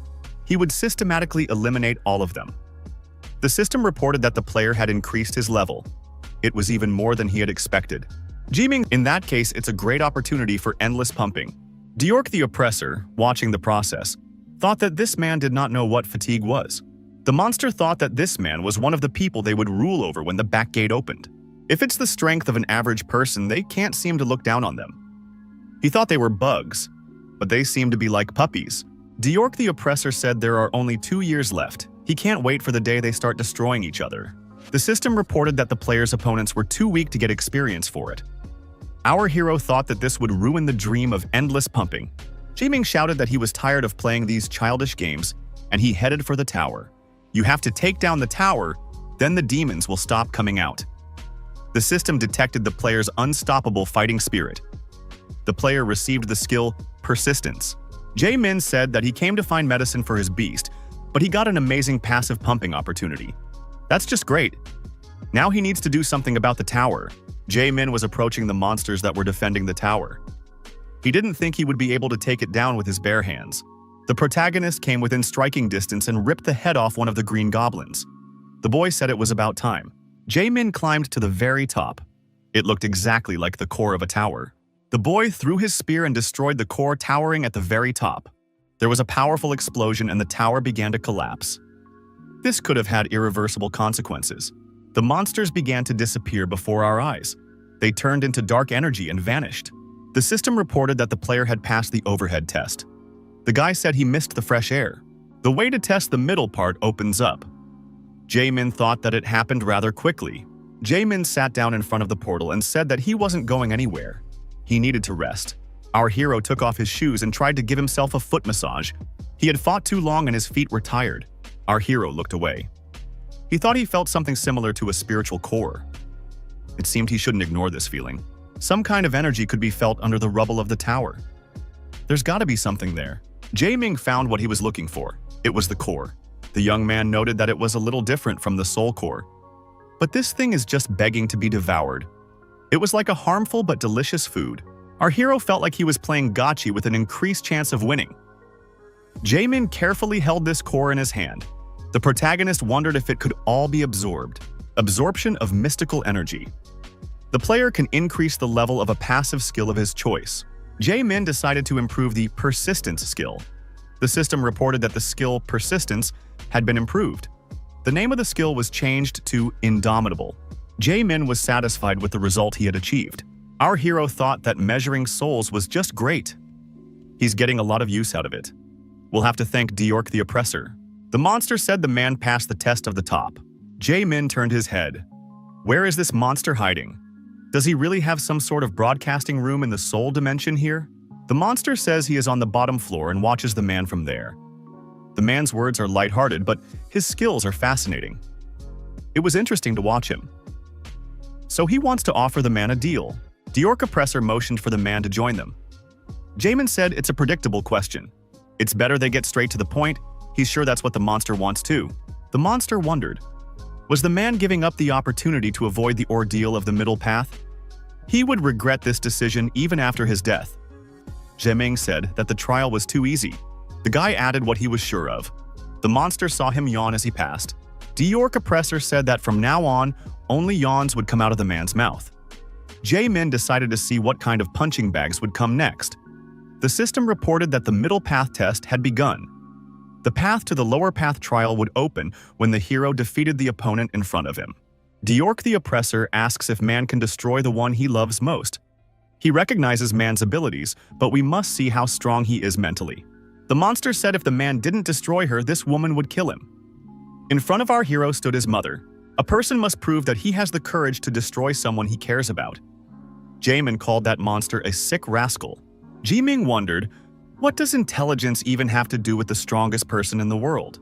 He would systematically eliminate all of them. The system reported that the player had increased his level. It was even more than he had expected. Jiming, in that case, it's a great opportunity for endless pumping. Dior the oppressor, watching the process, thought that this man did not know what fatigue was. The monster thought that this man was one of the people they would rule over when the back gate opened. If it's the strength of an average person, they can't seem to look down on them. He thought they were bugs, but they seem to be like puppies. Dior the oppressor said there are only 2 years left. He can't wait for the day they start destroying each other. The system reported that the player's opponents were too weak to get experience for it. Our hero thought that this would ruin the dream of endless pumping. Jiming shouted that he was tired of playing these childish games, and he headed for the tower. You have to take down the tower, then the demons will stop coming out. The system detected the player's unstoppable fighting spirit. The player received the skill Persistence. Jae-min said that he came to find medicine for his beast, but he got an amazing passive pumping opportunity. That's just great. Now he needs to do something about the tower. Jae-min was approaching the monsters that were defending the tower. He didn't think he would be able to take it down with his bare hands. The protagonist came within striking distance and ripped the head off one of the green goblins. The boy said it was about time. Jae-min climbed to the very top. It looked exactly like the core of a tower. The boy threw his spear and destroyed the core towering at the very top. There was a powerful explosion and the tower began to collapse. This could have had irreversible consequences. The monsters began to disappear before our eyes. They turned into dark energy and vanished. The system reported that the player had passed the overhead test. The guy said he missed the fresh air. The way to test the middle part opens up. Jae-min thought that it happened rather quickly. Jae-min sat down in front of the portal and said that he wasn't going anywhere. He needed to rest. Our hero took off his shoes and tried to give himself a foot massage. He had fought too long and his feet were tired. Our hero looked away. He thought he felt something similar to a spiritual core. It seemed he shouldn't ignore this feeling. Some kind of energy could be felt under the rubble of the tower. There's gotta be something there. Jae-min found what he was looking for. It was the core. The young man noted that it was a little different from the soul core. But this thing is just begging to be devoured. It was like a harmful but delicious food. Our hero felt like he was playing gotcha with an increased chance of winning. Jae-min carefully held this core in his hand. The protagonist wondered if it could all be absorbed. Absorption of mystical energy. The player can increase the level of a passive skill of his choice. Jae-min decided to improve the persistence skill. The system reported that the skill persistence had been improved. The name of the skill was changed to Indomitable. Jae-min was satisfied with the result he had achieved. Our hero thought that measuring souls was just great. He's getting a lot of use out of it. We'll have to thank Dior the Oppressor. The monster said the man passed the test of the top. Jae-min turned his head. Where is this monster hiding? Does he really have some sort of broadcasting room in the soul dimension here? The monster says he is on the bottom floor and watches the man from there. The man's words are lighthearted, but his skills are fascinating. It was interesting to watch him. So he wants to offer the man a deal. Dior Oppressor motioned for the man to join them. Jae-min said it's a predictable question. It's better they get straight to the point. He's sure that's what the monster wants too. The monster wondered. Was the man giving up the opportunity to avoid the ordeal of the middle path? He would regret this decision even after his death. Jae-min said that the trial was too easy. The guy added what he was sure of. The monster saw him yawn as he passed. Dior Oppressor said that from now on, only yawns would come out of the man's mouth. Jae-min decided to see what kind of punching bags would come next. The system reported that the middle path test had begun. The path to the lower path trial would open when the hero defeated the opponent in front of him. Dior the Oppressor asks if man can destroy the one he loves most. He recognizes man's abilities, but we must see how strong he is mentally. The monster said if the man didn't destroy her, this woman would kill him. In front of our hero stood his mother. A person must prove that he has the courage to destroy someone he cares about. Jae-min called that monster a sick rascal. Ji-Ming wondered, what does intelligence even have to do with the strongest person in the world?